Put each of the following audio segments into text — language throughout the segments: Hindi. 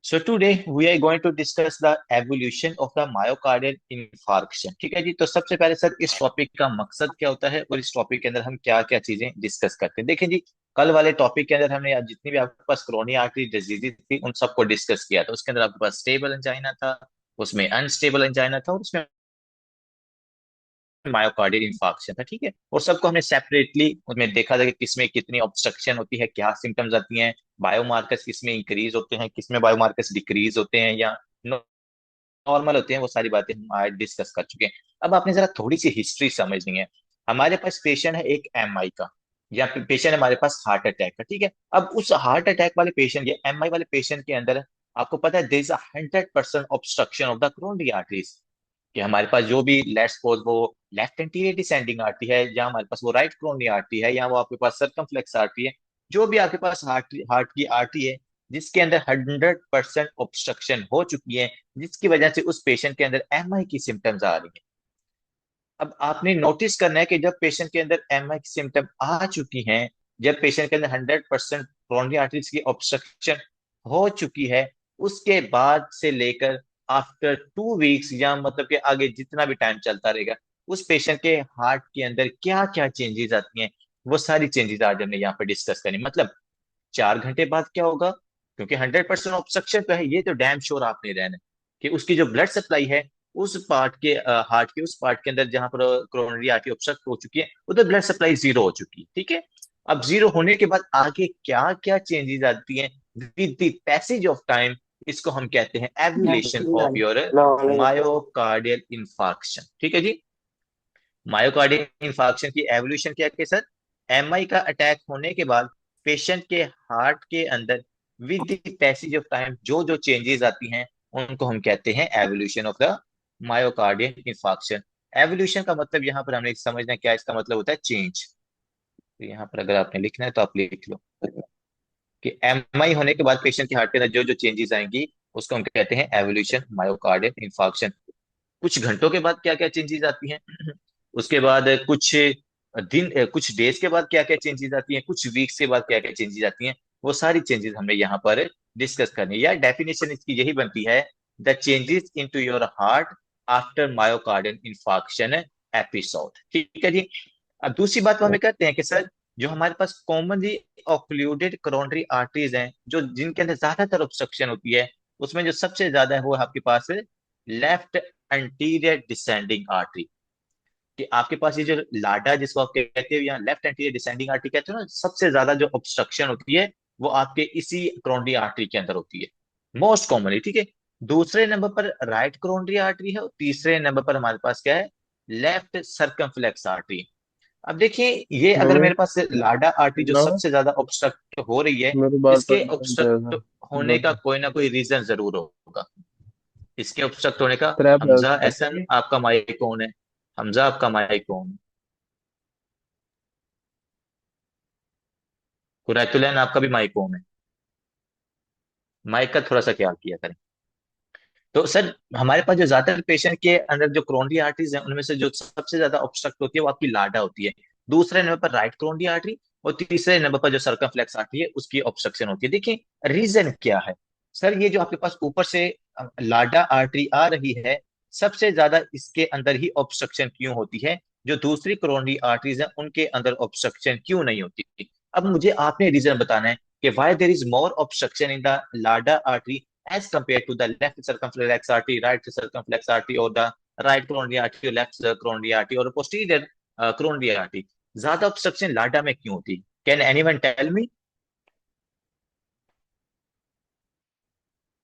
So today we are going to discuss the evolution of the myocardial infarction। ठीक है जी। तो सबसे पहले सर इस टॉपिक का मकसद क्या होता है और इस टॉपिक के अंदर हम क्या क्या चीजें डिस्कस करते हैं। देखिए जी, कल वाले टॉपिक के अंदर हमने आज जितनी भी आपके पास क्रोनिक आर्टरी डिजीज थी उन सबको डिस्कस किया था। उसके अंदर आपके पास स्टेबल एंजाइना था, उसमें अनस्टेबल एंजाइना था और उसमें मायोकार्डियल इंफार्क्शन था। ठीक है। और सबको हमने सेपरेटली उसमें देखा था कि किसमें कितनी ऑब्स्ट्रक्शन होती है, क्या सिम्टम्स आती हैं, बायोमार्कर्स किसमें इंक्रीज होते हैं, किसमें बायोमार्कर्स डिक्रीज होते हैं या नॉर्मल होते हैं। वो सारी बातें हम आज डिस्कस कर चुके हैं। अब आपने जरा थोड़ी सी हिस्ट्री समझनी है। हमारे पास पेशेंट है एक एमआई का, या पेशेंट है हमारे पास हार्ट अटैक का। ठीक है। अब उस हार्ट अटैक वाले पेशेंट या एमआई वाले पेशेंट के अंदर आपको पता है there is 100% obstruction of the coronary arteries. कि हमारे पास जो भी लेट्स सपोज वो लेफ्ट एंटीरियर डिसेंडिंग आर्टरी है, या हमारे पास वो राइट कोरोनरी आर्टरी है, या वो आपके पास सर्कमफ्लेक्स आर्टरी है, जो भी आपके पास हार्ट हार्ट की आर्टरी है जिसके अंदर 100% ऑब्स्ट्रक्शन हो चुकी है, जिसकी वजह से उस पेशेंट के अंदर एमआई की सिम्टम्स आ रही है। अब आपने नोटिस करना है कि जब पेशेंट के अंदर एमआई की सिम्टम आ चुकी हैं, जब पेशेंट के अंदर 100% कोरोनरी आर्टरीज की ऑब्स्ट्रक्शन हो चुकी है, उसके बाद से लेकर आफ्टर 2 वीक्स या मतलब कि आगे जितना भी टाइम चलता रहेगा, उस पेशेंट के हार्ट के अंदर क्या क्या चेंजेस आती हैं, वो सारी चेंजेस आज हमने यहाँ पर डिस्कस करनी। मतलब 4 घंटे बाद क्या होगा, क्योंकि 100% ऑब्स्ट्रक्शन तो है, ये तो डैम श्योर आपने रहना है कि उसकी जो ब्लड सप्लाई है उस पार्ट के हार्ट के उस पार्ट के अंदर जहां पर कोरोनरी आर्टरी ऑब्स्ट्रक्ट हो चुकी है, उधर ब्लड सप्लाई जीरो हो चुकी है। ठीक है। अब जीरो होने के बाद आगे क्या क्या चेंजेस आती हैं with the passage of time, इसको हम कहते हैं evolution of your myocardial infarction. ठीक है जी। मायोकार्डियल इंफार्क्शन की एवोल्यूशन क्या है सर? एमआई का अटैक होने के बाद पेशेंट के हार्ट के अंदर with the passage of time जो जो चेंजेस आती हैं उनको हम कहते हैं evolution of the myocardial infarction. Evolution का मतलब यहाँ पर हमने समझना है क्या इसका मतलब होता है, चेंज। तो यहाँ पर अगर आपने लिखना है तो आप लिख लो कि एमआई होने के बाद पेशेंट के हार्ट के अंदर जो जो चेंजेस आएंगी उसको हम कहते हैं एवोल्यूशन मायोकार्डियल इंफार्क्शन। कुछ घंटों के बाद क्या क्या चेंजेस आती हैं, उसके बाद कुछ दिन कुछ डेज के बाद क्या क्या चेंजेस आती हैं, कुछ वीक्स के बाद क्या क्या चेंजेस आती हैं, वो सारी चेंजेस हमने यहाँ पर डिस्कस करनी है। या डेफिनेशन इसकी यही बनती है, the changes into your heart after myocardial infarction episode. ठीक है जी। अब दूसरी बात वो हमें कहते हैं कि सर जो हमारे पास कॉमनली ऑक्लूडेड कोरोनरी आर्टरीज हैं, जो जिनके अंदर ज्यादातर ऑब्स्ट्रक्शन होती है, उसमें जो सबसे ज्यादा है वो आपके पास लेफ्ट एंटीरियर डिसेंडिंग आर्टरी। कि आपके पास ये जो लाडा जिसको आप कहते हो या लेफ्ट एंटीरियर डिसेंडिंग आर्टरी कहते हो ना, सबसे ज्यादा जो ऑब्स्ट्रक्शन होती है वो आपके इसी कोरोनरी आर्टरी के अंदर होती है मोस्ट कॉमनली। ठीक है। दूसरे नंबर पर राइट कोरोनरी आर्टरी है और तीसरे नंबर पर हमारे पास क्या है, लेफ्ट सर्कमफ्लेक्स आर्टरी। अब देखिए ये अगर हेलो। मेरे पास लाडा आर्टरी जो हेलो। सबसे ज्यादा ऑब्स्ट्रक्ट हो रही है, मेरी बात इसके सुन रहे ऑब्स्ट्रक्ट थे। होने हेलो। का कोई ना कोई रीजन जरूर होगा। इसके ऑब्स्ट्रक्ट होने का। ट्रैप है हमजा उसका। एहसन आपका माइक कौन है? हमजा आपका माइक कौन है? कुरैतुलैन आपका भी माइक कौन है? माइक का थोड़ा सा ख्याल किया करें। तो सर हमारे पास जो ज्यादातर पेशेंट के अंदर जो कोरोनरी आर्टरीज हैं उनमें से जो सबसे ज्यादा ऑब्स्ट्रक्ट होती है वो आपकी लाडा होती है। दूसरे नंबर पर राइट कोरोनरी आर्टरी और तीसरे नंबर पर जो सर्कमफ्लेक्स आर्टरी है उसकी ऑब्स्ट्रक्शन होती है। देखिए रीजन क्या है सर, ये जो आपके पास ऊपर से लाडा आर्टरी आ रही है, सबसे ज्यादा इसके अंदर ही ऑब्स्ट्रक्शन क्यों होती है, जो दूसरी कोरोनरी आर्टरीज हैं उनके अंदर ऑब्स्ट्रक्शन क्यों नहीं होती? अब मुझे आपने रीजन बताना है कि why there is more obstruction in the LAD artery as compared to the left circumflex artery, right circumflex artery, or the right coronary artery, or left coronary artery, or posterior coronary artery। ज्यादा ऑब्स्ट्रक्शन लाडा में क्यों होती? Can anyone tell me?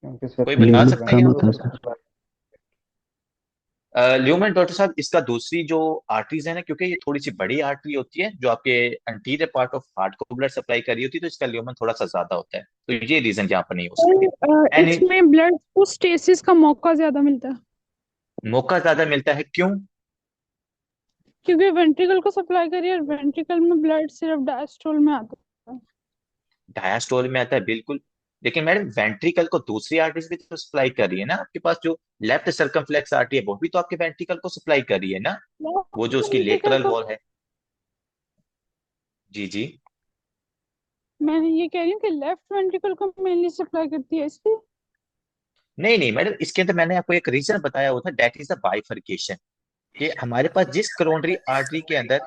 क्योंकि सर कोई बता ल्यूमन सकता है कम क्या? होता है सर। ल्यूमन डॉक्टर साहब, इसका दूसरी जो आर्टरीज है ना, क्योंकि ये थोड़ी सी बड़ी आर्टरी होती है जो आपके अंटीरियर पार्ट ऑफ हार्ट को ब्लड सप्लाई कर रही होती है, तो इसका ल्यूमन थोड़ा सा ज्यादा होता है, तो ये रीजन यहाँ पर नहीं हो सकती। एनी इसमें ब्लड को स्टेसिस का मौका ज्यादा मिलता है मौका ज्यादा मिलता है क्यों? क्योंकि वेंट्रिकल को सप्लाई करिए और वेंट्रिकल में ब्लड सिर्फ डायस्टोल में आता है। डायास्टोल में आता है बिल्कुल, लेकिन मैडम वेंट्रिकल को दूसरी आर्टरीज भी तो सप्लाई कर रही है ना। आपके पास जो लेफ्ट सर्कमफ्लेक्स आर्टरी है वो भी तो आपके वेंट्रिकल को सप्लाई कर रही है ना, वो जो उसकी वेंट्रिकल लेटरल को वॉल है। जी जी। मैंने ये कह रही हूँ कि लेफ्ट वेंट्रिकल को मेनली सप्लाई करती है इसलिए। नहीं नहीं मैडम, इसके अंदर मैंने आपको एक रीजन बताया हुआ था, दैट इज द बाइफरकेशन, कि हमारे पास जिस करोनरी आर्टरी के अंदर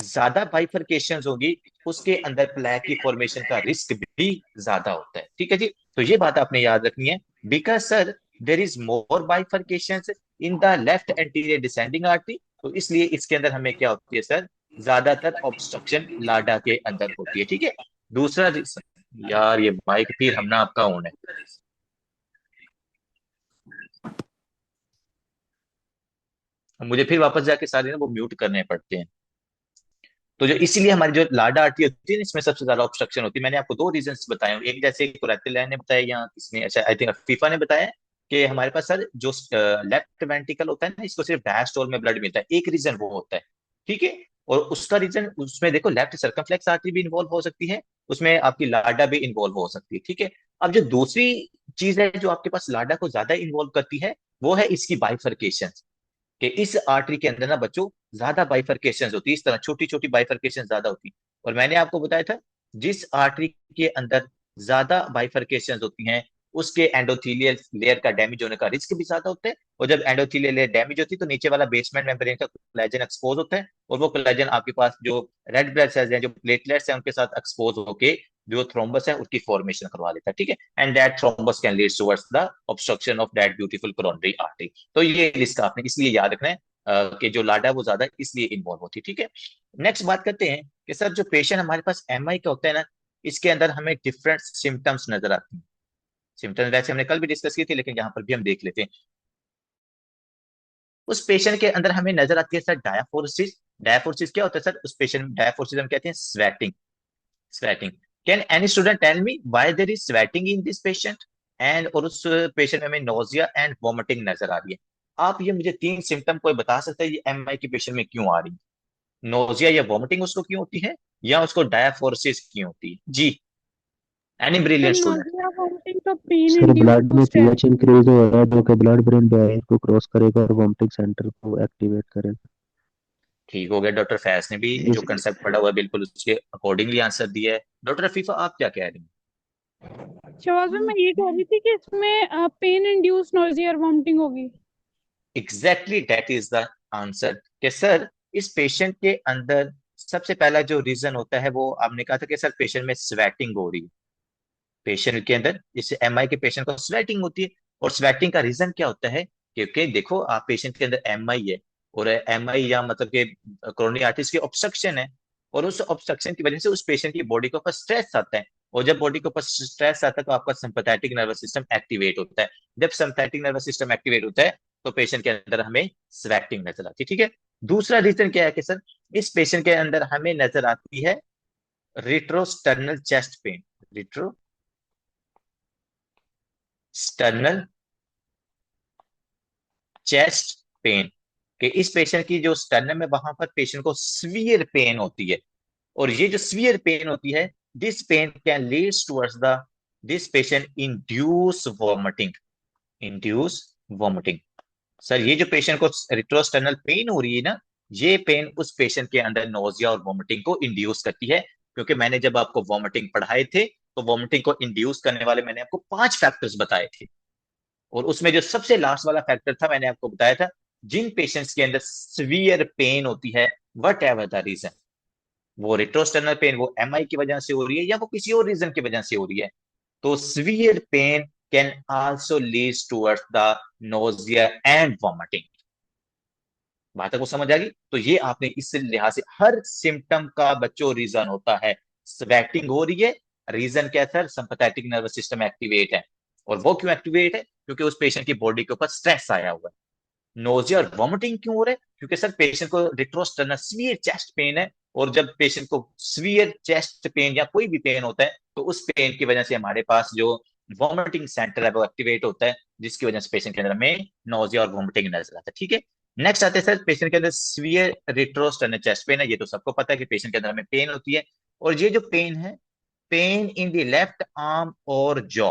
ज्यादा बाइफरकेशन होगी, उसके अंदर प्लेग की फॉर्मेशन का रिस्क भी ज्यादा होता है। ठीक है जी, तो ये बात आपने याद रखनी है। Because sir there is more bifurcation in the left anterior descending artery, तो इसलिए इसके अंदर हमें क्या होती है सर, ज्यादातर ऑब्स्ट्रक्शन लाडा के अंदर होती है। ठीक है। दूसरा यार ये माइक फिर हम ना आपका ऑन है, मुझे फिर वापस जाके सारे ना वो म्यूट करने पड़ते हैं। तो जो इसीलिए हमारी जो लाडा आर्टरी होती है ना, इसमें सबसे ज्यादा ऑब्स्ट्रक्शन होती है। मैंने आपको दो रीजंस बताए, एक जैसे कुरैतिलैन ने बताया या किसने, अच्छा आई थिंक फीफा ने बताया कि हमारे पास सर जो लेफ्ट वेंट्रिकल होता है ना, इसको सिर्फ डायस्टोल में ब्लड मिलता है, एक रीजन वो होता है। ठीक है। और उसका रीजन उसमें देखो लेफ्ट सर्कमफ्लेक्स आर्टरी भी इन्वॉल्व हो सकती है, उसमें आपकी लाडा भी इन्वॉल्व हो सकती है। ठीक है। अब जो दूसरी चीज है जो आपके पास लाडा को ज्यादा इन्वॉल्व करती है, वो है इसकी बाइफरकेशन, कि इस आर्टरी के अंदर ना बच्चों ज्यादा बाइफरकेशन होती है, इस तरह छोटी छोटी बाइफरकेशन ज्यादा होती है। और मैंने आपको बताया था जिस आर्टरी के अंदर ज्यादा बाइफरकेशन होती हैं, उसके एंडोथीलियल लेयर का डैमेज होने का रिस्क भी ज्यादा होता है। और जब एंडोथीलियल लेयर डैमेज होती है तो नीचे वाला बेसमेंट मेम्ब्रेन का कोलेजन एक्सपोज होता है, और वो कोलेजन आपके पास जो रेड ब्लड सेल्स हैं, जो प्लेटलेट्स हैं, उनके साथ एक्सपोज होके जो थ्रोम्बस है उसकी फॉर्मेशन करवा देता है। ठीक है। And that thrombus can lead towards the obstruction of that beautiful coronary artery. तो ये लिस्ट आपने इसलिए याद रखना है कि जो लाडा है वो ज्यादा इसलिए इन्वॉल्व होती है। ठीक है। नेक्स्ट बात करते हैं कि सर जो पेशेंट हमारे पास एमआई का होता है ना, इसके अंदर हमें डिफरेंट सिम्टम्स नजर आती हैं। सिम्टम्स वैसे हमने कल भी डिस्कस की थी, लेकिन यहाँ पर भी हम देख लेते हैं। उस पेशेंट के अंदर हमें नजर आती है सर डायाफोरेसिस। डायाफोरेसिस क्या होता है सर, उस पेशेंट में डायाफोरेसिस हम कहते हैं sweating. Sweating. Can any student tell me why there is sweating in this patient? And और उस पेशेंट में हमें नोजिया एंड वॉमिटिंग नजर आ रही है। आप ये मुझे तीन सिम्टम कोई बता सकते हैं ये एमआई के पेशेंट में क्यों आ रही है? नोजिया या वॉमिटिंग उसको क्यों होती है, या उसको डायाफोरेसिस क्यों होती है जी? Any sir brilliant student. Nausea vomiting तो पेन सर ब्लड में इंड्यूस्ड है। पीएच इंक्रीज हो रहा है जो कि ब्लड ब्रेन बैरियर को क्रॉस करेगा और वोमिटिंग सेंटर को एक्टिवेट करेगा। ठीक हो गया, डॉक्टर फैज ने भी जो इस कंसेप्ट पढ़ा हुआ है बिल्कुल उसके अकॉर्डिंगली आंसर दिया है। डॉक्टर रफीफा आप क्या कह रही हैं? शवाज में मैं ये कह रही थी कि इसमें पेन इंड्यूस नोजिया और वोमिटिंग होगी। Exactly that is the answer, कि सर इस पेशेंट के अंदर सबसे पहला जो रीजन होता है वो आपने कहा था कि सर पेशेंट में स्वेटिंग हो रही है। पेशेंट के अंदर जैसे एमआई के पेशेंट को स्वेटिंग होती है, और स्वेटिंग का रीजन क्या होता है? क्योंकि देखो आप पेशेंट के अंदर एमआई है, और एमआई या मतलब कि कोरोनरी आर्टरीज की ऑब्स्ट्रक्शन है, और उस ऑब्स्ट्रक्शन की वजह से उस पेशेंट की बॉडी के ऊपर स्ट्रेस आता है। और जब बॉडी के ऊपर स्ट्रेस आता है तो आपका सिंपैथेटिक नर्वस सिस्टम एक्टिवेट होता है। जब सिंपैथेटिक नर्वस सिस्टम एक्टिवेट होता है तो पेशेंट के अंदर हमें स्वेटिंग नजर आती है। ठीक है। दूसरा रीजन क्या है कि सर इस पेशेंट के अंदर हमें नजर आती है रिट्रोस्टर्नल चेस्ट पेन। रिट्रोस्टर्नल चेस्ट पेन, कि इस पेशेंट की जो स्टर्नम है वहां पर पेशेंट को सीवियर पेन होती है। और ये जो सीवियर पेन होती है, this pain can leads towards the this patient induce vomiting. Induce vomiting. Sir ये जो पेशेंट को रिट्रोस्टर्नल पेन हो रही है ना, ये पेन उस पेशेंट के अंदर नोजिया और वॉमिटिंग को इंड्यूस करती है। क्योंकि मैंने जब आपको वॉमिटिंग पढ़ाए थे तो वॉमिटिंग को इंड्यूस करने वाले मैंने आपको 5 फैक्टर्स बताए थे, और उसमें जो सबसे लास्ट वाला फैक्टर था मैंने आपको बताया था, जिन पेशेंट्स के अंदर सीवियर पेन होती है, वट एवर द रीजन, वो रिट्रोस्टर्नल पेन वो एमआई की वजह से हो रही है या वो किसी और रीजन की वजह से हो रही है, तो severe pain can also leads towards the nausea and vomiting. बात को समझ आ गई? तो ये आपने इस लिहाज से हर सिम्टम का बच्चों रीजन होता है। स्वेटिंग हो रही है, रीजन क्या है sir, sympathetic nervous system activate है। और वो क्यों एक्टिवेट है? क्योंकि उस पेशेंट की बॉडी के ऊपर स्ट्रेस आया हुआ है। नोजिया और वॉमिटिंग क्यों हो रहा है? क्योंकि सर पेशेंट को रिट्रोस्टर्नल सीवियर चेस्ट पेन है, और जब पेशेंट को सीवियर चेस्ट पेन या कोई भी पेन होता है तो उस पेन की वजह से हमारे पास जो वॉमिटिंग सेंटर है वो एक्टिवेट होता है, जिसकी वजह से पेशेंट के अंदर में नोजिया और वॉमिटिंग नजर आता है। ठीक है। नेक्स्ट आते हैं सर पेशेंट के अंदर सीवियर रिट्रोस्टर्नल चेस्ट पेन है, ये तो सबको पता है कि पेशेंट के अंदर में पेन होती है। और ये जो पेन है, pain in the left arm और जॉ,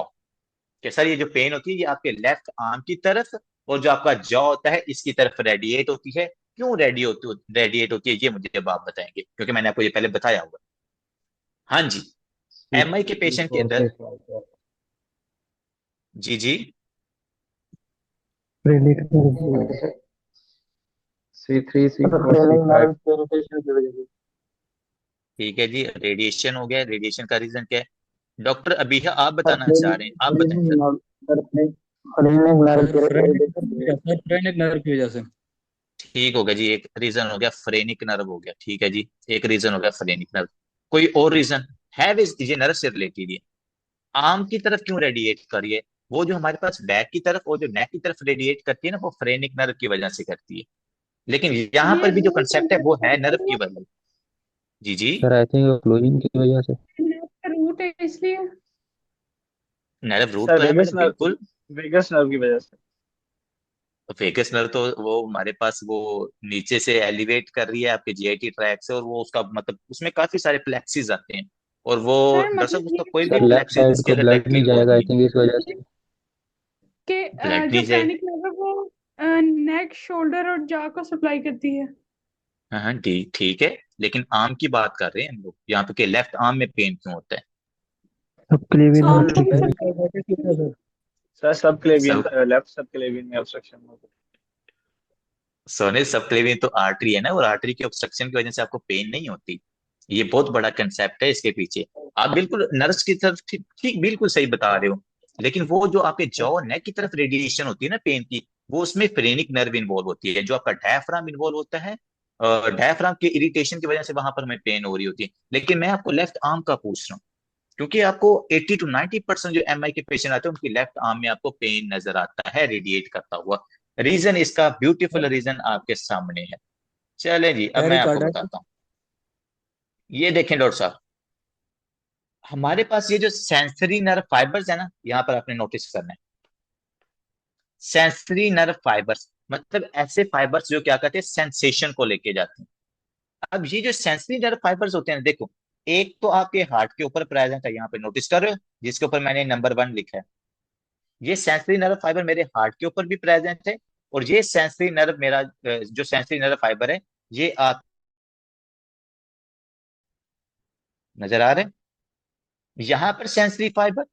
कि सर ये जो पेन होती है ये आपके लेफ्ट आर्म की तरफ और जो आपका जॉ होता है इसकी तरफ रेडिएट होती है। क्यों रेडिएट होती है ये मुझे अब आप बताएंगे, क्योंकि मैंने आपको ये पहले बताया होगा। हाँ जी। एमआई के पेशेंट के तौर अंदर पे जी जी। Phrenic C3 C4 C5 irritation की वजह से। ठीक है जी, रेडिएशन हो गया। रेडिएशन का रीजन क्या है? डॉक्टर अभी आप सर बताना चाह रहे हैं, आप बताएं सर। फ्रेनिक नर्व सर की फ्रेनिक इरिटेशन की वजह सर फ्रेनिक नर्व की वजह से। ठीक हो गया जी, एक रीजन हो गया फ्रेनिक नर्व हो गया, ठीक है जी। एक रीजन हो गया फ्रेनिक नर्व। कोई और रीजन है? ये नर्व से रिलेटेड है। आर्म की तरफ क्यों रेडिएट करिए? वो जो हमारे पास बैक की तरफ और जो नेक की तरफ रेडिएट करती है ना, वो फ्रेनिक नर्व की वजह से करती है। लेकिन यहाँ ये पर भी जो रूट कंसेप्ट है वो है नर्व की है, वजह। जी जी। सर आई थिंक क्लोजिंग की वजह से। रूट है इसलिए। नर्व रूट सर तो है वेगस मैडम, नर्व, बिल्कुल। वेगस नर्व की वजह से। तो फेगस नर्व तो वो हमारे पास वो नीचे से एलिवेट कर रही है आपके जीआईटी ट्रैक से, और वो उसका मतलब उसमें काफी सारे प्लेक्सिस आते हैं। और वो सर दरअसल मतलब उसका ये कोई भी सर लेफ्ट प्लेक्सिस साइड इसके को अंदर ब्लड नहीं एक्टिव इन्वॉल्व जाएगा आई नहीं थिंक इस वजह से। कि है। ब्लड जो नहीं जाए। पैनिक नर्व है वो नेक, शोल्डर और जॉ को सप्लाई करती है। हाँ हाँ, ठीक ठीक है। लेकिन आर्म की बात कर रहे हैं हम लोग यहाँ पे, कि लेफ्ट आर्म में पेन क्यों होता है? सब क्लेविन आर्म को आर्टरी भी पे। सप्लाई। सर सब क्लेवियन, सब लेफ्ट सब क्लेवियन में ऑब्स्ट्रक्शन हो गया। सोने सबक्लेवियन तो आर्टरी है ना, और आर्टरी के ऑब्स्ट्रक्शन की वजह से आपको पेन नहीं होती। ये बहुत बड़ा कंसेप्ट है इसके पीछे। आप बिल्कुल नर्व्स की तरफ ठीक ठीक बिल्कुल सही बता रहे हो। लेकिन वो जो आपके जॉ नेक की तरफ रेडिएशन होती है ना पेन की, वो उसमें फ्रेनिक नर्व इन्वॉल्व होती है, जो आपका डायफ्राम इन्वॉल्व होता है। डायफ्राम के इरिटेशन की वजह से वहां पर हमें पेन हो रही होती है। लेकिन मैं आपको लेफ्ट आर्म का पूछ रहा हूँ, क्योंकि आपको 80 to 90% जो एमआई के पेशेंट आते हैं उनकी लेफ्ट आर्म में आपको पेन नजर आता है रेडिएट करता हुआ। रीजन इसका ब्यूटीफुल रीजन आपके सामने है। चले जी, अब मैं आपको पेरिकार्डाइटिस। बताता हूँ। ये देखें डॉक्टर साहब, हमारे पास ये जो सेंसरी नर्व फाइबर्स है ना, यहाँ पर आपने नोटिस करना है। सेंसरी नर्व फाइबर्स मतलब ऐसे फाइबर्स जो क्या करते हैं, सेंसेशन को लेके जाते हैं। अब ये जो सेंसरी नर्व फाइबर्स होते हैं ना, देखो, एक तो आपके हार्ट के ऊपर प्रेजेंट है, यहाँ पे नोटिस कर रहे हो, जिसके ऊपर मैंने नंबर 1 लिखा है। ये सेंसरी नर्व फाइबर मेरे हार्ट के ऊपर भी प्रेजेंट है। और ये सेंसरी नर्व मेरा जो सेंसरी नर्व फाइबर है, ये आप नजर आ रहे हैं यहाँ पर सेंसरी फाइबर।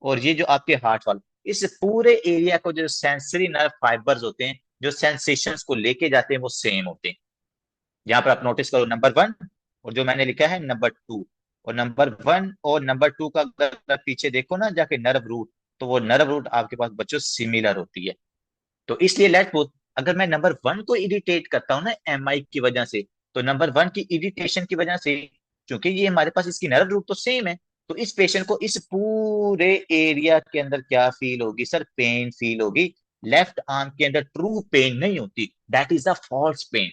और ये जो आपके हार्ट वाला, इस पूरे एरिया को जो सेंसरी नर्व फाइबर्स होते हैं, जो सेंसेशंस को लेके जाते हैं, वो सेम होते हैं। यहाँ पर आप नोटिस करो नंबर 1, और जो मैंने लिखा है नंबर 2। और नंबर 1 और नंबर 2 का अगर आप पीछे देखो ना जाके नर्व रूट, तो वो नर्व रूट आपके पास बच्चों सिमिलर होती है। तो इसलिए लेट सपोज अगर मैं नंबर 1 को इरिटेट करता हूँ ना एमआई की वजह से, तो नंबर 1 की इरिटेशन की वजह से, क्योंकि ये हमारे पास इसकी नर्व रूट तो सेम है, तो इस पेशेंट को इस पूरे एरिया के अंदर क्या फील होगी सर? पेन फील होगी। लेफ्ट आर्म के अंदर ट्रू पेन नहीं होती, that is a false pain.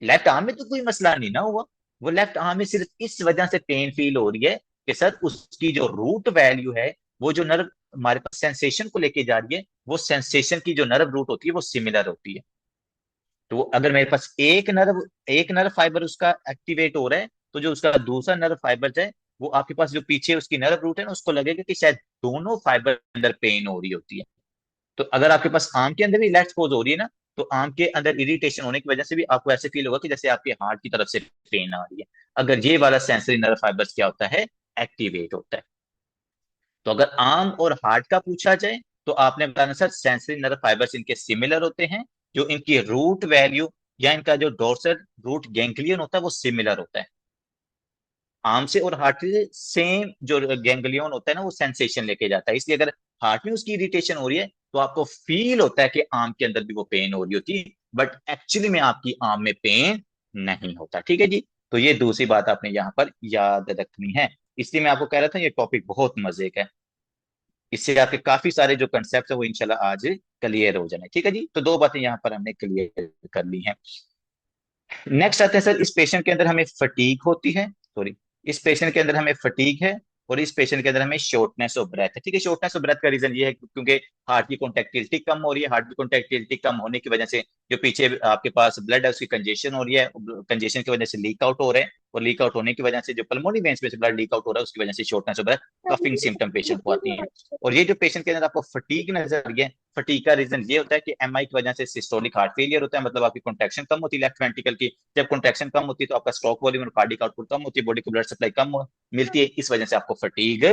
Left arm में तो कोई मसला नहीं ना हुआ, वो लेफ्ट आर्म में सिर्फ इस वजह से पेन फील हो रही है कि सर उसकी जो रूट वैल्यू है, वो जो नर्व हमारे पास सेंसेशन को लेके जा रही है, वो सेंसेशन की जो नर्व रूट होती है वो सिमिलर होती है। तो अगर मेरे पास एक नर्व फाइबर उसका एक्टिवेट हो रहा है, तो जो उसका दूसरा नर्व फाइबर है, वो आपके पास जो पीछे उसकी नर्व रूट है ना, उसको लगेगा कि शायद दोनों फाइबर के अंदर पेन हो रही होती है। तो अगर आपके पास आर्म के अंदर भी लेफ्ट पोज हो रही है ना, तो आर्म के अंदर इरिटेशन होने की वजह से भी आपको ऐसे फील होगा कि जैसे आपके हार्ट की तरफ से पेन आ रही है, अगर ये वाला सेंसरी नर्व फाइबर्स क्या होता है, एक्टिवेट होता है। तो अगर आर्म और हार्ट का पूछा जाए, तो आपने बताना सर सेंसरी नर्व फाइबर्स इनके सिमिलर होते हैं, जो इनकी रूट वैल्यू या इनका जो डोर्सल रूट गैंग्लियन होता है वो सिमिलर होता है। आर्म से और हार्ट से सेम जो गैंग्लियन होता है ना, वो सेंसेशन लेके जाता है। इसलिए अगर हार्ट में उसकी इरिटेशन हो रही है, तो आपको फील होता है कि आर्म के अंदर भी वो पेन हो रही होती है, बट एक्चुअली में आपकी आर्म में पेन नहीं होता। ठीक है जी। तो ये दूसरी बात आपने यहाँ पर याद रखनी है। इसलिए मैं आपको कह रहा था ये टॉपिक बहुत मजे का है। इससे आपके काफी सारे जो कंसेप्ट है वो इंशाल्लाह आज क्लियर हो जाने। ठीक है जी। तो दो बातें यहाँ पर हमने क्लियर कर ली हैं। नेक्स्ट आते हैं सर, इस पेशेंट के अंदर हमें फटीग होती है, सॉरी, इस पेशेंट के अंदर हमें फटीग है, और इस पेशेंट के अंदर हमें शॉर्टनेस ऑफ ब्रेथ है। ठीक है, शॉर्टनेस ऑफ ब्रेथ का रीजन ये है क्योंकि हार्ट की कॉन्ट्रेक्टिलिटी कम हो रही है। हार्ट की कॉन्ट्रेक्टिलिटी कम होने की वजह से जो पीछे आपके पास ब्लड है उसकी कंजेशन हो रही है, कंजेशन की वजह से लीक आउट हो रहे हैं, और लीक आउट होने की वजह से जो पल्मोनरी वेन्स में से ब्लड लीक आउट हो रहा है, उसकी वजह से shortness of breath, coughing symptom patient को आती है। और ये जो पेशेंट के अंदर आपको फटीग नजर आ रही है, फटीग का रीजन ये होता है कि एमआई की वजह से सिस्टोलिक हार्ट फेलियर होता है, मतलब आपकी कॉन्ट्रेक्शन कम होती है लेफ्ट वेंट्रिकल की। जब कॉन्ट्रेक्शन कम होती है तो आपका स्ट्रोक वॉल्यूम और कार्डिक आउटपुट कम होती है, बॉडी को ब्लड सप्लाई कम मिलती है, इस वजह से आपको फटीग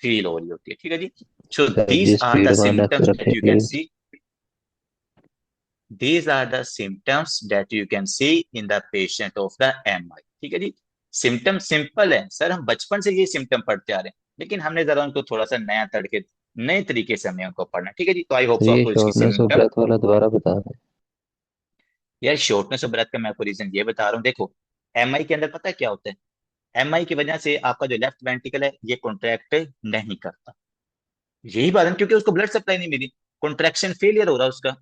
फील हो रही होती है। ठीक है जी। So सर these जिस are the स्पीड में लेफ्ट symptoms that you रखेगी। can see. These are the symptoms that you can see in the patient of the MI. ठीक है जी। सिम्टम सिंपल है सर, हम बचपन से ये सिम्टम पढ़ते आ रहे हैं, लेकिन हमने जरा उनको थोड़ा सा नया तड़के, नए तरीके से हमने उनको पढ़ना। ठीक है जी। तो आई होप तो सो ये आपको इसकी शॉर्टनेस ऑफ सिम्टम, ब्रेथ वाला दोबारा बता दें। यार शॉर्टनेस ऑफ ब्रेथ का मैं आपको रीजन ये बता रहा हूँ। देखो एमआई के अंदर पता है क्या होता है, एमआई की वजह से आपका जो लेफ्ट वेंट्रिकल है ये कॉन्ट्रैक्ट नहीं करता। यही बात है, क्योंकि उसको ब्लड सप्लाई नहीं मिली, कॉन्ट्रैक्शन फेलियर हो रहा है उसका।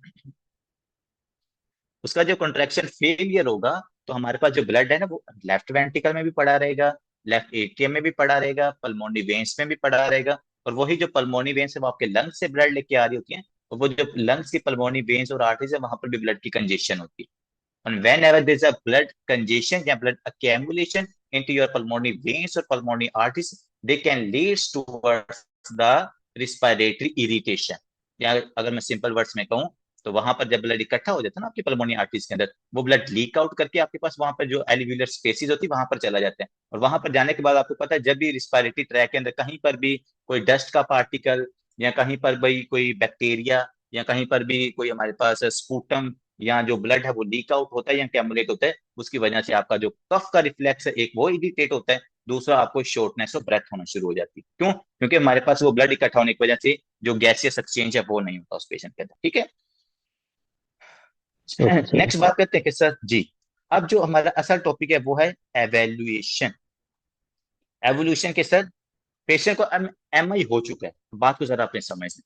उसका जो कॉन्ट्रैक्शन फेलियर होगा, तो हमारे पास जो ब्लड है ना वो लेफ्ट वेंट्रिकल में भी पड़ा रहेगा, लेफ्ट एट्रियम में भी पड़ा रहेगा, पल्मोनी वेन्स में भी पड़ा रहेगा। और वही जो पल्मोनी वेन्स है वो आपके लंग्स से ब्लड लेके आ रही होती है, और वो जो लंग्स की पल्मोनी वेन्स और आर्टरीज है वहां पर भी ब्लड की कंजेशन होती है। And whenever there's a blood congestion या blood accumulation into your pulmonary veins or pulmonary arteries, they can lead towards the respiratory irritation। या अगर मैं सिंपल वर्ड्स में कहूँ, तो वहां पर जब ब्लड इकट्ठा हो जाता है ना आपकी पल्मोनरी आर्टरीज के अंदर, वो ब्लड लीक आउट करके आपके पास वहां पर जो एलिव्यूलर स्पेसिस होती है वहां पर चला जाता है। और वहां पर जाने के बाद आपको पता है, जब भी रिस्पायरेटरी ट्रैक के अंदर कहीं पर भी कोई डस्ट का पार्टिकल, या कहीं पर भी कोई बैक्टीरिया, या कहीं पर भी कोई हमारे पास स्पूटम या जो ब्लड है वो लीक आउट होता है या कैमुलेट होता है, उसकी वजह से आपका जो कफ का रिफ्लेक्स है एक वो इरिटेट होता है, दूसरा आपको शॉर्टनेस ऑफ ब्रेथ होना शुरू हो जाती है। क्यों? क्योंकि हमारे पास वो ब्लड इकट्ठा होने की वजह से जो गैसियस एक्सचेंज है वो नहीं होता उस पेशेंट के अंदर। ठीक है। Okay sir. नेक्स्ट बात करते हैं कि सर जी, अब जो हमारा असल टॉपिक है वो है एवेल्युएशन। एवोल्यूशन के सर, पेशेंट को एम आई हो चुका है, बात को जरा अपने समझ लें।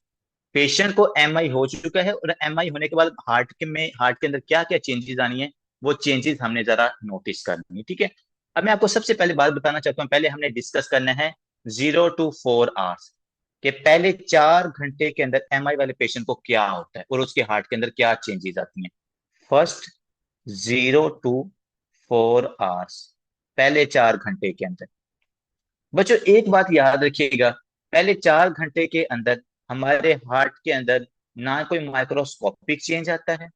पेशेंट को एमआई हो चुका है, और एमआई होने के बाद हार्ट के अंदर क्या क्या चेंजेस आनी है, वो चेंजेस हमने जरा नोटिस करनी है। ठीक है। अब मैं आपको सबसे पहले बात बताना चाहता हूँ, पहले हमने डिस्कस करना है 0 to 4 आवर्स के पहले 4 घंटे के अंदर एमआई वाले पेशेंट को क्या होता है और उसके हार्ट के अंदर क्या चेंजेस आती हैं। फर्स्ट, 0 to 4 आवर्स, पहले 4 घंटे के अंदर। बच्चों एक बात याद रखिएगा, पहले 4 घंटे के अंदर हमारे हार्ट के अंदर ना कोई माइक्रोस्कोपिक चेंज आता है,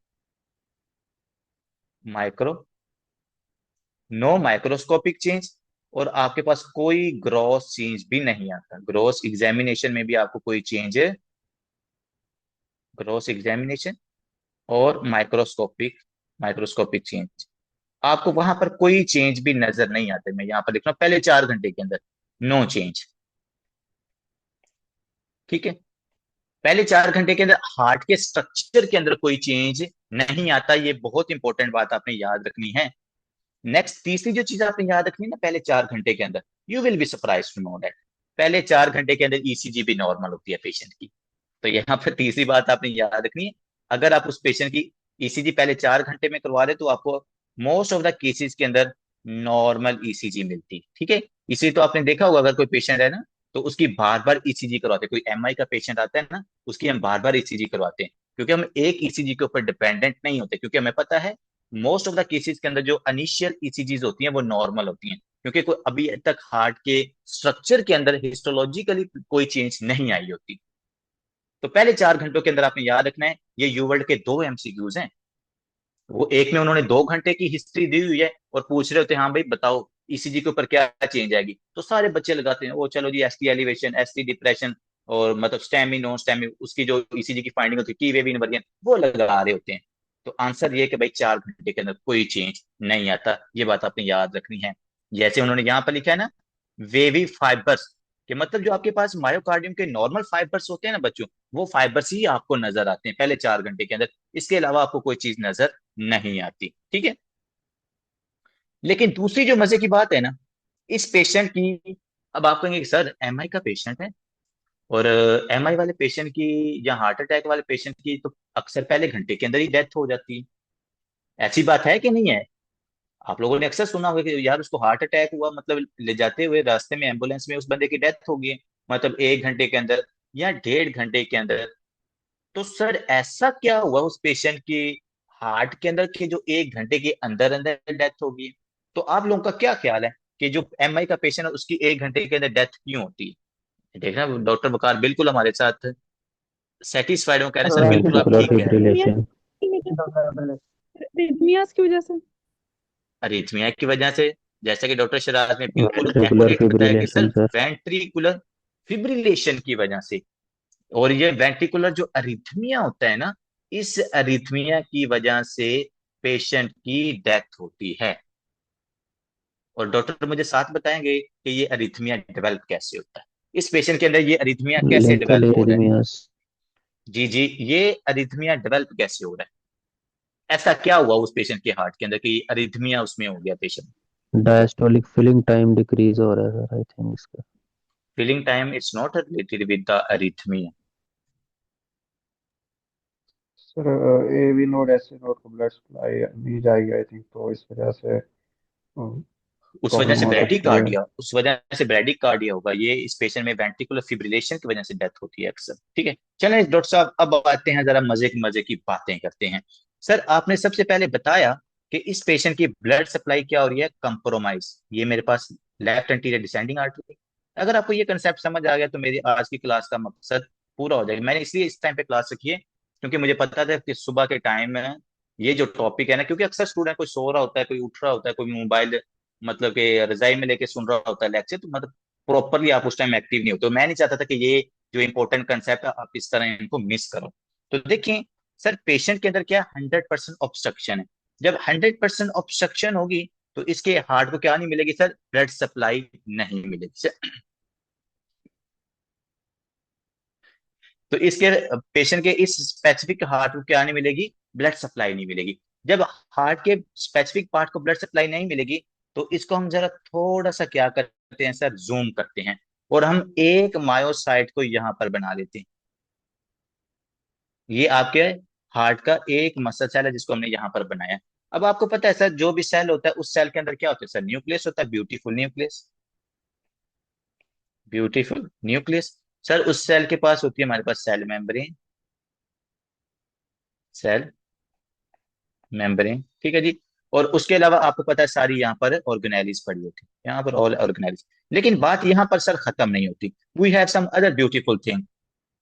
माइक्रो नो माइक्रोस्कोपिक चेंज, और आपके पास कोई ग्रॉस चेंज भी नहीं आता। ग्रॉस एग्जामिनेशन में भी आपको कोई चेंज, ग्रॉस एग्जामिनेशन और माइक्रोस्कोपिक माइक्रोस्कोपिक चेंज आपको वहां पर कोई चेंज भी नजर नहीं आते। मैं यहां पर लिख रहा हूं पहले 4 घंटे के अंदर नो चेंज। ठीक है। पहले 4 घंटे के अंदर हार्ट के स्ट्रक्चर के अंदर कोई चेंज नहीं आता, ये बहुत इंपॉर्टेंट बात आपने याद रखनी है। नेक्स्ट तीसरी जो चीज आपने याद रखनी है ना, पहले 4 घंटे के अंदर, you will be surprise to know that पहले 4 घंटे के अंदर ईसीजी भी नॉर्मल होती है पेशेंट की। तो यहाँ पर तीसरी बात आपने याद रखनी है, अगर आप उस पेशेंट की ईसीजी पहले 4 घंटे में करवा रहे तो आपको मोस्ट ऑफ द केसेस के अंदर नॉर्मल ईसीजी मिलती। ठीक है। इसी तो आपने देखा होगा, अगर कोई पेशेंट है ना तो उसकी बार बार ईसीजी करवाते हैं। कोई एमआई का पेशेंट आता है ना, उसकी हम बार बार ईसीजी करवाते हैं, क्योंकि हम एक ईसीजी के ऊपर डिपेंडेंट नहीं होते, क्योंकि हमें पता है मोस्ट ऑफ द केसेस के अंदर जो इनिशियल ईसीजीज होती हैं वो नॉर्मल होती हैं, क्योंकि कोई अभी तक हार्ट के स्ट्रक्चर के अंदर हिस्टोलॉजिकली कोई चेंज नहीं आई होती। तो पहले 4 घंटों के अंदर आपने याद रखना है, ये यूवर्ल्ड के 2 एमसीक्यूज हैं। वो एक में उन्होंने 2 घंटे की हिस्ट्री दी हुई है और पूछ रहे होते हैं हाँ भाई बताओ ईसीजी के ऊपर क्या चेंज आएगी, तो सारे बच्चे लगाते हैं वो चलो G ST elevation, ST depression, और मतलब स्टेमी नॉन स्टेमी, उसकी जो ईसीजी की फाइंडिंग होती है टी वेव इनवर्जन, वो लगा रहे होते हैं। तो आंसर ये कि भाई 4 घंटे के अंदर कोई चेंज नहीं आता, ये बात आपने याद रखनी है। जैसे उन्होंने यहाँ पर लिखा है ना, वेवी फाइबर्स, कि मतलब जो आपके पास मायोकार्डियम के नॉर्मल फाइबर्स होते हैं ना बच्चों, वो फाइबर्स ही आपको नजर आते हैं पहले 4 घंटे के अंदर, इसके अलावा आपको कोई चीज नजर नहीं आती। ठीक है। लेकिन दूसरी जो मजे की बात है ना, इस पेशेंट की, अब आप कहेंगे कि सर एमआई का पेशेंट है, और एमआई वाले पेशेंट की या हार्ट अटैक वाले पेशेंट की तो अक्सर पहले घंटे के अंदर ही डेथ हो जाती है। ऐसी बात है कि नहीं है? आप लोगों ने अक्सर सुना होगा कि यार उसको हार्ट अटैक हुआ, मतलब ले जाते हुए रास्ते में एम्बुलेंस में उस बंदे की डेथ हो गई, मतलब 1 घंटे के अंदर या 1.5 घंटे के अंदर। तो सर ऐसा क्या हुआ उस पेशेंट की हार्ट के अंदर कि जो 1 घंटे के अंदर अंदर डेथ होगी? तो आप लोगों का क्या ख्याल है कि जो एमआई का पेशेंट है उसकी 1 घंटे के अंदर डेथ क्यों होती है? देखना डॉक्टर वकार बिल्कुल हमारे साथ सेटिस्फाइड हो, कह रहे हैं सर बिल्कुल आप वेंट्रिकुलर ठीक कह रहे हैं। फिब्रिलेशन। रिदमियास की वजह से। अरिथमिया की वजह से, जैसा कि डॉक्टर शराज ने बिल्कुल वेंट्रिकुलर एक्यूरेट बताया कि sir fibrillation sir. Ventricular fibrillation की वजह से। और ये वेंट्रिकुलर जो अरिथमिया होता है ना, इस अरिथमिया की वजह से पेशेंट की डेथ होती है। और डॉक्टर मुझे साथ बताएंगे कि ये अरिथमिया डेवलप कैसे होता है, इस पेशेंट के अंदर ये अरिथमिया कैसे लेंथल डेवलप हो रहा है। एरिथमियास। जी जी, ये अरिथमिया डेवलप कैसे हो रहा है, ऐसा क्या हुआ उस पेशेंट के हार्ट के अंदर कि अरिथमिया उसमें हो गया patient. Diastolic filling time decrease हो रहा है सर, आई थिंक इसका। Feeling time it's not related with the arrhythmia. Sir A V node S A node को ब्लड सप्लाई नहीं जाएगी आई थिंक, तो इस वजह से उस वजह प्रॉब्लम से हो सकती है। ब्रैडिकार्डिया, उस वजह से ब्रैडिकार्डिया होगा, ये इस पेशेंट में वेंट्रिकुलर फिब्रिलेशन की वजह से डेथ होती है अक्सर। ठीक है, चलें डॉक्टर साहब अब आते हैं जरा मजे की बातें करते हैं। सर आपने सबसे पहले बताया कि इस पेशेंट की ब्लड सप्लाई क्या हो रही है, कंप्रोमाइज, ये मेरे पास लेफ्ट एंटीरियर डिसेंडिंग आर्टरी। अगर आपको ये कंसेप्ट समझ आ गया तो मेरी आज की क्लास का मकसद पूरा हो जाएगा। मैंने इसलिए इस टाइम पे क्लास रखी है क्योंकि मुझे पता था कि सुबह के टाइम में ये जो टॉपिक है ना, क्योंकि अक्सर स्टूडेंट कोई सो रहा होता है, कोई उठ रहा होता है, कोई मोबाइल मतलब कि रजाई में लेके सुन रहा होता है लेक्चर, तो मतलब प्रॉपरली आप उस टाइम एक्टिव नहीं होते। तो मैं नहीं चाहता था कि ये जो इंपॉर्टेंट कंसेप्ट है आप इस तरह इनको मिस करो। तो देखिए सर, पेशेंट के अंदर क्या 100% ऑब्स्ट्रक्शन है। जब 100% ऑब्स्ट्रक्शन होगी तो इसके हार्ट को क्या नहीं मिलेगी सर, ब्लड सप्लाई नहीं मिलेगी। तो इसके पेशेंट के इस स्पेसिफिक हार्ट को क्या नहीं मिलेगी, ब्लड सप्लाई नहीं मिलेगी। जब हार्ट के स्पेसिफिक पार्ट को ब्लड सप्लाई नहीं मिलेगी तो इसको हम जरा थोड़ा सा क्या करते हैं सर, जूम करते हैं और हम एक मायोसाइट को यहां पर बना लेते हैं। ये आपके हार्ट का एक मसल सेल है जिसको हमने यहां पर बनाया। अब आपको पता है सर, जो भी सेल होता है उस सेल के अंदर क्या होता है सर, न्यूक्लियस होता है, beautiful nucleus, beautiful nucleus. Sir उस सेल के पास होती है हमारे पास सेल मेम्ब्रेन, सेल मेम्ब्रेन, ठीक है जी। और उसके अलावा आपको पता है सारी यहाँ पर ऑर्गेनेलिस पड़ी होती है, यहाँ पर ऑल ऑर्गेनेलिस। लेकिन बात यहाँ पर सर खत्म नहीं होती, we have some other beautiful thing.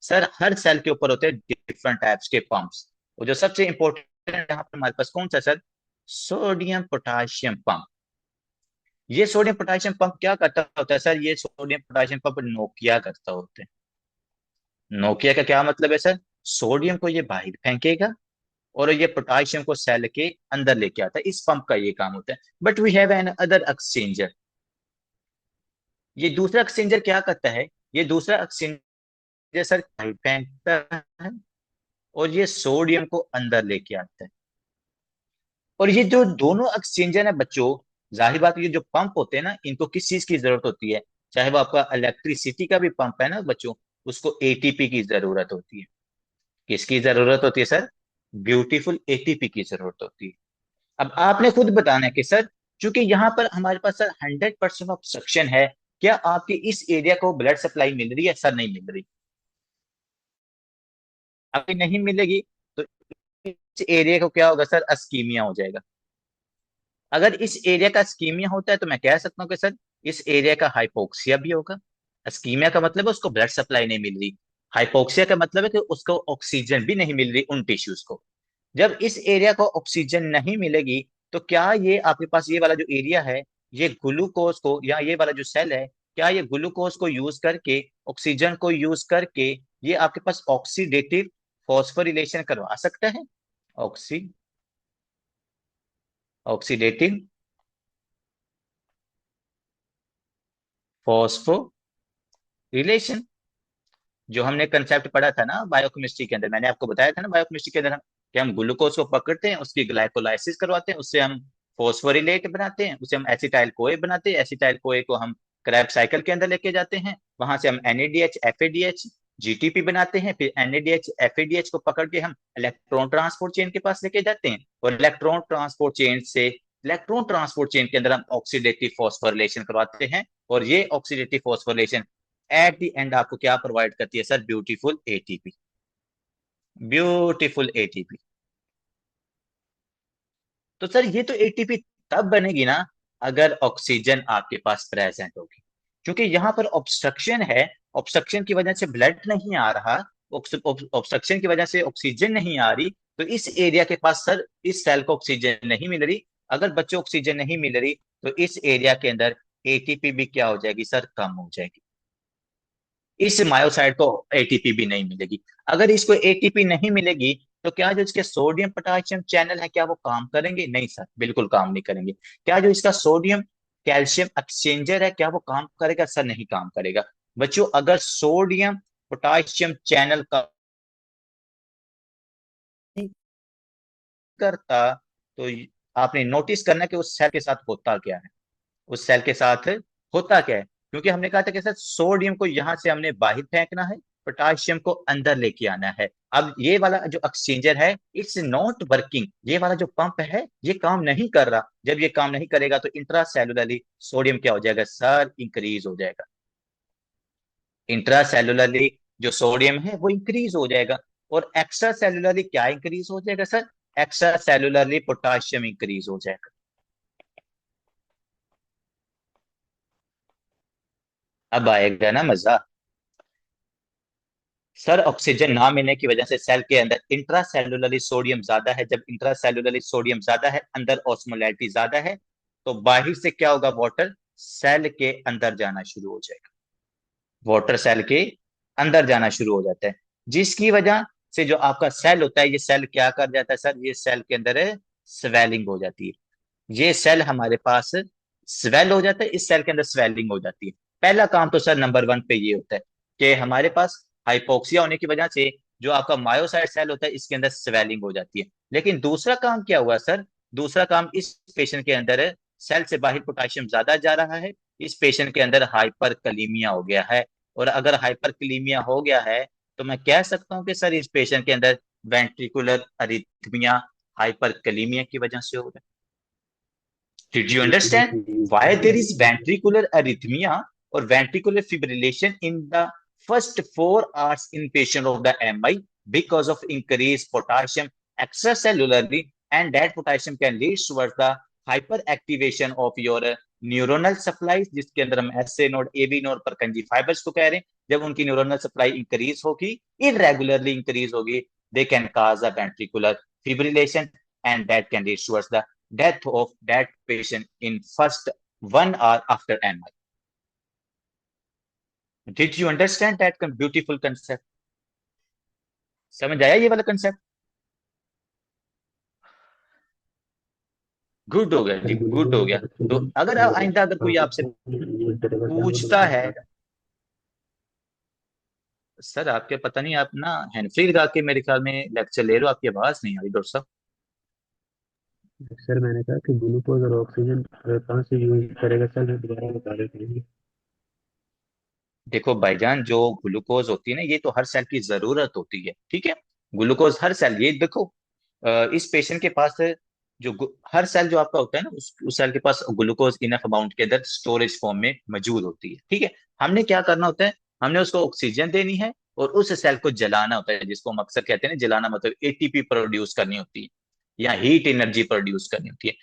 Sir हर सेल के ऊपर होते हैं डिफरेंट टाइप्स के पंप्स, और जो सबसे इंपॉर्टेंट यहाँ पर हमारे पास कौन सा सर, सोडियम पोटाशियम पंप। ये सोडियम पोटाशियम पंप क्या करता होता है सर, ये सोडियम पोटाशियम पंप नोकिया करता होता है। नोकिया का क्या मतलब है सर, सोडियम को ये बाहर फेंकेगा और ये पोटाशियम को सेल के अंदर लेके आता है, इस पंप का ये काम होता है। But we have another exchanger. ये दूसरा एक्सचेंजर क्या करता है, ये दूसरा एक्सचेंजर सर फेंकता है और ये सोडियम को अंदर लेके आता है। और ये जो दोनों एक्सचेंजर है बच्चों, जाहिर बात है ये जो पंप होते हैं ना, इनको किस चीज की जरूरत होती है, चाहे वो आपका इलेक्ट्रिसिटी का भी पंप है ना बच्चों, उसको एटीपी की जरूरत होती है। किसकी जरूरत होती है सर, ब्यूटीफुल एटीपी की जरूरत होती है। अब आपने खुद बताना है कि सर चूंकि यहाँ पर हमारे पास सर 100% ऑब्स्ट्रक्शन है, क्या आपकी इस एरिया को ब्लड सप्लाई मिल रही है सर, नहीं मिल रही। अगर नहीं मिलेगी तो इस एरिया को क्या होगा सर, अस्कीमिया हो जाएगा। अगर इस एरिया का अस्कीमिया होता है तो मैं कह सकता हूँ कि सर इस एरिया का हाइपोक्सिया भी होगा। अस्कीमिया का मतलब है उसको ब्लड सप्लाई नहीं मिल रही, हाइपोक्सिया का मतलब है कि उसको ऑक्सीजन भी नहीं मिल रही उन टिश्यूज को। जब इस एरिया को ऑक्सीजन नहीं मिलेगी तो क्या ये आपके पास ये वाला जो एरिया है, ये ग्लूकोज को, या ये वाला जो सेल है, क्या ये ग्लूकोज को यूज करके, ऑक्सीजन को यूज करके ये आपके पास ऑक्सीडेटिव फॉस्फोरिलेशन करवा सकता है, ऑक्सी ऑक्सीडेटिव फॉस्फोरिलेशन, जो हमने कंसेप्ट पढ़ा था ना बायोकेमिस्ट्री के अंदर, मैंने आपको बताया था ना बायोकेमिस्ट्री के अंदर कि हम ग्लूकोज को पकड़ते हैं, उसकी ग्लाइकोलाइसिस करवाते हैं, उससे हम फॉस्फोरिलेट बनाते हैं, उसे हम एसिटाइल कोए बनाते हैं, एसिटाइल कोए को हम क्रैब साइकिल के अंदर लेके जाते हैं, वहां से हम एनएडीएच एफएडीएच जीटीपी बनाते हैं, फिर एनएडीएच एफएडीएच को पकड़ के हम इलेक्ट्रॉन ट्रांसपोर्ट चेन के पास लेके जाते हैं, और इलेक्ट्रॉन ट्रांसपोर्ट चेन के अंदर हम ऑक्सीडेटिव फॉस्फोरिलेशन करवाते हैं, और ये oxidative phosphorylation at the end आपको क्या प्रोवाइड करती है sir, beautiful ATP, beautiful ATP. तो सर ये तो एटीपी तब बनेगी ना अगर ऑक्सीजन आपके पास प्रेजेंट होगी, क्योंकि यहाँ पर ऑब्स्ट्रक्शन है, ऑब्स्ट्रक्शन की वजह से ब्लड नहीं आ रहा, ऑब्स्ट्रक्शन की वजह से ऑक्सीजन नहीं आ रही, तो इस एरिया के पास सर इस सेल को ऑक्सीजन नहीं मिल रही। अगर बच्चों ऑक्सीजन नहीं मिल रही तो इस एरिया के अंदर एटीपी भी क्या हो जाएगी सर, कम हो जाएगी। इस मायोसाइट को एटीपी भी नहीं मिलेगी। अगर इसको एटीपी नहीं मिलेगी तो क्या जो इसके सोडियम पोटाशियम चैनल है क्या वो काम करेंगे? नहीं सर, बिल्कुल काम नहीं करेंगे। क्या जो इसका सोडियम कैल्शियम एक्सचेंजर है क्या वो काम करेगा? सर नहीं काम करेगा। बच्चों अगर सोडियम पोटाशियम चैनल का नहीं करता तो आपने नोटिस करना कि उस सेल के साथ होता क्या है, उस सेल के साथ होता क्या है। क्योंकि हमने कहा था कि सर सोडियम को यहां से हमने बाहर फेंकना है, पोटाशियम को अंदर लेके आना है। अब ये वाला जो एक्सचेंजर है इट्स नॉट वर्किंग, ये वाला जो पंप है ये काम नहीं कर रहा। जब ये काम नहीं करेगा तो इंट्रासेलुलरली सोडियम क्या हो जाएगा सर? इंक्रीज हो जाएगा। इंट्रासेलुलरली जो सोडियम है वो इंक्रीज हो जाएगा। और एक्स्ट्रा सेलुलरली क्या इंक्रीज हो जाएगा sir? Extra cellularly potassium increase हो जाएगा। अब आएगा ना मजा। सर ऑक्सीजन ना मिलने की वजह से सेल के अंदर इंट्रासेलुलरली सोडियम ज्यादा है। जब इंट्रासेलुलरली सोडियम ज्यादा है, अंदर ऑस्मोलैरिटी ज्यादा है, तो बाहर से क्या होगा? वाटर सेल के अंदर जाना शुरू हो जाएगा। वाटर सेल के अंदर जाना शुरू हो जाता है, जिसकी वजह से जो आपका सेल होता है ये सेल क्या कर जाता है सर? ये सेल के अंदर स्वेलिंग हो जाती है। ये सेल हमारे पास स्वेल हो जाता है, इस सेल के अंदर स्वेलिंग हो जाती है। पहला काम तो सर नंबर वन पे ये होता है कि हमारे पास हाइपोक्सिया होने की वजह से जो आपका मायोसाइट सेल होता है इसके अंदर स्वेलिंग हो जाती है। लेकिन दूसरा काम क्या हुआ सर? दूसरा काम, इस पेशेंट के अंदर सेल से बाहर पोटाशियम ज्यादा जा रहा है, इस पेशेंट के अंदर हाइपर कलीमिया हो गया है। और अगर हाइपर कलीमिया हो गया है तो मैं कह सकता हूं कि सर इस पेशेंट के अंदर वेंट्रिकुलर अरिथमिया हाइपर कलीमिया की वजह से हो रहा है। Did you understand why there is ventricular arrhythmia or ventricular fibrillation in the first 4 hours in patient of the MI? Because of increased potassium extracellularly, and that potassium can lead towards the hyperactivation of your neuronal supply, जिसके अंदर हम एसए नोड एबी नोड पर कंजी फाइबर्स को कह रहे हैं। जब उनकी न्यूरोनल सप्लाई इंक्रीज होगी, इरेगुलरली इंक्रीज होगी, they can cause a ventricular fibrillation, and that can lead towards the death of that patient in first 1 hour after MI. Did you understand that beautiful concept? समझ आया ये वाला कंसेप्ट? गुड हो गया जी, गुड हो गया। तो अगर आइंदा अगर कोई आपसे पूछता है, सर आपके पता नहीं आप ना हैंड फ्री लगा के मेरे ख्याल में लेक्चर ले रहे हो, आपकी आवाज नहीं आ रही डॉक्टर साहब। सर मैंने कहा कि ग्लूकोज और ऑक्सीजन कहाँ से यूज करेगा सर, दोबारा बता देते हैं। देखो भाईजान, जो ग्लूकोज होती है ना ये तो हर सेल की जरूरत होती है, ठीक है। ग्लूकोज हर सेल, ये देखो इस पेशेंट के पास जो हर सेल जो आपका होता है ना उस सेल के पास ग्लूकोज इनफ अमाउंट के अंदर स्टोरेज फॉर्म में मौजूद होती है, ठीक है। हमने क्या करना होता है? हमने उसको ऑक्सीजन देनी है और उस सेल को जलाना होता है, जिसको हम अक्सर कहते हैं ना जलाना, मतलब एटीपी प्रोड्यूस करनी होती है या हीट एनर्जी प्रोड्यूस करनी होती है।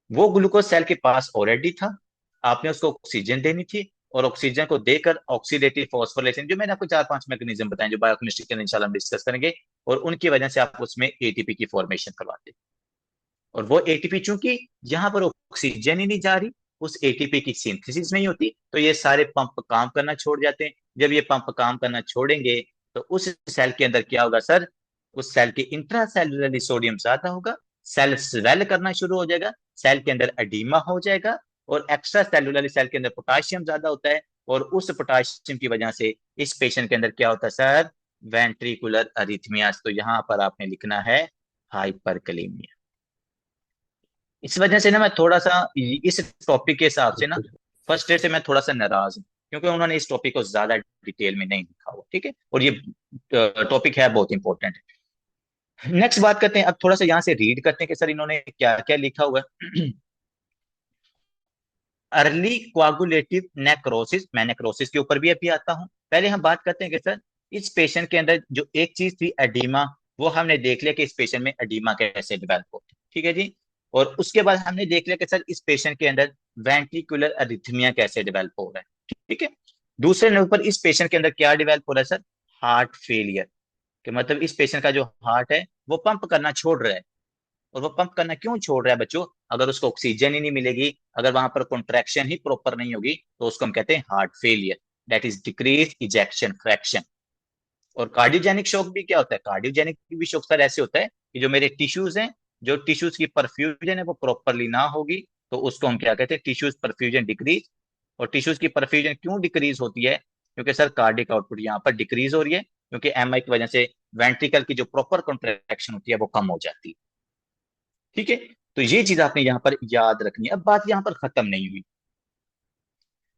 वो ग्लूकोज सेल के पास ऑलरेडी था, आपने उसको ऑक्सीजन देनी थी, और ऑक्सीजन को देकर ऑक्सीडेटिव फॉस्फोरिलेशन, जो मैंने आपको 4-5 मैकेनिज्म बताए जो बायोकेमिस्ट्री के अंदर इंशाल्लाह हम डिस्कस करेंगे, और उनकी वजह से आप उसमें एटीपी की फॉर्मेशन करवाते हैं। और वो एटीपी चूंकि यहाँ पर ऑक्सीजन ही नहीं जा रही, उस एटीपी की सिंथेसिस नहीं होती, तो ये सारे पंप काम करना छोड़ जाते हैं। जब ये पंप काम करना छोड़ेंगे तो उस सेल के अंदर क्या होगा सर? उस सेल के इंट्रासेलुलरली सोडियम ज्यादा होगा, सेल स्वेल करना शुरू हो जाएगा, सेल के अंदर एडीमा हो जाएगा, और एक्स्ट्रा सेलुलरली सेल के अंदर पोटाशियम ज्यादा होता है, और उस पोटाशियम की वजह से इस पेशेंट के अंदर क्या होता है सर? वेंट्रिकुलर अरिथमियास। तो यहां पर आपने लिखना है हाइपरकलीमिया। इस वजह से ना मैं थोड़ा सा इस टॉपिक के हिसाब से ना फर्स्ट ईयर से मैं थोड़ा सा नाराज हूँ, क्योंकि उन्होंने इस टॉपिक को ज्यादा डिटेल में नहीं लिखा हुआ, ठीक है। और ये टॉपिक है बहुत इंपॉर्टेंट है। नेक्स्ट बात करते हैं, अब थोड़ा सा यहाँ से रीड करते हैं कि सर इन्होंने क्या क्या लिखा हुआ है। अर्ली कोआगुलेटिव नेक्रोसिस, मैं नेक्रोसिस के ऊपर भी अभी आता हूँ। पहले हम बात करते हैं कि सर इस पेशेंट के अंदर जो एक चीज थी एडीमा, वो हमने देख लिया कि इस पेशेंट में एडीमा कैसे डेवलप होती है, ठीक है जी। और उसके बाद हमने देख लिया कि सर इस पेशेंट के अंदर वेंट्रिकुलर अरिथमिया कैसे डेवलप हो रहा है, ठीक है। दूसरे नंबर पर इस पेशेंट के अंदर क्या डेवलप हो रहा है सर? हार्ट फेलियर, कि मतलब इस पेशेंट का जो हार्ट है वो पंप करना छोड़ रहा है। और वो पंप करना क्यों छोड़ रहा है बच्चों? अगर उसको ऑक्सीजन ही नहीं मिलेगी, अगर वहां पर कॉन्ट्रैक्शन ही प्रॉपर नहीं होगी, तो उसको हम कहते हैं heart failure. That is decrease ejection fraction. और कार्डियोजेनिक शॉक भी क्या होता है? कार्डियोजेनिक भी शॉक सर ऐसे होता है कि जो मेरे टिश्यूज हैं, जो टिश्यूज की परफ्यूजन है वो प्रॉपरली ना होगी, तो उसको हम क्या कहते हैं? Tissues perfusion decrease. और टिश्यूज की परफ्यूजन क्यों डिक्रीज होती है? क्योंकि सर कार्डिक आउटपुट यहाँ पर डिक्रीज हो रही है, क्योंकि एमआई की वजह से वेंट्रिकल की जो प्रॉपर कॉन्ट्रैक्शन होती है वो कम हो जाती है। ठीक है, तो ये चीज आपने यहाँ पर याद रखनी है। अब बात यहाँ पर खत्म नहीं हुई।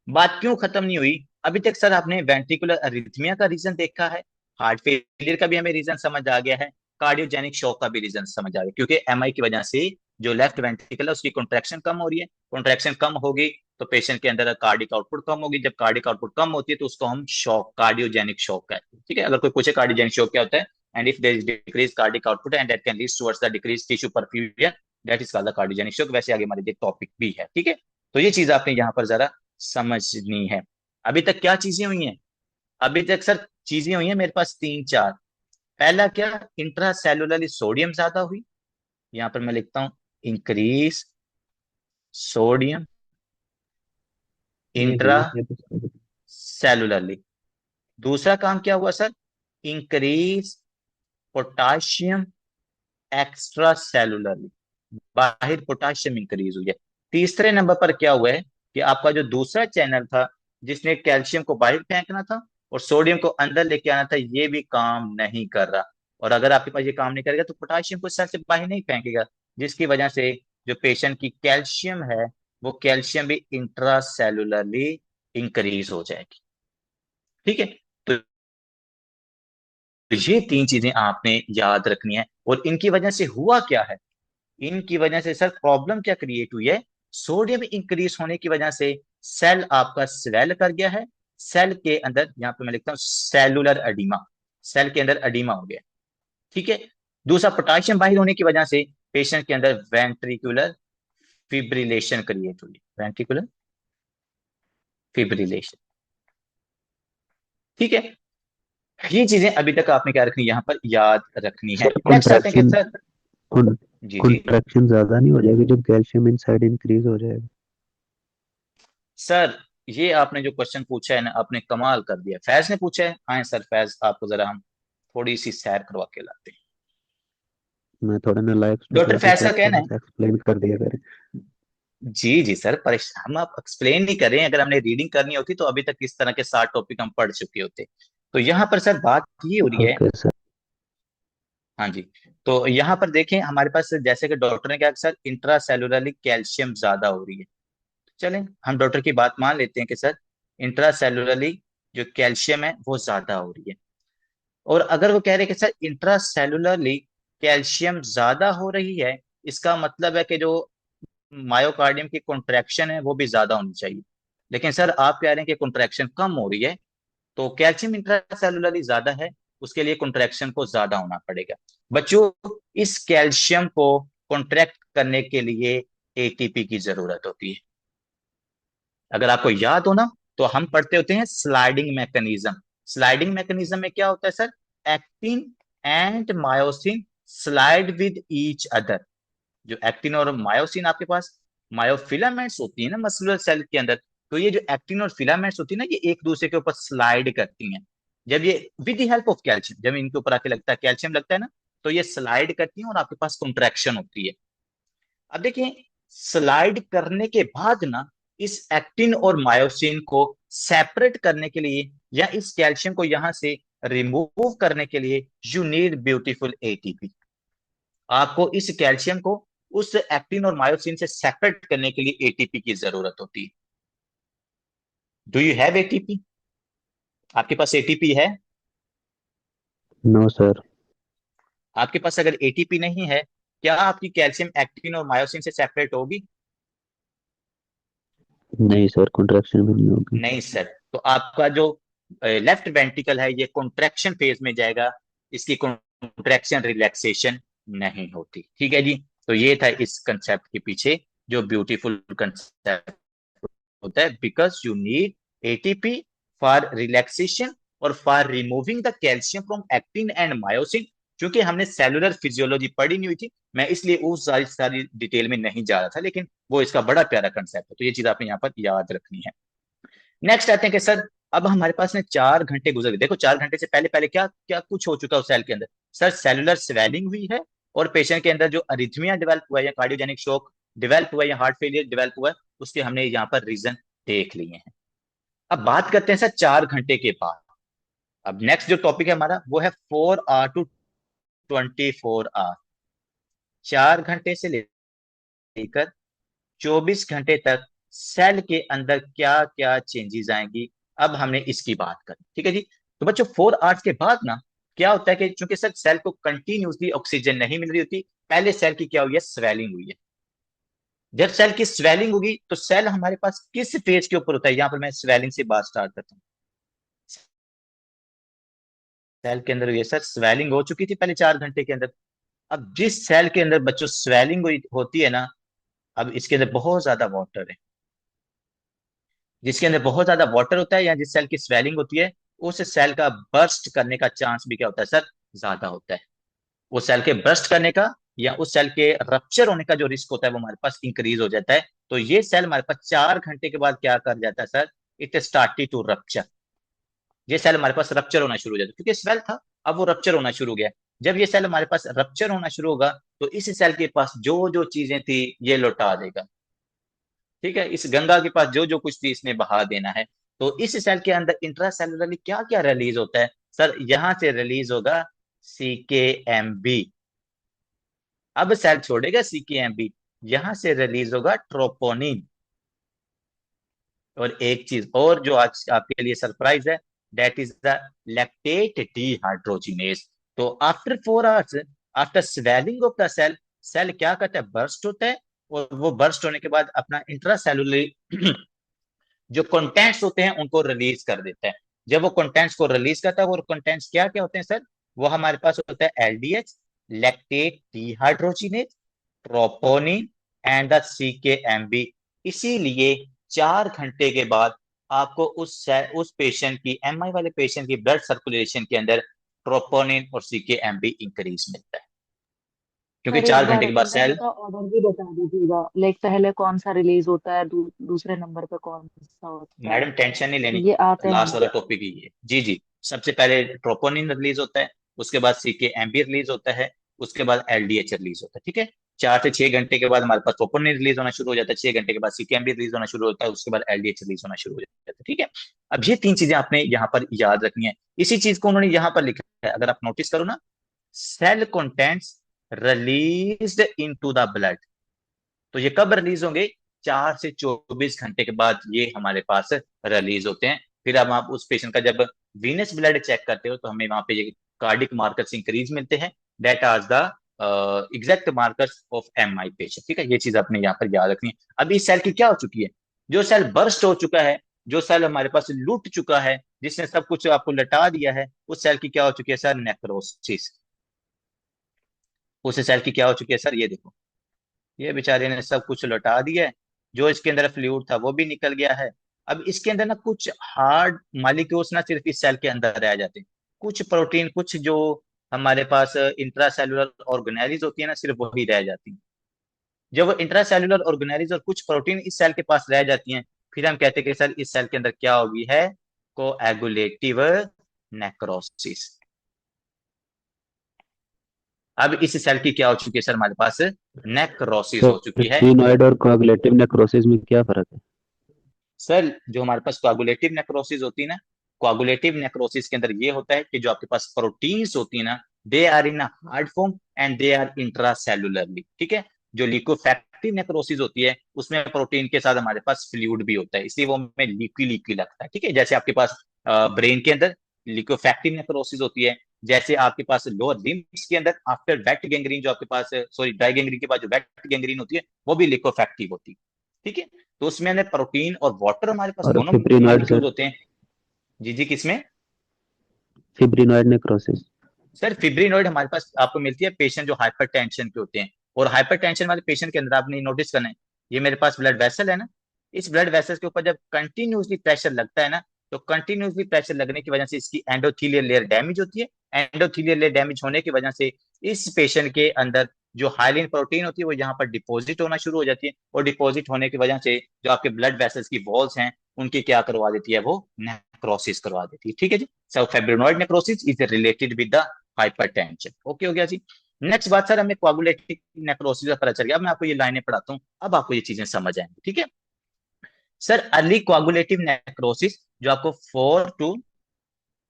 बात क्यों खत्म नहीं हुई? अभी तक सर आपने वेंट्रिकुलर अरिथमिया का रीजन देखा है, हार्ट फेलियर का भी हमें रीजन समझ आ गया है, कार्डियोजेनिक शॉक का भी रीजन समझ आ गया, क्योंकि एमआई की वजह से जो लेफ्ट वेंट्रिकल है उसकी कॉन्ट्रैक्शन कम हो रही है। कॉन्ट्रैक्शन कम होगी तो पेशेंट के अंदर कार्डिक आउटपुट कम होगी। जब कार्डिक आउटपुट कम होती है तो उसको हम शॉक, कार्डियोजेनिक शॉक कहते हैं। ठीक है, अगर कोई पूछे कार्डियोजेनिक शॉक क्या होता है, and if there is decrease cardiac output and that can lead towards the decrease tissue perfusion, that is called the cardiogenic shock. वैसे आगे हमारे टॉपिक भी है। ठीक है, तो ये चीज आपने यहाँ पर जरा समझनी है। अभी तक क्या चीजें हुई हैं? अभी तक सर चीजें हुई हैं मेरे पास तीन चार। पहला क्या? इंट्रा सेलुलरली सोडियम ज्यादा हुई, यहां पर मैं लिखता हूं इंक्रीज सोडियम इंट्रा ये तो सेलुलरली। दूसरा काम क्या हुआ sir? Increase potassium extra cellularly, बाहर पोटाशियम इंक्रीज हुई है। तीसरे नंबर पर क्या हुआ है कि आपका जो दूसरा चैनल था जिसने कैल्शियम को बाहर फेंकना था और सोडियम को अंदर लेके आना था, ये भी काम नहीं कर रहा। और अगर आपके पास ये काम नहीं करेगा तो पोटाशियम को सेल से बाहर नहीं फेंकेगा, जिसकी वजह से जो पेशेंट की कैल्शियम है वो कैल्शियम भी इंट्रासेलुलरली इंक्रीज हो जाएगी। ठीक है, तो ये तीन चीजें आपने याद रखनी है। और इनकी वजह से हुआ क्या है? इनकी वजह से सर प्रॉब्लम क्या क्रिएट हुई है? सोडियम इंक्रीज होने की वजह से सेल आपका स्वेल कर गया है। सेल के अंदर, यहां पे मैं लिखता हूं सेलुलर एडिमा, सेल के अंदर एडिमा हो गया। ठीक है, दूसरा पोटाशियम बाहर होने की वजह से पेशेंट के अंदर वेंट्रिकुलर फिब्रिलेशन क्रिएट हुई, वेंट्रिकुलर फिब्रिलेशन। ठीक है, ये चीजें अभी तक आपने क्या रखनी, यहां पर याद रखनी है। सर नेक्स्ट आते हैं कि सर, जी जी कॉन्ट्रैक्शन ज्यादा नहीं हो जाएगी जब कैल्शियम इनसाइड इंक्रीज हो जाएगा? सर, ये आपने जो क्वेश्चन पूछा है ना, आपने कमाल कर दिया। फैज ने पूछा है। आए सर फैज, आपको जरा हम थोड़ी सी सैर करवा के लाते हैं। मैं थोड़ा ना लाइफ डॉक्टर स्पेशल फैज का सर कहना थोड़ा है, सा एक्सप्लेन कर दिया करें। जी जी सर, परेशान हम आप एक्सप्लेन नहीं कर रहे हैं। अगर हमने रीडिंग करनी होती तो अभी तक इस तरह के 7 टॉपिक हम पढ़ चुके होते। तो यहाँ पर सर बात ये हो रही है। Okay sir. हाँ जी, तो यहाँ पर देखें हमारे पास जैसे कि डॉक्टर ने कहा कि सर इंट्रासेलुलरली कैल्शियम ज्यादा हो रही है। चलें हम डॉक्टर की बात मान लेते हैं कि सर इंट्रासेलुलरली जो कैल्शियम है वो ज्यादा हो रही है। और अगर वो कह रहे हैं कि सर इंट्रासेलुलरली कैल्शियम ज्यादा हो रही है, इसका मतलब है कि जो मायोकार्डियम की कॉन्ट्रैक्शन है वो भी ज्यादा होनी चाहिए। लेकिन सर आप कह रहे हैं कि कॉन्ट्रैक्शन कम हो रही है, तो कैल्शियम इंट्रासेलुलरली ज्यादा है, उसके लिए कॉन्ट्रैक्शन को ज्यादा होना पड़ेगा। बच्चों, इस कैल्शियम को कॉन्ट्रैक्ट करने के लिए एटीपी की जरूरत होती है। अगर आपको याद हो ना, तो हम पढ़ते होते हैं स्लाइडिंग मैकेनिज्म। स्लाइडिंग मैकेनिज्म में क्या होता है sir? Actin and myosin slide with each other. जो एक्टिन और मायोसिन, आपके पास मायोफिलामेंट्स होती है ना मस्कुलर सेल के अंदर, तो ये जो एक्टिन और फिलामेंट्स होती है ना, ये एक दूसरे के ऊपर स्लाइड करती हैं। जब ये with the help of calcium, जब इनके ऊपर आके लगता है, कैल्शियम लगता है ना, तो ये स्लाइड करती हैं और आपके पास कॉन्ट्रैक्शन होती है। अब देखिए, स्लाइड करने के बाद ना, इस एक्टिन और मायोसिन को सेपरेट करने के लिए या इस कैल्शियम को यहां से रिमूव करने के लिए यू नीड ब्यूटीफुल एटीपी। आपको इस कैल्शियम को उस एक्टिन और मायोसिन से सेपरेट करने के लिए एटीपी की जरूरत होती है। Do you have ATP? आपके पास एटीपी है? No sir. आपके पास अगर एटीपी नहीं है, क्या आपकी कैल्शियम एक्टिन और मायोसिन से सेपरेट होगी? नहीं सर, कॉन्ट्रैक्शन भी नहीं होगी। नहीं सर। तो आपका जो लेफ्ट वेंट्रिकल है ये कॉन्ट्रैक्शन फेज में जाएगा, इसकी कॉन्ट्रैक्शन रिलैक्सेशन नहीं होती। ठीक है जी, तो ये था इस कंसेप्ट के पीछे जो ब्यूटीफुल कंसेप्ट होता है, because you need ATP for relaxation और for removing the calcium from actin and myosin. क्योंकि हमने सेलुलर फिजियोलॉजी पढ़ी नहीं हुई थी, मैं इसलिए उस सारी सारी डिटेल में नहीं जा रहा था, लेकिन वो इसका बड़ा प्यारा कंसेप्ट है, तो ये चीज आपने यहाँ पर याद रखनी है। नेक्स्ट आते हैं कि सर अब हमारे पास में 4 घंटे गुजर गए। देखो 4 घंटे से पहले पहले क्या क्या कुछ हो चुका है उस सेल के अंदर। सर सेलुलर स्वेलिंग हुई है, और पेशेंट के अंदर जो अरिथमिया डेवलप हुआ है या कार्डियोजेनिक शॉक डेवलप हुआ है या हार्ट फेलियर डेवलप हुआ है, उसके हमने यहाँ पर रीजन देख लिए हैं। अब बात करते हैं सर 4 घंटे के बाद। अब नेक्स्ट जो टॉपिक है हमारा वो है 4 आवर टू 24 आवर। 4 घंटे से लेकर 24 घंटे तक सेल के अंदर क्या क्या चेंजेस आएंगी, अब हमने इसकी बात करी। ठीक है जी। तो बच्चों 4 आवर्स के बाद ना क्या होता है कि चूंकि सर सेल को कंटिन्यूसली ऑक्सीजन नहीं मिल रही होती, पहले सेल की क्या हुई है, स्वेलिंग हुई है। जब सेल की स्वेलिंग होगी तो सेल हमारे पास किस फेज के ऊपर होता है, यहां पर मैं स्वेलिंग से बात स्टार्ट करता हूँ। सेल के अंदर ये सर स्वेलिंग हो चुकी थी पहले 4 घंटे के अंदर। अब जिस सेल के अंदर बच्चों स्वेलिंग होती है ना, अब इसके अंदर बहुत ज्यादा वाटर है। जिसके अंदर बहुत ज्यादा वाटर होता है या जिस सेल की स्वेलिंग होती है, उस सेल का बर्स्ट करने का चांस भी क्या होता है सर, ज्यादा होता है। उस सेल के बर्स्ट करने का या उस सेल के रप्चर होने का जो रिस्क होता है वो हमारे पास इंक्रीज हो जाता है। तो ये सेल हमारे पास 4 घंटे के बाद क्या कर जाता है sir, it started to rupture. ये सेल हमारे पास रप्चर होना शुरू हो जाता है, क्योंकि स्वेल था अब वो रप्चर होना शुरू हो गया। जब ये सेल हमारे पास रप्चर होना शुरू होगा तो इस सेल के पास जो जो चीजें थी ये लौटा देगा। ठीक है, इस गंगा के पास जो जो कुछ थी इसने बहा देना है। तो इस सेल के अंदर इंट्रासेलुलरली क्या क्या रिलीज होता है सर, यहां से रिलीज होगा CKMB। अब सेल छोड़ेगा CKMB, यहां से रिलीज होगा ट्रोपोनिन। और एक चीज और जो आज आपके लिए सरप्राइज है, that is the lactate dehydrogenase. तो after 4 hours, after swelling of the cell, cell क्या करता है, बर्स्ट होता है। और वो बर्स्ट होने के बाद अपना इंट्रासेलुलर जो कंटेंट्स होते हैं उनको रिलीज कर देता है। जब वो कंटेंट्स को रिलीज करता है, वो कंटेंट्स क्या क्या होते हैं सर, वो हमारे पास होता है LDH, lactate dehydrogenase, troponin and the CKMB। इसीलिए 4 घंटे के बाद आपको उस पेशेंट की, MI वाले पेशेंट की ब्लड सर्कुलेशन के अंदर ट्रोपोनिन और CKMB इंक्रीज मिलता है, क्योंकि सर, एक 4 घंटे बार के बाद इनका सेल। ऑर्डर भी बता दीजिएगा, लाइक पहले कौन सा रिलीज होता है, दूसरे नंबर पे कौन सा होता है। मैडम टेंशन नहीं लेनी, ये आते हैं लास्ट वाला मुझे। टॉपिक ही है। जी जी। सबसे पहले ट्रोपोनिन रिलीज होता है, उसके बाद CKMB रिलीज होता है, उसके बाद LDH रिलीज होता है। ठीक है, 4 से 6 घंटे के बाद हमारे पास ट्रोपोनिन रिलीज होना शुरू हो जाता है, 6 घंटे के बाद CKMB रिलीज होना शुरू होता है, उसके बाद LDH रिलीज होना शुरू हो जाता है। ठीक है, अब ये 3 चीजें आपने यहाँ पर याद रखनी है। इसी चीज को उन्होंने यहाँ पर लिखा है, अगर आप नोटिस करो ना, cell contents released into the blood. तो ये कब रिलीज होंगे, 4 से 24 घंटे के बाद ये हमारे पास रिलीज होते हैं। फिर अब आप उस पेशेंट का जब वीनस ब्लड चेक करते हो तो हमें वहां पे ये कार्डिक मार्कर्स इंक्रीज मिलते हैं, that are the exact markers of MI patient. ठीक है, ये चीज आपने यहाँ पर याद रखनी है। अभी इस सेल की क्या हो चुकी है, जो सेल बर्स्ट हो चुका है, जो सेल हमारे पास लूट चुका है, जिसने सब कुछ आपको लटा दिया है, उस सेल की क्या हो चुकी है सर, नेक्रोसिस। उस सेल की क्या हो चुकी है सर, ये देखो, ये बेचारे ने सब कुछ लौटा दिया है। जो इसके अंदर फ्लूइड था वो भी निकल गया है। अब इसके अंदर ना कुछ हार्ड मॉलिक्यूल्स ना सिर्फ इस सेल के अंदर रह जाते हैं, कुछ प्रोटीन, कुछ जो हमारे पास इंट्रासेलुलर ऑर्गेनेलिज होती है ना, सिर्फ वही रह जाती हैं। जब वो इंट्रासेलुलर ऑर्गेनेलिज और कुछ प्रोटीन इस सेल के पास रह जाती हैं, फिर हम कहते हैं कि सर इस सेल के अंदर क्या होगी है, कोएगुलेटिव नेक्रोसिस। अब इस सेल की क्या हो चुकी है सर, हमारे पास नेक्रोसिस सर हो चुकी है। फिब्रिनॉइड और कोagulative नेक्रोसिस में क्या फर्क है? सर जो हमारे पास कोआगुलेटिव नेक्रोसिस होती है ना, कोआगुलेटिव नेक्रोसिस के अंदर ये होता है कि जो आपके पास प्रोटीन्स होती है ना, they are in hard form and they are intracellularly. ठीक है, जो लिकोफैक्टिव नेक्रोसिस होती है उसमें प्रोटीन के साथ हमारे पास फ्लूइड भी होता है, इसलिए वो हमें लिक्विड लिक्विड लगता है। ठीक है, जैसे आपके पास ब्रेन के अंदर लिकोफैक्टिव नेक्रोसिस होती है, जैसे आपके पास लोअर लिम्स के अंदर आफ्टर वेट गैंग्रीन, जो आपके पास सॉरी ड्राई गैंग्रीन के बाद जो वेट गैंग्रीन होती है वो भी लिकोफैक्टिव होती है। ठीक है, तो उसमें अंदर प्रोटीन और वाटर हमारे पास और दोनों फिब्रिनॉइड मॉलिक्यूल्स सर, होते हैं। जी जी, किसमें फिब्रिनॉइड नेक्रोसिस। सर, फिब्रिनॉइड हमारे पास आपको मिलती है पेशेंट जो हाइपरटेंशन के होते हैं। और हाइपरटेंशन वाले पेशेंट के अंदर आपने नोटिस करना है, ये मेरे पास ब्लड वेसल है ना, इस ब्लड वेसल के ऊपर जब कंटिन्यूसली प्रेशर लगता है ना, तो कंटिन्यूसली प्रेशर लगने की वजह से इसकी एंडोथीलियल लेयर डैमेज होती है। एंडोथीलियल लेयर डैमेज होने की वजह से इस पेशेंट के अंदर जो हाइलिन प्रोटीन होती है वो यहाँ पर डिपॉजिट होना शुरू हो जाती है, और डिपॉजिट होने की वजह से जो आपके ब्लड वेसल्स की वॉल्स हैं उनकी क्या करवा देती है, वो नेक्रोसिस करवा देती है। ठीक है जी, so fibrinoid necrosis is related with the hypertension. Okay हो गया जी। नेक्स्ट बात सर, हमें कोआगुलेटिव नेक्रोसिस का पता चल गया। अब मैं आपको ये लाइनें पढ़ाता हूँ, अब आपको ये चीजें समझ आएंगी। ठीक है सर, अर्ली कोआगुलेटिव नेक्रोसिस जो आपको 4 to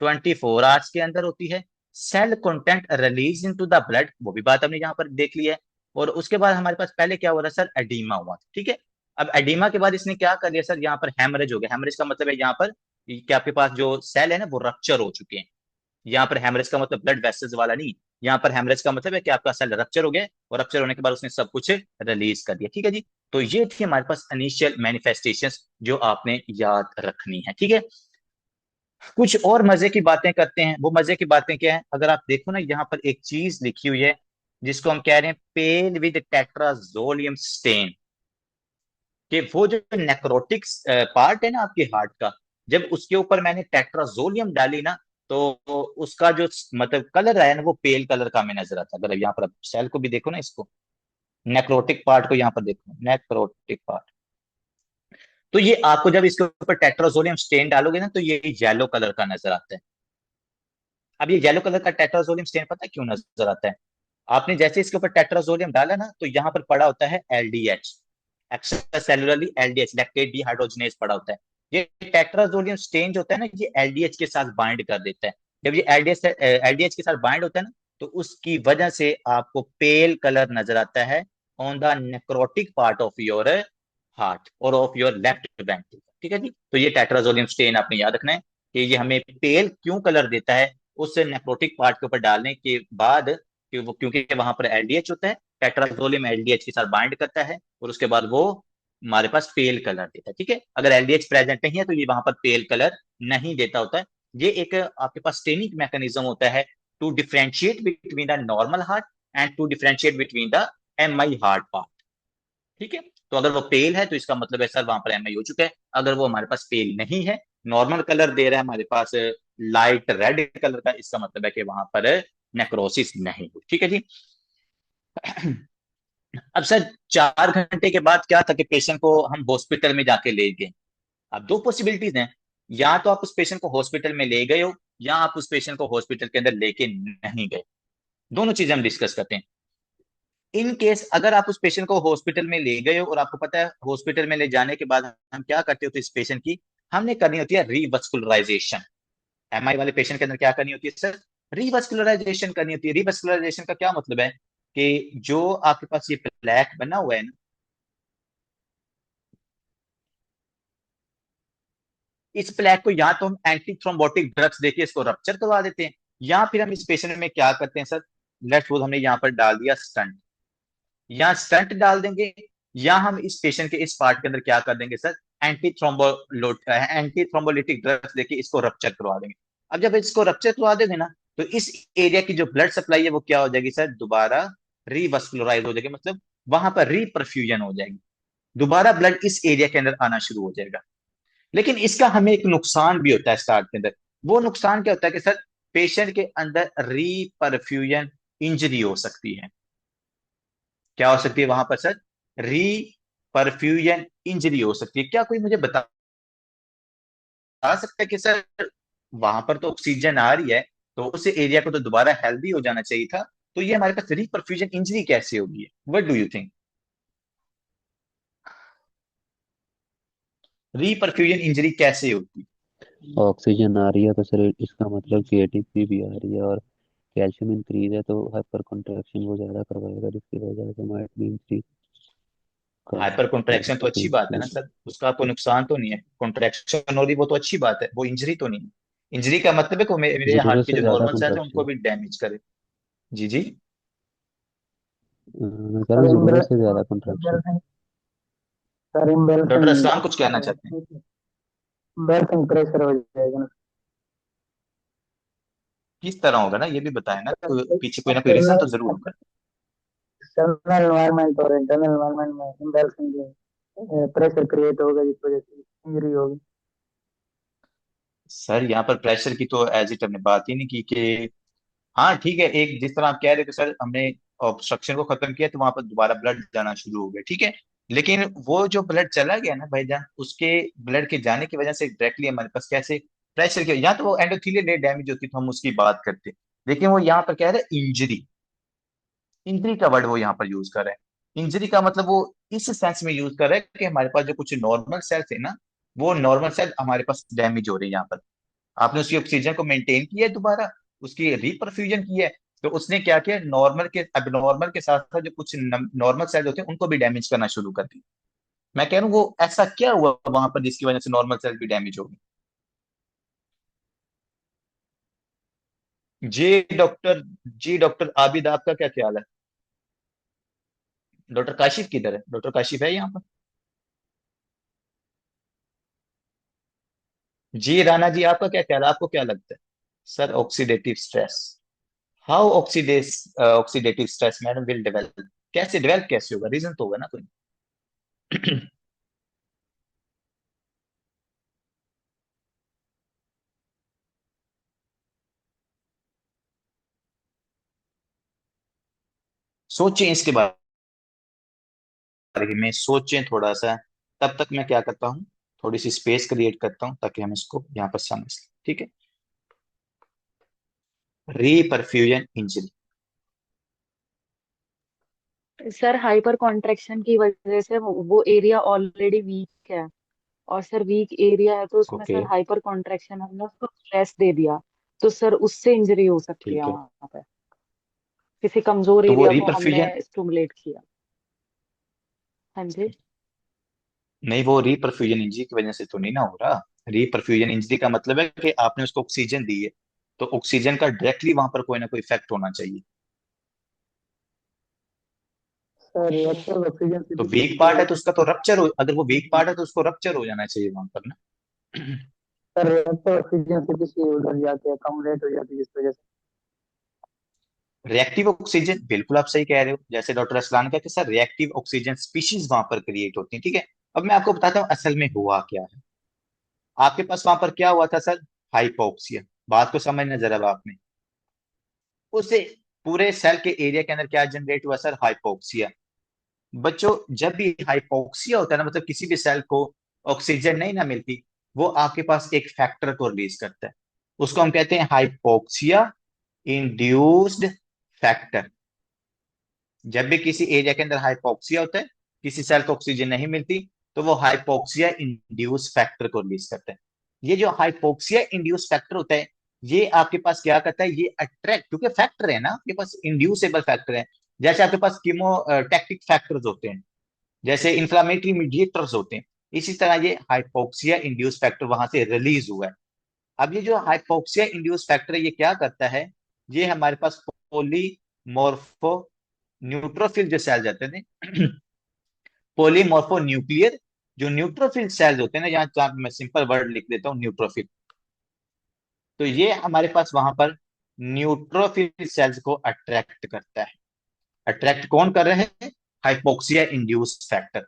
24 आवर्स के अंदर होती है। Cell content release into the blood, वो भी बात हमने यहाँ पर देख ली है। और उसके बाद हमारे पास पहले क्या हो रहा है सर, एडीमा हुआ था। ठीक है, अब एडीमा के बाद इसने क्या कर लिया सर, यहाँ पर हेमरेज हो गया। हेमरेज का मतलब है यहाँ पर कि आपके पास जो सेल है ना वो रप्चर हो चुके हैं। यहाँ पर हेमरेज का मतलब ब्लड वेसल्स वाला नहीं, यहाँ पर हेमरेज का मतलब है कि आपका सेल रप्चर हो गया और रप्चर होने के बाद उसने सब कुछ रिलीज कर दिया। ठीक है जी, तो ये थी हमारे पास इनिशियल मैनिफेस्टेशंस जो आपने याद रखनी है। ठीक है, कुछ और मजे की बातें करते हैं। वो मजे की बातें क्या है, अगर आप देखो ना यहाँ पर एक चीज लिखी हुई है जिसको हम कह रहे हैं पेल विद टेट्राजोलियम स्टेन, कि वो जो नेक्रोटिक पार्ट है ना आपके हार्ट का, जब उसके ऊपर मैंने टेट्राजोलियम डाली ना तो उसका जो मतलब कलर आया ना वो पेल कलर का हमें नजर आता है। अगर यहाँ पर आप सेल को भी देखो ना, इसको नेक्रोटिक पार्ट को यहाँ पर देखो, नेक्रोटिक पार्ट, तो ये आपको जब इसके ऊपर टेट्राजोलियम स्टेन डालोगे ना तो ये येलो कलर का नजर आता है। अब ये येलो कलर का टेट्राजोलियम स्टेन पता है क्यों नजर आता है? आपने जैसे इसके ऊपर टेट्राजोलियम डाला ना तो यहाँ पर पड़ा होता है LDH, extra cellularly LDH, lactate dehydrogenase पड़ा होता है। ये टेट्राजोलियम स्टेन जो होता है ना ये एलडीएच के साथ बाइंड कर देता है। जब ये एलडीएच के साथ बाइंड होता है ना तो उसकी वजह से आपको पेल कलर नजर आता है on the necrotic part of your heart और ऑफ योर लेफ्ट वेंट्रिकल। ठीक है जी, तो ये टेट्राजोलियम स्टेन आपने याद रखना है कि ये हमें पेल क्यों कलर देता है उस नेक्रोटिक पार्ट के ऊपर डालने के बाद, कि वो क्योंकि वहां पर एलडीएच होता है, टेट्राजोलियम एलडीएच के साथ बाइंड करता है और उसके बाद वो हमारे पास पेल कलर देता है। ठीक है, अगर एलडीएच प्रेजेंट नहीं है तो ये वहां पर पेल कलर नहीं देता होता है। ये एक आपके पास स्टेनिक मैकेनिज्म होता है to differentiate between the normal heart and to differentiate between the MI heart part. ठीक है, तो अगर वो पेल है तो इसका मतलब है सर वहां पर एमआई हो चुका है। अगर वो हमारे पास पेल नहीं है, नॉर्मल कलर दे रहा है हमारे पास लाइट रेड कलर का, इसका मतलब है कि वहां पर नेक्रोसिस नहीं हुई। ठीक है जी। अब सर 4 घंटे के बाद क्या था कि पेशेंट को हम हॉस्पिटल में जाके ले गए। अब दो पॉसिबिलिटीज हैं, या तो आप उस पेशेंट को हॉस्पिटल में ले गए हो या आप उस पेशेंट को हॉस्पिटल के अंदर लेके नहीं गए। दोनों चीजें हम डिस्कस करते हैं। इन केस अगर आप उस पेशेंट को हॉस्पिटल में ले गए हो और आपको पता है हॉस्पिटल में ले जाने के बाद हम क्या करते होते इस पेशेंट की, हमने करनी होती है रीवस्कुलराइजेशन। एमआई वाले पेशेंट के अंदर क्या करनी होती है सर, रीवस्कुलराइजेशन करनी होती है। रीवस्कुलराइजेशन का क्या मतलब है कि जो आपके पास ये प्लेक बना हुआ है ना, इस प्लेक को या तो हम एंटी थ्रोम्बोटिक ड्रग्स देके इसको रप्चर करवा देते हैं, या फिर हम इस पेशेंट में क्या करते हैं सर, लेट्स सपोज हमने यहाँ पर डाल दिया स्टंट, या स्टंट डाल देंगे, या हम इस पेशेंट के इस पार्ट के अंदर क्या कर देंगे सर, एंटी थ्रोम्बोलिटिक ड्रग्स देके इसको रप्चर करवा देंगे। अब जब इसको रप्चर करवा देंगे ना तो इस एरिया की जो ब्लड सप्लाई है वो क्या हो जाएगी सर, दोबारा रीवस्कुलराइज हो जाएगी, मतलब वहां पर रीपरफ्यूजन हो जाएगी, दोबारा ब्लड इस एरिया के अंदर आना शुरू हो जाएगा। लेकिन इसका हमें एक नुकसान भी होता है स्टार्ट के अंदर। वो नुकसान क्या होता है कि सर पेशेंट के अंदर रीपरफ्यूजन इंजरी हो सकती है। क्या हो सकती है वहां पर सर, री परफ्यूजन इंजरी हो सकती है। क्या कोई मुझे बता सकता है कि सर वहां पर तो ऑक्सीजन आ रही है तो उस एरिया को तो दोबारा हेल्दी हो जाना चाहिए था, तो ये हमारे पास री परफ्यूजन इंजरी कैसे होगी? व्हाट डू यू थिंक, री परफ्यूजन इंजरी कैसे होगी? ऑक्सीजन आ रही है तो सर इसका मतलब कि एटीपी भी आ रही है, और कैल्शियम इंक्रीज है तो हाइपर कॉन्ट्रैक्शन वो ज्यादा करवाएगा, जिसकी वजह से माइट बी इंक्रीज का हाइपर कॉन्ट्रैक्शन तो अच्छी बात है ना सर, उसका कोई नुकसान तो नहीं है। कॉन्ट्रैक्शन हो रही वो तो अच्छी बात है, वो इंजरी तो नहीं है। इंजरी का मतलब है कि मेरे हार्ट जरूरत के से जो ज्यादा नॉर्मल सेल्स है उनको कॉन्ट्रैक्शन। भी डैमेज करे। जी जी, कह रहा हूँ जरूरत से ज्यादा कॉन्ट्रैक्शन। सर डॉक्टर इम्बेलेंसिंग असलाम कुछ कहना चाहते हैं? इम्बेलेंसिंग प्रेशर हो जाएगा ना किस तरह होगा ना ये भी बताएं ना, तो पीछे कोई ना कोई रीजन तो जरूर एक्सटर्नल होगा। एनवायरनमेंट और इंटरनल एनवायरनमेंट में इम्बेलेंसिंग प्रेशर क्रिएट होगा जिस वजह से इंजरी होगी। सर यहाँ पर प्रेशर की तो एज इट हमने बात ही नहीं की कि, हाँ ठीक है, एक जिस तरह आप कह रहे थे सर हमने ऑब्स्ट्रक्शन को खत्म किया तो वहां पर दोबारा ब्लड जाना शुरू हो गया, ठीक है। लेकिन वो जो ब्लड चला गया ना भाईजान, उसके ब्लड के जाने की वजह से डायरेक्टली हमारे पास कैसे प्रेशर की, यहाँ तो वो एंडोथेलियल डैमेज होती तो हम उसकी बात करते, लेकिन वो यहाँ पर कह रहे हैं इंजरी। इंजरी का वर्ड वो यहाँ पर यूज कर रहे हैं। इंजरी का मतलब वो इस सेंस में यूज कर रहे हैं कि हमारे पास जो कुछ नॉर्मल सेल्स है ना, वो नॉर्मल सेल हमारे पास डैमेज हो रही है यहाँ पर। आपने उसकी ऑक्सीजन को मेंटेन किया है, दोबारा उसकी रिपरफ्यूजन की है, तो उसने क्या किया, नॉर्मल के एबनॉर्मल के साथ साथ जो कुछ नॉर्मल सेल होते हैं उनको भी डैमेज करना शुरू कर दिया। मैं कह रहा हूँ वो ऐसा क्या हुआ वहां पर जिसकी वजह से नॉर्मल सेल भी डैमेज हो गई। जी डॉक्टर, जी डॉक्टर आबिद, आपका क्या ख्याल है? डॉक्टर काशिफ किधर है? डॉक्टर काशिफ है यहाँ पर? जी राणा जी, आपका क्या ख्याल है, आपको क्या लगता है? Sir oxidative stress, how oxidative stress madam will develop, कैसे डेवलप कैसे होगा, रीजन तो होगा ना कोई। सोचें इसके बारे में, सोचें थोड़ा सा। तब तक मैं क्या करता हूँ, थोड़ी सी स्पेस क्रिएट करता हूँ ताकि हम इसको यहाँ पर समझ लें, ठीक है। Reperfusion injury. Sir hyper contraction की वजह से वो एरिया ऑलरेडी वीक है, और सर वीक एरिया है तो उसमें ओके, सर हाइपर कॉन्ट्रैक्शन हमने उसको स्ट्रेस दे दिया, तो सर उससे इंजरी हो सकती है ठीक है। वहां पे, किसी कमजोर तो वो एरिया को हमने रीपरफ्यूजन, स्टिमुलेट किया। हाँ जी। नहीं वो रीपरफ्यूजन इंजरी की वजह से तो नहीं ना हो रहा। रीपरफ्यूजन इंजरी का मतलब है कि आपने उसको ऑक्सीजन दी है, तो ऑक्सीजन का डायरेक्टली वहां पर कोई ना कोई इफेक्ट होना चाहिए। सर रिएक्टर ऑक्सीजन तो वीक सिपिसिटी पार्ट हो है तो उसका तो रप्चर हो, अगर वो वीक पार्ट है तो उसको रप्चर हो जाना चाहिए वहां पर ना। सर रिएक्टर ऑक्सीजन सिपिसिटी उधर जाके अकोमोडेट हो जाती है इस वजह से। रिएक्टिव ऑक्सीजन, बिल्कुल आप सही कह रहे हो, जैसे डॉक्टर असलान का कि सर रिएक्टिव ऑक्सीजन स्पीशीज वहां पर क्रिएट होती है, ठीक है। अब मैं आपको बताता हूँ असल में हुआ क्या है। आपके पास वहां पर क्या हुआ था सर? हाइपोक्सिया। बात को समझना जरा आपने, उसे पूरे सेल के एरिया के अंदर क्या जनरेट हुआ सर? हाइपोक्सिया। बच्चों जब भी हाइपोक्सिया होता है ना, मतलब किसी भी सेल को ऑक्सीजन नहीं ना मिलती, वो आपके पास एक फैक्टर को रिलीज करता है, उसको हम कहते हैं हाइपोक्सिया इंड्यूस्ड फैक्टर। जब भी किसी एरिया के अंदर हाइपोक्सिया होता है, किसी सेल को ऑक्सीजन नहीं मिलती, तो वो हाइपोक्सिया इंड्यूस फैक्टर को रिलीज करता है। ये जो हाइपोक्सिया इंड्यूस फैक्टर होता है, ये आपके पास क्या करता है, ये अट्रैक्ट, क्योंकि फैक्टर है ना आपके पास, इंड्यूसेबल फैक्टर है। जैसे आपके पास कीमोटैक्टिक फैक्टर्स होते हैं, जैसे इंफ्लामेटरी मीडिएटर्स होते हैं, इसी तरह ये हाइपोक्सिया इंड्यूस फैक्टर वहां से रिलीज हुआ है। अब ये जो हाइपोक्सिया इंड्यूस फैक्टर है, ये क्या करता है, ये हमारे पास पॉलीमॉर्फो न्यूट्रोफिल जो सेल जाते हैं, पॉलीमॉर्फो न्यूक्लियर जो न्यूट्रोफिल सेल्स होते हैं ना, यहाँ जहाँ मैं सिंपल वर्ड लिख देता हूँ न्यूट्रोफिल, तो ये हमारे पास वहां पर न्यूट्रोफिल सेल्स को अट्रैक्ट करता है। अट्रैक्ट कौन कर रहे हैं? Hypoxia induce factor.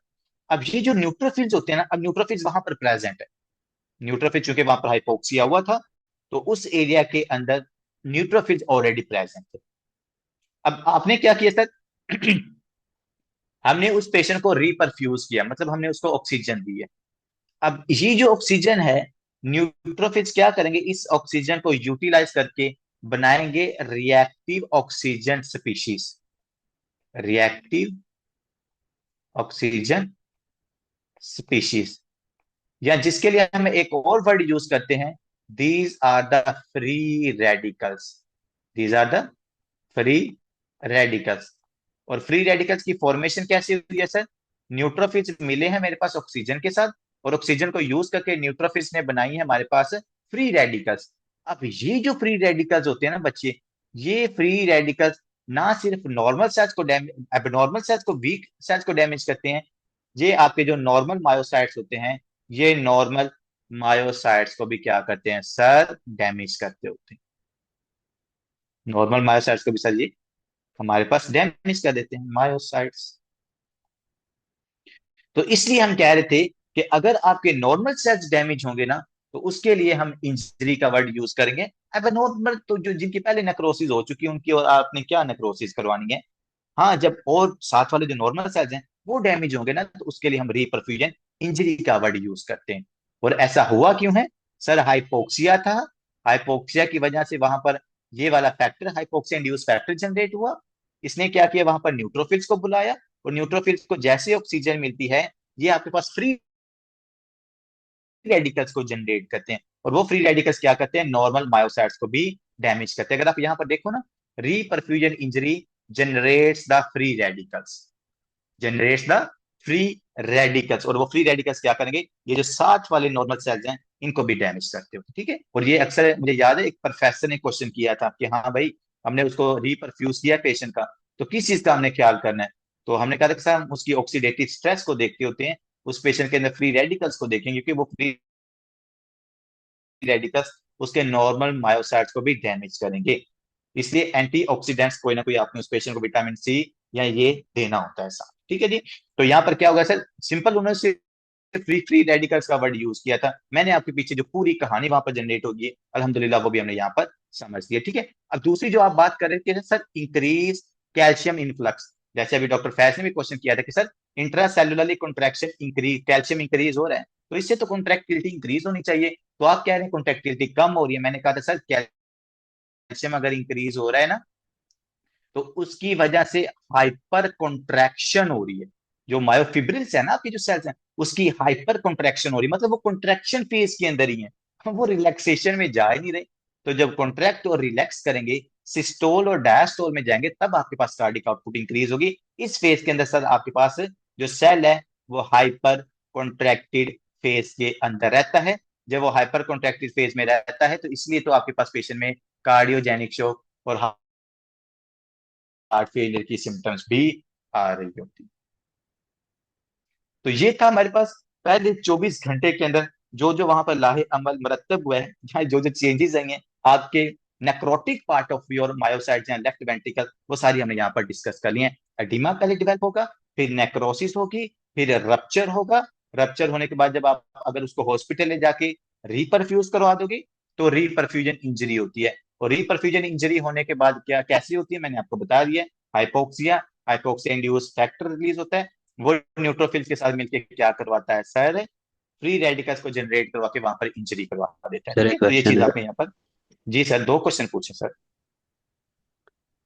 अब ये जो न्यूट्रोफिल्स होते हैं ना, अब न्यूट्रोफिल्स वहां पर प्रेजेंट है, न्यूट्रोफिल चूंकि वहां पर हाइपोक्सिया हुआ था, तो उस एरिया के अंदर न्यूट्रोफिल्स ऑलरेडी प्रेजेंट थे। अब आपने क्या किया सर? हमने उस पेशेंट को रिपरफ्यूज किया, मतलब हमने उसको ऑक्सीजन दी है। अब ये जो ऑक्सीजन है, न्यूट्रोफिल्स क्या करेंगे, इस ऑक्सीजन को यूटिलाइज करके बनाएंगे reactive oxygen species. Reactive oxygen species, या जिसके लिए हम एक और वर्ड यूज करते हैं, these are the free radicals. These are the free radicals. और फ्री रेडिकल्स की फॉर्मेशन कैसे हुई है सर? न्यूट्रोफिल्स मिले हैं मेरे पास ऑक्सीजन के साथ, और ऑक्सीजन को यूज करके न्यूट्रोफिल्स ने बनाई है हमारे पास फ्री रेडिकल्स। अब ये जो फ्री रेडिकल्स होते हैं ना बच्चे, ये फ्री रेडिकल्स ना सिर्फ नॉर्मल सेल्स को डैमेज, एबनॉर्मल सेल्स को, वीक सेल्स को डैमेज करते हैं, ये आपके जो नॉर्मल मायोसाइट्स होते हैं, ये नॉर्मल मायोसाइट्स को भी क्या करते हैं सर? डैमेज करते होते हैं। नॉर्मल मायोसाइट्स को भी सर ये हमारे पास डैमेज कर देते हैं मायोसाइट्स। तो इसलिए हम कह रहे थे कि अगर आपके नॉर्मल सेल्स डैमेज होंगे ना, तो उसके लिए हम इंजरी का वर्ड यूज करेंगे। अब नॉर्मल तो जो जिनकी पहले नेक्रोसिस हो चुकी है उनकी, और आपने क्या नेक्रोसिस करवानी है। हाँ, जब और साथ वाले जो नॉर्मल सेल्स हैं वो डैमेज होंगे ना, तो उसके लिए हम रिपरफ्यूजन इंजरी का वर्ड यूज करते हैं। और ऐसा हुआ क्यों है? सर हाइपोक्सिया था, हाइपोक्सिया की वजह से वहां पर ये वाला factor, hypoxia induce factor generate हुआ। इसने क्या किया, वहां पर न्यूट्रोफिल्स को बुलाया, और न्यूट्रोफिल्स को जैसे ऑक्सीजन मिलती है, ये आपके पास फ्री रेडिकल्स को जनरेट करते हैं, और वो फ्री रेडिकल्स क्या करते हैं, नॉर्मल मायोसाइट्स को भी डैमेज करते हैं। अगर आप यहां पर देखो ना, reperfusion injury generates the free radicals, generates the free radicals, और वो फ्री रेडिकल्स क्या करेंगे, ये जो 60 वाले नॉर्मल सेल्स हैं इनको भी डैमेज करते हो, ठीक है। और ये अक्सर मुझे याद है एक प्रोफेसर ने क्वेश्चन किया था कि हाँ भाई, हमने उसको रीपरफ्यूज किया पेशेंट का, तो किस चीज का हमने ख्याल करना है। तो हमने कहा था कि सर हम उसकी ऑक्सीडेटिव स्ट्रेस को देखते होते हैं, उस पेशेंट के अंदर फ्री रेडिकल्स को देखेंगे, क्योंकि वो फ्री रेडिकल्स उसके नॉर्मल मायोसाइट्स को भी डैमेज करेंगे। इसलिए एंटीऑक्सीडेंट्स कोई ना कोई आपने उस पेशेंट को विटामिन सी या ये देना होता है साथ, ठीक है जी। तो यहाँ पर क्या होगा सर, सिंपल उन्होंने सिर्फ फ्री फ्री रेडिकल्स का वर्ड यूज किया था, मैंने आपके पीछे जो पूरी कहानी वहां पर जनरेट होगी अल्हम्दुलिल्लाह वो भी हमने यहाँ पर समझ लिया, ठीक है। अब दूसरी जो आप बात कर रहे थे सर, इंक्रीज कैल्शियम इनफ्लक्स, जैसे अभी डॉक्टर फैज ने भी क्वेश्चन किया था कि sir intracellularly contraction increase, calcium increase हो रहा है, तो इससे तो कॉन्ट्रैक्टिलिटी इंक्रीज होनी चाहिए, तो आप कह रहे हैं कॉन्ट्रैक्टिलिटी कम हो रही है। मैंने कहा था सर कैल्शियम अगर इंक्रीज हो रहा है ना, तो उसकी वजह से हाइपर कॉन्ट्रैक्शन हो रही है, जो मायोफिब्रिल्स है ना आपकी जो सेल्स हैं, उसकी हाइपर कॉन्ट्रैक्शन हो रही है, मतलब वो कॉन्ट्रैक्शन फेज के अंदर ही है, वो रिलैक्सेशन में जा ही नहीं रहे। तो जब कॉन्ट्रैक्ट और रिलैक्स करेंगे, सिस्टोल और डायस्टोल में जाएंगे, तब आपके पास कार्डिक आउटपुट इंक्रीज होगी। इस फेज के अंदर सर आपके पास जो सेल है वो हाइपर कॉन्ट्रैक्टेड फेज के अंदर रहता है। जब वो हाइपर कॉन्ट्रैक्टेड फेज में रहता है, तो इसलिए तो आपके पास पेशेंट में कार्डियोजेनिक शॉक और हार्ट फेलियर की सिम्टम्स भी आ रही होती। तो ये था हमारे पास पहले 24 घंटे के अंदर जो जो वहां पर लाहे अमल मरतब हुआ है, या जो जो चेंजेस आई हैं आपके necrotic part of your myocytes या लेफ्ट वेंट्रिकल, वो सारी हमने यहाँ पर डिस्कस कर ली है। एडिमा पहले डेवलप होगा, फिर नेक्रोसिस होगी, फिर रप्चर होगा, रप्चर होने के बाद जब आप अगर उसको हॉस्पिटल ले जाके रीपरफ्यूज करवा दोगे, तो रीपरफ्यूजन इंजरी होती है। और रीपरफ्यूजन इंजरी होने के बाद क्या कैसी होती है, मैंने आपको बता दिया, hypoxia, hypoxia induce factor release होता है, वो न्यूट्रोफिल्स के साथ मिलकर क्या करवाता है सर, फ्री रेडिकल्स को जनरेट करवा के वहां पर इंजरी करवा देता है, सर ठीक एक है। तो ये क्वेश्चन चीज है। आपने यहाँ पर, जी सर, दो क्वेश्चन पूछे सर।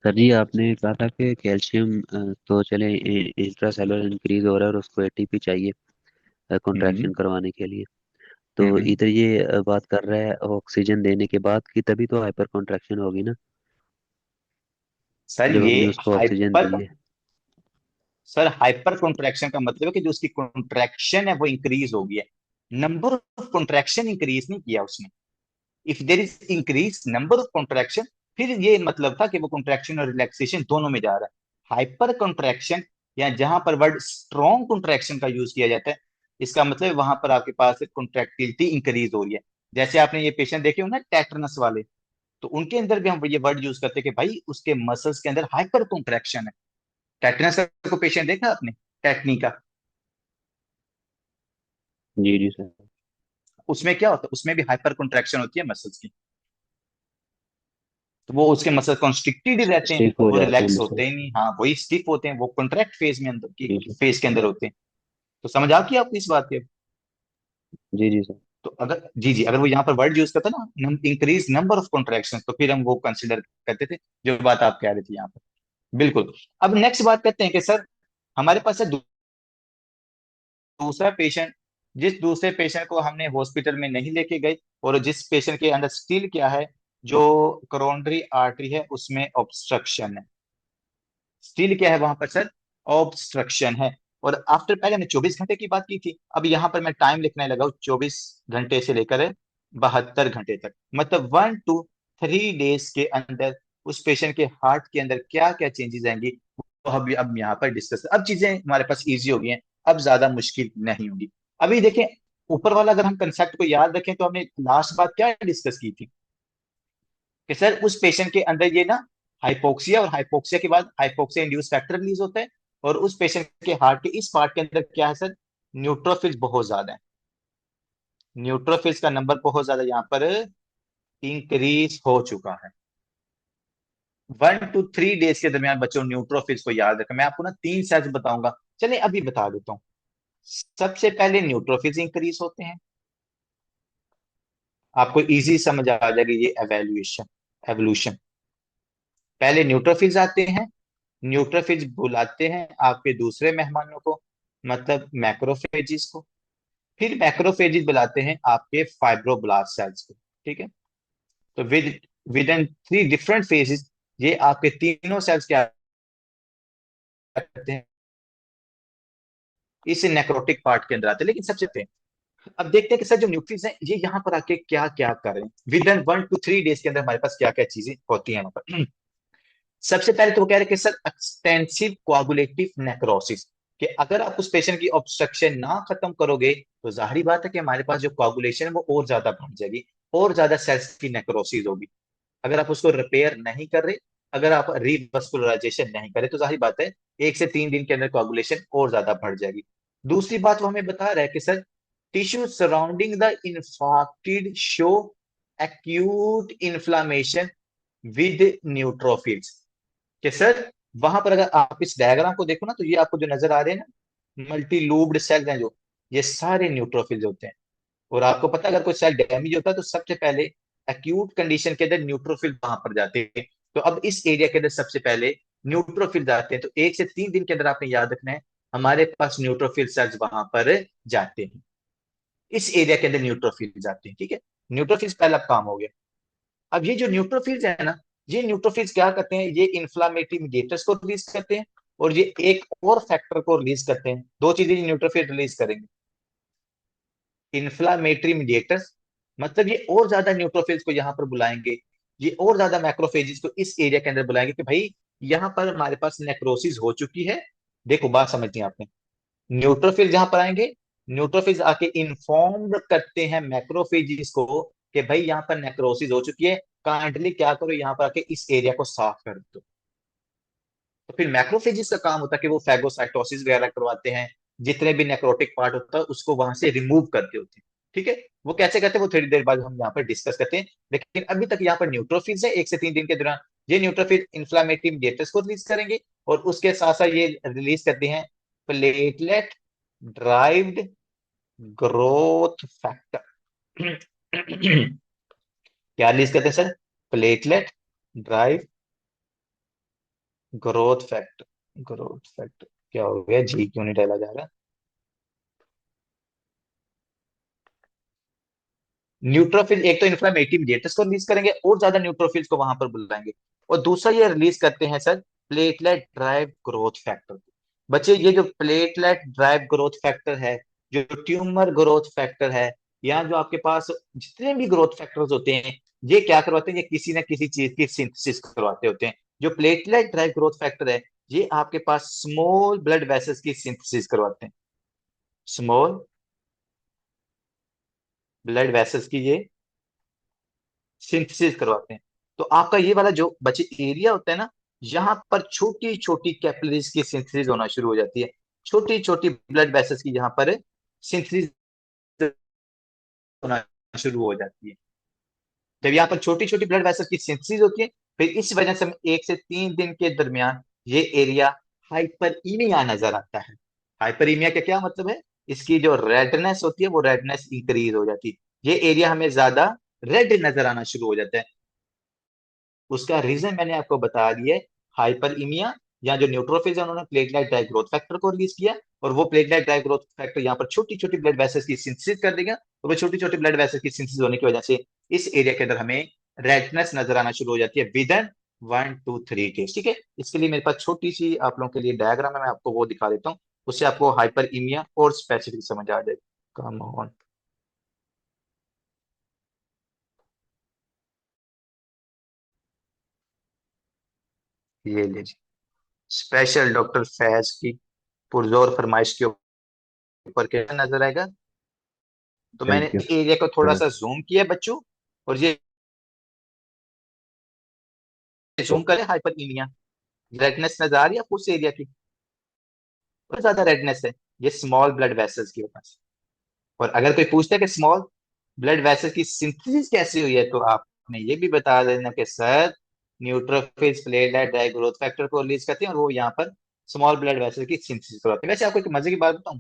सर जी आपने कहा था कि कैल्शियम तो चले इंट्रासेलुलर इंक्रीज हो रहा है और उसको एटीपी चाहिए हम्म कॉन्ट्रैक्शन करवाने के लिए। तो हम्म। इधर ये बात कर रहा है ऑक्सीजन देने के बाद की, तभी तो हाइपर कॉन्ट्रैक्शन होगी ना, सर जब ये हमने उसको ऑक्सीजन हाइपर, दी है। सर हाइपर कॉन्ट्रैक्शन का मतलब है कि जो उसकी कॉन्ट्रैक्शन है वो इंक्रीज हो गई है, नंबर ऑफ कॉन्ट्रैक्शन इंक्रीज नहीं किया उसने। If there is increase number of contraction, फिर ये मतलब था कि वो कॉन्ट्रैक्शन और रिलैक्सेशन दोनों में जा रहा है। हाइपर कॉन्ट्रैक्शन, या जहां पर वर्ड स्ट्रॉन्ग कॉन्ट्रैक्शन का यूज किया जाता है, इसका मतलब वहां पर आपके पास कॉन्ट्रैक्टिलिटी इंक्रीज हो रही है। जैसे आपने ये पेशेंट देखे हो ना टेटनस वाले, तो उनके अंदर भी हम ये वर्ड यूज करते हैं कि भाई उसके मसल्स के अंदर हाइपर कॉन्ट्रैक्शन है। टेटनस को पेशेंट देखा आपने, टेटनी का, जी जी सर। उसमें क्या होता है, उसमें भी हाइपर कॉन्ट्रैक्शन होती है मसल्स की, तो वो उसके मसल कॉन्स्ट्रिक्टेड ही रहते हैं, स्टिफ हो वो जाते हैं रिलैक्स मसल। होते ही नहीं, हाँ वही स्टिफ होते हैं, वो कॉन्ट्रैक्ट फेज में अंदर की जी जी। फेज के अंदर होते हैं। तो समझ आ गई आपको इस बात की। जी जी सर। तो अगर जी जी, अगर वो यहाँ पर वर्ड यूज करता ना, इंक्रीज नंबर ऑफ कॉन्ट्रैक्शन, तो फिर हम वो कंसिडर करते थे, जो बात आप कह रहे थे यहाँ पर। बिल्कुल। अब नेक्स्ट बात करते हैं कि सर हमारे पास है दूसरा पेशेंट, जिस दूसरे पेशेंट को हमने हॉस्पिटल में नहीं लेके गए, और जिस पेशेंट के अंदर स्टिल क्या है, जो कोरोनरी आर्टरी है उसमें ऑब्स्ट्रक्शन है, स्टिल क्या है वहां पर सर, ऑब्स्ट्रक्शन है। और आफ्टर, पहले हमने 24 घंटे की बात की थी, अब यहां पर मैं टाइम लिखने लगा हूं 24 घंटे से लेकर 72 घंटे तक, मतलब 1 to 3 डेज के अंदर उस पेशेंट के हार्ट के अंदर क्या क्या चेंजेस आएंगी, वो अब यहाँ पर डिस्कस, अब चीजें हमारे पास इजी हो गई हैं, अब ज्यादा मुश्किल नहीं होगी। अभी देखें, ऊपर वाला अगर हम कंसेप्ट को याद रखें, तो हमने लास्ट बात क्या डिस्कस की थी, कि सर उस पेशेंट के अंदर ये ना हाइपोक्सिया, और हाइपोक्सिया के बाद हाइपोक्सिया इंड्यूस फैक्टर रिलीज होता है, और उस पेशेंट के हार्ट के इस पार्ट के अंदर क्या है सर, न्यूट्रोफिल्स बहुत ज्यादा है, न्यूट्रोफिल्स का नंबर बहुत ज्यादा यहाँ पर इंक्रीज हो चुका है। 1 to 3 डेज के दरमियान बच्चों न्यूट्रोफिल्स को याद रखें, मैं आपको ना 3 सेट्स बताऊंगा, चलिए अभी बता देता हूँ। सबसे पहले न्यूट्रोफिल्स इंक्रीज होते हैं, आपको इजी समझ आ जाएगी ये एवेल्यूएशन एवोल्यूशन। पहले न्यूट्रोफिल्स आते हैं, न्यूट्रोफिल्स बुलाते हैं आपके दूसरे मेहमानों को, मतलब मैक्रोफेजिस को। फिर मैक्रोफेजिस बुलाते हैं आपके फाइब्रोब्लास्ट सेल्स को। ठीक है, तो विद इन 3 डिफरेंट फेजेस ये आपके तीनों सेल्स क्या करते हैं, इस नेक्रोटिक पार्ट के अंदर आते हैं। लेकिन सबसे पहले अब देखते हैं कि सर जो न्यूक्लियस है ये यहाँ पर आके क्या क्या कर रहे हैं। विद इन 1 to 3 डेज के अंदर हमारे पास क्या क्या चीजें होती हैं वहां पर। सबसे पहले तो वो कह रहे हैं कि सर एक्सटेंसिव कोआगुलेटिव नेक्रोसिस, कि अगर आप उस पेशेंट की ऑब्स्ट्रक्शन ना खत्म करोगे तो जाहिर बात है कि हमारे पास जो कोआगुलेशन है वो और ज्यादा बढ़ जाएगी, और ज्यादा सेल्स की नेक्रोसिस होगी। अगर आप उसको रिपेयर नहीं कर रहे, अगर आप रिवस्कुलराइजेशन नहीं करे, तो जाहिर बात है 1 से 3 दिन के अंदर कोआगुलेशन और ज्यादा बढ़ जाएगी। दूसरी बात वो हमें बता रहा है कि sir tissue surrounding the infarcted show acute inflammation with neutrophils, कि सर वहां पर अगर आप इस डायग्राम को देखो ना, तो ये आपको जो नजर आ रहे हैं ना मल्टी लूब्ड सेल्स हैं जो, ये सारे न्यूट्रोफिल्स होते हैं। और आपको पता है अगर कोई सेल डैमेज होता है तो सबसे पहले एक्यूट कंडीशन के अंदर न्यूट्रोफिल वहां पर जाते हैं। तो अब इस एरिया के अंदर सबसे पहले न्यूट्रोफिल जाते हैं, तो 1 से 3 दिन के अंदर आपने याद रखना है हमारे पास न्यूट्रोफिल सेल्स वहां पर जाते हैं, इस एरिया के अंदर न्यूट्रोफिल जाते हैं। ठीक है, न्यूट्रोफिल्स पहला काम हो गया। अब ये जो न्यूट्रोफिल्स है ना, ये न्यूट्रोफिल्स क्या करते हैं, ये इंफ्लामेटरी मीडिएटर्स को रिलीज करते हैं, और ये एक और फैक्टर को रिलीज करते हैं। दो चीजें न्यूट्रोफिल रिलीज करेंगे, इंफ्लामेटरी मीडिएटर्स, मतलब ये और ज्यादा न्यूट्रोफिल्स को यहाँ पर बुलाएंगे, ये और ज्यादा मैक्रोफेजेस को इस एरिया के अंदर बुलाएंगे कि भाई यहाँ पर हमारे पास नेक्रोसिस हो चुकी है। देखो बात समझनी है आपने, न्यूट्रोफिल जहां पर आएंगे, न्यूट्रोफिल्स आके इन्फॉर्म करते हैं मैक्रोफेजेस को कि भाई यहाँ पर नेक्रोसिस हो चुकी है, काइंडली क्या करो यहाँ पर आके इस एरिया को साफ कर दो। तो फिर मैक्रोफेजेस का काम होता है कि वो फैगोसाइटोसिस वगैरह करवाते हैं, जितने भी नेक्रोटिक पार्ट होता है उसको वहां से रिमूव करते होते हैं। ठीक है, वो कैसे करते हैं वो थोड़ी देर बाद हम यहाँ पर डिस्कस करते हैं। लेकिन अभी तक यहाँ पर न्यूट्रोफिल्स है, 1 से 3 दिन के दौरान ये न्यूट्रोफिल इंफ्लामेटरी मीडिएटर्स को रिलीज करेंगे, और उसके साथ साथ ये रिलीज करते हैं प्लेटलेट ड्राइव्ड ग्रोथ फैक्टर। क्या रिलीज करते हैं sir, platelet drive growth factor. Growth factor क्या हो गया, जी क्यों नहीं डाला जा रहा। न्यूट्रोफिल एक तो इन्फ्लामेटरी मीडिएटर्स को रिलीज करेंगे और ज्यादा न्यूट्रोफिल्स को वहां पर बुलाएंगे, और दूसरा ये रिलीज करते हैं sir platelet drive growth factor. बच्चे ये जो प्लेटलेट ड्राइव ग्रोथ फैक्टर है, जो ट्यूमर ग्रोथ फैक्टर है, या जो आपके पास जितने भी ग्रोथ फैक्टर्स होते हैं, ये क्या करवाते हैं, ये किसी ना किसी चीज की सिंथेसिस करवाते होते हैं। जो प्लेटलेट ड्राइव ग्रोथ फैक्टर है, ये आपके पास स्मॉल ब्लड वेसल्स की सिंथेसिस करवाते हैं, स्मॉल ब्लड वेसल्स की ये सिंथेसिस करवाते हैं। तो आपका ये वाला जो बचे एरिया होता है ना, यहाँ पर छोटी छोटी कैपिलरीज की सिंथेसिस होना शुरू हो जाती है, छोटी छोटी ब्लड वेसल्स की यहाँ पर सिंथेसिस होना शुरू हो जाती है। जब यहाँ पर छोटी छोटी ब्लड वेसल्स की सिंथेसिस होती है, फिर इस वजह से हमें 1 से 3 दिन के दरमियान ये एरिया हाइपरईमिया नजर आता है। हाइपरईमिया का क्या मतलब है, इसकी जो रेडनेस होती है वो रेडनेस इंक्रीज हो जाती है, ये एरिया हमें ज्यादा रेड नजर आना शुरू हो जाता है। उसका रीजन मैंने आपको बता दिया है, हाइपरईमिया, या जो न्यूट्रोफिल्स है उन्होंने प्लेटलेट ड्राइव ग्रोथ फैक्टर को रिलीज किया, और वो प्लेटलेट ड्राइव ग्रोथ फैक्टर यहाँ पर छोटी छोटी ब्लड वेसल्स की सिंथेसिस कर देगा, और वो छोटी छोटी ब्लड वेसल्स की सिंथेसिस होने की वजह से इस एरिया के अंदर हमें रेडनेस नजर आना शुरू हो जाती है विद इन 1 to 3 days। ठीक है, इसके लिए मेरे पास छोटी सी आप लोगों के लिए डायग्राम है, मैं आपको वो दिखा देता हूँ, उससे आपको हाइपरईमिया और स्पेसिफिक समझ आ जाएगा। कम ऑन, ये लीजिए स्पेशल डॉक्टर फैज की पुरजोर फरमाइश के ऊपर क्या नजर आएगा। तो मैंने थैंक यू एरिया को थोड़ा सर। सा जूम किया बच्चों, और ये जूम करें हाइपरईमिया, रेडनेस नजर आ रही है आपको उस एरिया की, बहुत ज्यादा रेडनेस है, ये स्मॉल ब्लड वेसल्स की वजह से। और अगर कोई पूछता है कि स्मॉल ब्लड वेसल्स की सिंथेसिस कैसे हुई है, तो आपने ये भी बता देना कि sir neutrophils platelet drive growth factor को रिलीज करते हैं, और वो यहाँ पर स्मॉल ब्लड वेसल की सिंथेसिस करवाते हैं। वैसे आपको एक मजे की बात बताऊं,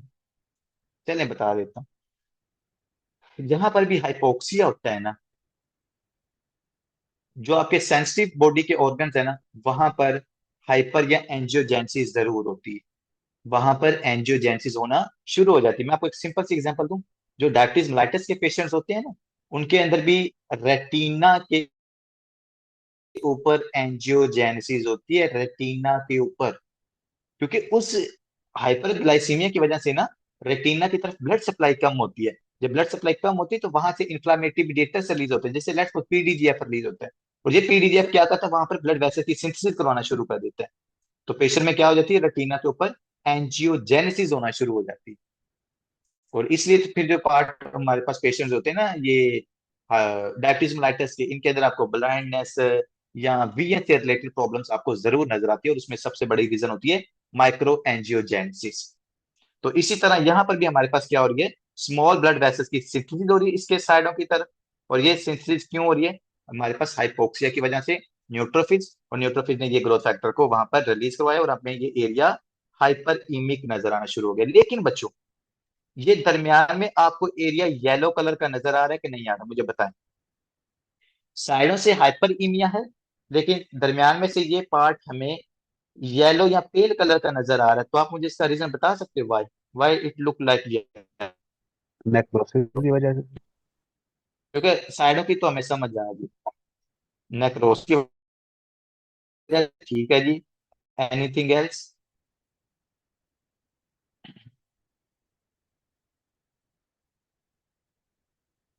चलें बता देता हूँ। जहां पर भी हाइपोक्सिया होता है ना, जो आपके सेंसिटिव बॉडी के ऑर्गन्स है ना, वहां पर हाइपर या एंजियोजेंसिस जरूर होती है, वहां पर एंजियोजेंसिस होना शुरू हो जाती है। मैं आपको एक सिंपल सी एग्जांपल दूं, जो डायबिटीज मेलाइटिस के पेशेंट्स होते हैं ना, उनके अंदर भी रेटिना के ऊपर एंजियोजेनेसिस होती है, रेटिना के ऊपर, क्योंकि उस हाइपरग्लाइसीमिया की वजह से ना रेटिना की तरफ ब्लड सप्लाई कम होती है। जब ब्लड सप्लाई कम होती है तो वहां से इन्फ्लामेटरी मीडिएटर्स रिलीज होते हैं, जैसे लेट्स सपोज पीडीजीएफ रिलीज होता है, और ये पीडीजीएफ क्या करता है, वहां पर ब्लड वेसल की सिंथेसिस करवाना शुरू कर देता है। तो पेशेंट में क्या हो जाती है, रेटिना के ऊपर एंजियोजेनेसिस होना शुरू हो जाती है। और इसलिए तो फिर जो पार्ट हमारे पास पेशेंट्स होते हैं ना, ये डायबिटीज मेलाइटस के, इनके अंदर आपको ब्लाइंडनेस या वीएन से रिलेटेड प्रॉब्लम्स आपको जरूर नजर आती है, और उसमें सबसे बड़ी रीजन होती है माइक्रो एंजियोजेनेसिस। तो इसी तरह यहाँ पर भी हमारे पास क्या हो रही है, स्मॉल ब्लड वेसल्स की सिंथेसिस हो रही है इसके साइडों की तरफ। और ये सिंथेसिस क्यों हो रही है, हमारे पास हाइपोक्सिया की वजह से न्यूट्रोफिल्स, और न्यूट्रोफिल्स ने ये ग्रोथ फैक्टर को वहां पर रिलीज करवाया, और अब में ये एरिया हाइपर इमिक नजर आना शुरू हो गया। लेकिन बच्चों, ये दरमियान में आपको एरिया येलो कलर का नजर आ रहा है कि नहीं आ रहा, मुझे बताएं। साइडों से हाइपर इमिया है, लेकिन दरमियान में से ये पार्ट हमें येलो या पेल कलर का नजर आ रहा है। तो आप मुझे इसका रीजन बता सकते हो, why why it look like ये, नेक्रोसिस की वजह से। क्योंकि साइडों की तो हमें समझ आ गई, नेक्रोस की वजह से, ठीक है जी। Anything else?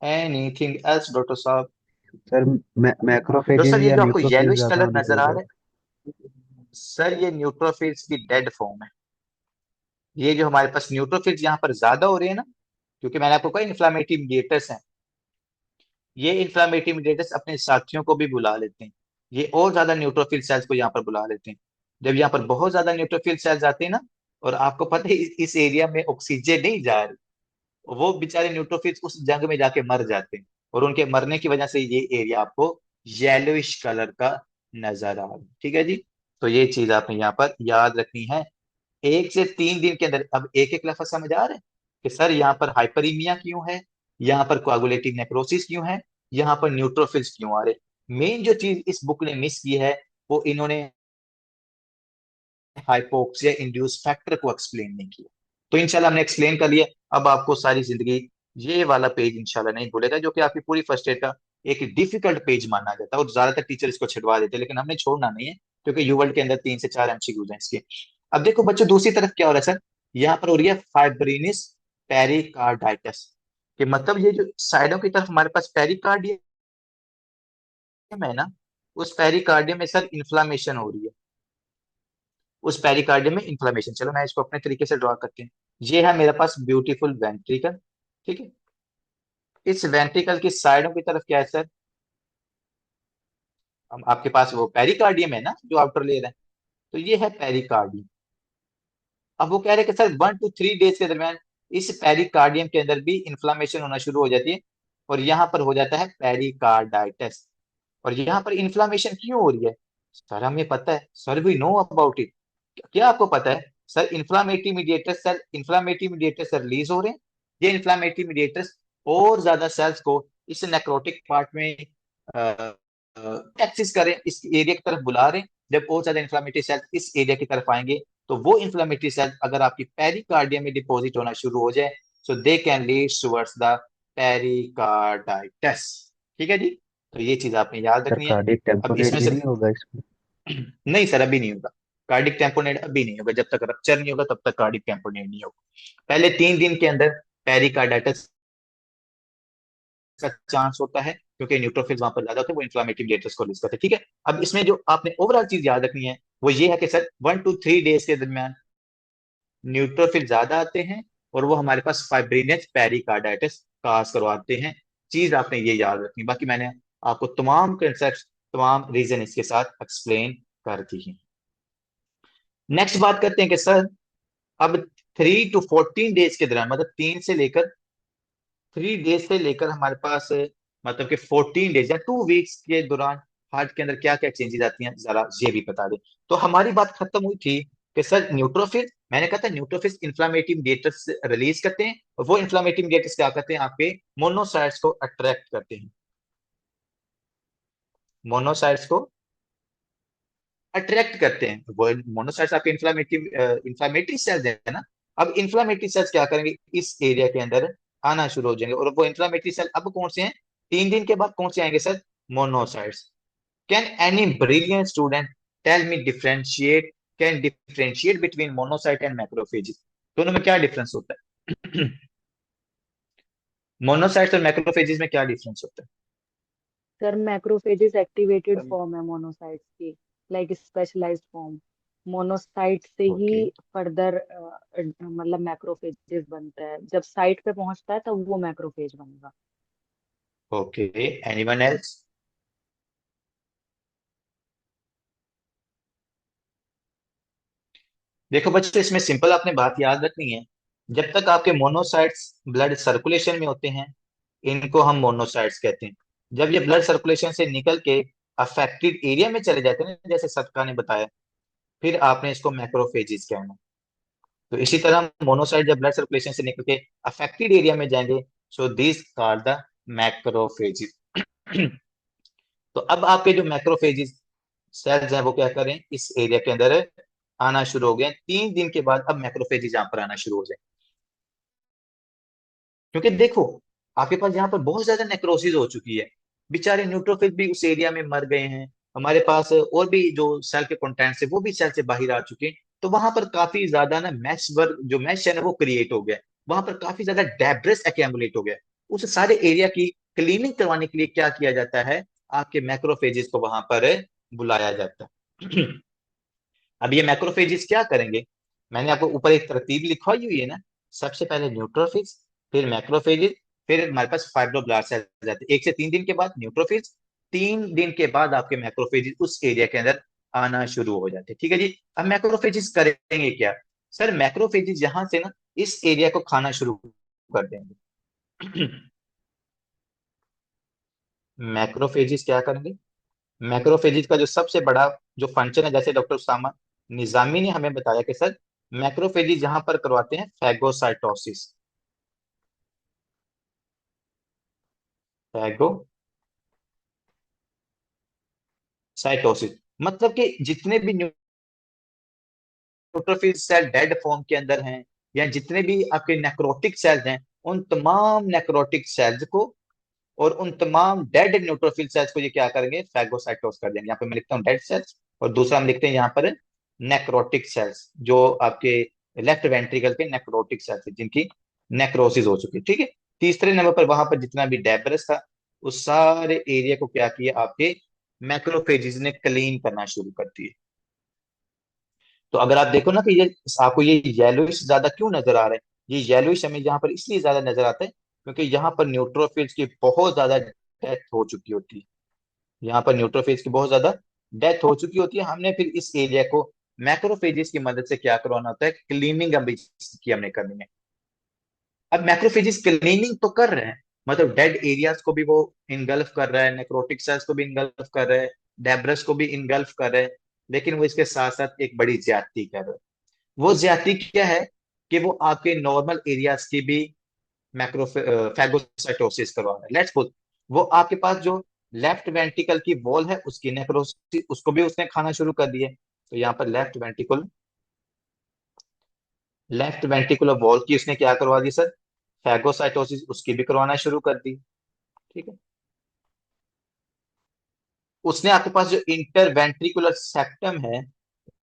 Anything else doctor साहब? सर तो मैक्रोफेजेस सर, ये या जो आपको न्यूट्रोफिल्स येलोइश ज्यादा कलर होनी नजर आ चाहिए। रहा है, सर ये न्यूट्रोफिल्स की डेड फॉर्म है। ये जो हमारे पास न्यूट्रोफिल्स यहाँ पर ज्यादा हो रहे हैं ना, क्योंकि मैंने आपको कहा इन्फ्लामेटरी मीडिएटर्स हैं, ये इन्फ्लामेटरी मीडिएटर्स अपने साथियों को भी बुला लेते हैं, ये और ज्यादा न्यूट्रोफिल सेल्स को यहाँ पर बुला लेते हैं। जब यहाँ पर बहुत ज्यादा न्यूट्रोफिल सेल्स आते हैं ना, और आपको पता है इस एरिया में ऑक्सीजन नहीं जा रही, वो बेचारे न्यूट्रोफिल्स उस जंग में जाके मर जाते हैं, और उनके मरने की वजह से ये एरिया आपको येलोइश कलर का नजर आ रहा है। ठीक है जी, तो ये चीज आपने यहाँ पर याद रखनी है। 1 से 3 दिन के अंदर, अब एक एक लफ्ज समझ आ रहे हैं कि सर यहाँ पर हाइपरीमिया क्यों है, यहाँ पर कोआगुलेटिव नेक्रोसिस क्यों है, यहाँ पर न्यूट्रोफिल्स क्यों आ रहे। मेन जो चीज इस बुक ने मिस की है, वो इन्होंने हाइपोक्सिया इंड्यूस फैक्टर को एक्सप्लेन नहीं किया। तो इंशाल्लाह हमने एक्सप्लेन कर लिया, अब आपको सारी जिंदगी ये वाला पेज इंशाल्लाह नहीं भूलेगा, जो कि आपकी पूरी फर्स्ट एड का एक डिफिकल्ट पेज माना जाता है, और ज्यादातर टीचर इसको छिड़वा देते हैं, लेकिन हमने छोड़ना नहीं है, क्योंकि यूवर्ल्ड के अंदर 3 से 4 एमसीक्यूज हैं इसके। अब देखो बच्चों, दूसरी तरफ क्या हो रहा है सर, यहाँ पर हो रही है फाइब्रिनिस पेरिकार्डाइटिस, कि मतलब ये जो साइडों की तरफ हमारे पास पेरिकार्डियम है ना, उस पेरिकार्डियम में सर इन्फ्लामेशन हो रही है, उस पेरिकार्डियम में इन्फ्लेमेशन। चलो मैं इसको अपने तरीके से ड्रॉ करते हैं। ये है मेरे पास ब्यूटीफुल वेंट्रिकल, ठीक है। इस वेंट्रिकल की साइडों की तरफ क्या है सर, हम आपके पास वो पेरिकार्डियम है ना, जो आउटर लेयर है, तो ये है पेरिकार्डियम। अब वो कह रहे हैं कि सर 1 to 3 डेज के दरमियान इस पेरिकार्डियम के अंदर भी इन्फ्लामेशन होना शुरू हो जाती है, और यहाँ पर हो जाता है पेरिकार्डाइटिस। और यहाँ पर इन्फ्लामेशन क्यों हो रही है, सर हमें पता है, sir we know about it. क्या आपको पता है सर, इन्फ्लामेटरी मीडिएटर्स रिलीज हो रहे हैं, ये इन्फ्लामेटरी मीडिएटर्स और ज्यादा सेल्स को इस नेक्रोटिक पार्ट में एक्सिस करें, इस एरिया की तरफ बुला रहे हैं। जब और ज्यादा इन्फ्लामेटरी सेल्स इस एरिया की तरफ आएंगे, तो वो इन्फ्लामेटरी सेल्स अगर आपकी पेरिकार्डियम में डिपॉजिट होना शुरू हो जाए, so they can lead towards the pericarditis. ठीक है जी, तो ये चीज आपने याद सर रखनी है। कार्डियक अब टेम्पोनेट इसमें भी से नहीं होगा इसमें। नहीं सर, अभी नहीं होगा कार्डिक टेम्पोनेट, अभी नहीं होगा, जब तक रप्चर नहीं होगा तब तक कार्डिक टेम्पोनेट नहीं होगा। पहले 3 दिन के अंदर पेरिकार्डाइटिस का चांस होता है, क्योंकि न्यूट्रोफिल्स वहां पर ज्यादा होते हैं, वो इन्फ्लामेटरी रिएक्टर्स को रिलीज करते हैं। ठीक है, अब इसमें जो आपने ओवरऑल चीज याद रखनी है, वो ये है कि सर 1 to 3 डेज के दरमियान न्यूट्रोफिल ज्यादा आते हैं, और वो हमारे पास फाइब्रिनस पेरिकार्डाइटिस काज करवाते हैं। चीज आपने ये याद रखनी, बाकी मैंने आपको तमाम कंसेप्ट, तमाम रीजन इसके साथ एक्सप्लेन कर दी है। नेक्स्ट बात करते हैं कि सर अब 3 to 14 डेज के दौरान, मतलब 3 डेज से लेकर हमारे पास मतलब कि 14 डेज या 2 वीक्स के दौरान हार्ट के अंदर क्या क्या चेंजेस आती हैं, जरा ये भी बता दें। तो हमारी बात खत्म हुई थी कि सर न्यूट्रोफिल, मैंने कहा था न्यूट्रोफिल्स इन्फ्लामेटरी मीडिएटर्स रिलीज करते हैं, और वो इन्फ्लामेटरी मीडिएटर्स क्या करते हैं, आपके मोनोसाइट्स को अट्रैक्ट करते हैं, मोनोसाइट्स को अट्रैक्ट करते हैं। वो मोनोसाइट्स आपके इन्फ्लामेटरी सेल्स है ना। अब इन्फ्लामेटरी सेल्स क्या करेंगे, इस एरिया के अंदर आना शुरू हो जाएंगे, और वो इन्फ्लामेटरी सेल अब कौन से हैं, 3 दिन के बाद कौन से आएंगे sir, monocytes. Can any brilliant student tell me differentiate, can differentiate between monocyte and macrophage, दोनों में क्या डिफरेंस होता है? मोनोसाइट्स और मैक्रोफेजेस में क्या डिफरेंस होता है? Sir macrophages activated sir form है मोनोसाइट्स की, लाइक स्पेशलाइज्ड फॉर्म। मोनोसाइट से ही ओके फर्दर मतलब मैक्रोफेजेस बनता है, जब साइट पे पहुंचता है तब वो मैक्रोफेज बनेगा। Okay, anyone else? देखो बच्चों, इसमें सिंपल आपने बात याद रखनी है, जब तक आपके मोनोसाइट्स ब्लड सर्कुलेशन में होते हैं, इनको हम मोनोसाइट्स कहते हैं। जब ये ब्लड सर्कुलेशन से निकल के अफेक्टेड एरिया में चले जाते हैं ना, जैसे सबका ने बताया, फिर आपने इसको मैक्रोफेजिस कहना। तो इसी तरह मोनोसाइट जब ब्लड सर्कुलेशन से निकल के अफेक्टेड एरिया में जाएंगे, so this are the macrophages. तो अब आपके जो मैक्रोफेजिस सेल्स हैं वो क्या करें, इस एरिया के अंदर आना शुरू हो गए। 3 दिन के बाद अब मैक्रोफेजिस यहाँ पर आना शुरू हो जाए, क्योंकि देखो आपके पास यहाँ पर बहुत ज्यादा नेक्रोसिस हो चुकी है, बेचारे न्यूट्रोफिल भी उस एरिया में मर गए हैं, हमारे पास और भी जो सेल के कंटेंट्स है वो भी सेल से बाहर आ चुके हैं। तो वहां पर काफी ज्यादा ना मैश वर्क, जो मैश है ना वो क्रिएट हो गया, वहां पर काफी ज्यादा डेब्रिस एक्यूमुलेट हो गया। उस सारे एरिया की क्लीनिंग करवाने के लिए क्या किया जाता है, आपके मैक्रोफेजिस को वहां पर बुलाया जाता है। अब ये मैक्रोफेजिस क्या करेंगे, मैंने आपको ऊपर एक तरतीब लिखवाई हुई है ना, सबसे पहले न्यूट्रोफिल्स, फिर मैक्रोफेजिस, फिर हमारे पास फाइब्रोब्लास्ट सेल्स आते हैं। 1 से 3 दिन के बाद न्यूट्रोफिल्स, 3 दिन के बाद आपके मैक्रोफेजिस उस एरिया के अंदर आना शुरू हो जाते हैं। ठीक है जी। अब मैक्रोफेजिस करेंगे क्या, सर मैक्रोफेजिस यहाँ से ना इस एरिया को खाना शुरू कर देंगे। मैक्रोफेजिस क्या करेंगे, मैक्रोफेजिस का जो सबसे बड़ा जो फंक्शन है, जैसे डॉक्टर उसामा निजामी ने हमें बताया कि सर मैक्रोफेजिस जहां पर करवाते हैं फैगोसाइटोसिस, फैगोसाइटोसिस, मतलब कि जितने भी न्यूट्रोफिल सेल डेड फॉर्म के अंदर हैं, या जितने भी आपके नेक्रोटिक सेल्स हैं, उन तमाम नेक्रोटिक सेल्स को और उन तमाम डेड न्यूट्रोफिल सेल्स को ये क्या करेंगे, फैगोसाइटोस कर देंगे। यहाँ पे मैं लिखता हूँ डेड सेल्स, और दूसरा हम लिखते हैं यहाँ पर नेक्रोटिक सेल्स, जो आपके लेफ्ट वेंट्रिकल के नेक्रोटिक सेल्स हैं जिनकी नेक्रोसिस हो चुकी है। ठीक है। तीसरे नंबर पर वहां पर जितना भी डेब्रस था, उस सारे एरिया को क्या किया, आपके मैक्रोफेजिस ने क्लीन करना शुरू कर दिए। तो अगर आप देखो ना कि ये आपको ये येलोइश ज्यादा क्यों नजर आ रहा है, ये येलोइश हमें यहाँ पर इसलिए ज्यादा नजर आता है क्योंकि यहाँ पर न्यूट्रोफिल्स की बहुत ज्यादा डेथ हो चुकी होती है, यहाँ पर न्यूट्रोफेज की बहुत ज्यादा डेथ हो चुकी होती है। हमने फिर इस एरिया को मैक्रोफेजेस की मदद से क्या करवाना होता है, क्लीनिंग अभी की हमने करनी है। अब मैक्रोफेजेस क्लीनिंग तो कर रहे हैं, मतलब डेड एरियाज को भी वो इनगल्फ कर रहा है, नेक्रोटिक सेल्स को भी इनगल्फ कर रहा है, डेब्रस को भी इनगल्फ कर रहा है, लेकिन वो इसके साथ साथ एक बड़ी ज्यादती कर रहा है। वो ज्यादती क्या है कि वो आपके नॉर्मल एरियाज की भी मैक्रो फैगोसाइटोसिस करवा रहा है। लेट्स सपोज वो आपके पास जो लेफ्ट वेंट्रिकल की वॉल है उसकी नेक्रोसिस, उसको भी उसने खाना शुरू कर दिया। तो यहाँ पर लेफ्ट वेंट्रिकुलर वॉल की उसने क्या करवा दी सर, फैगोसाइटोसिस उसकी भी करवाना शुरू कर दी। ठीक है। उसने आपके पास जो इंटरवेंट्रिकुलर सेप्टम है,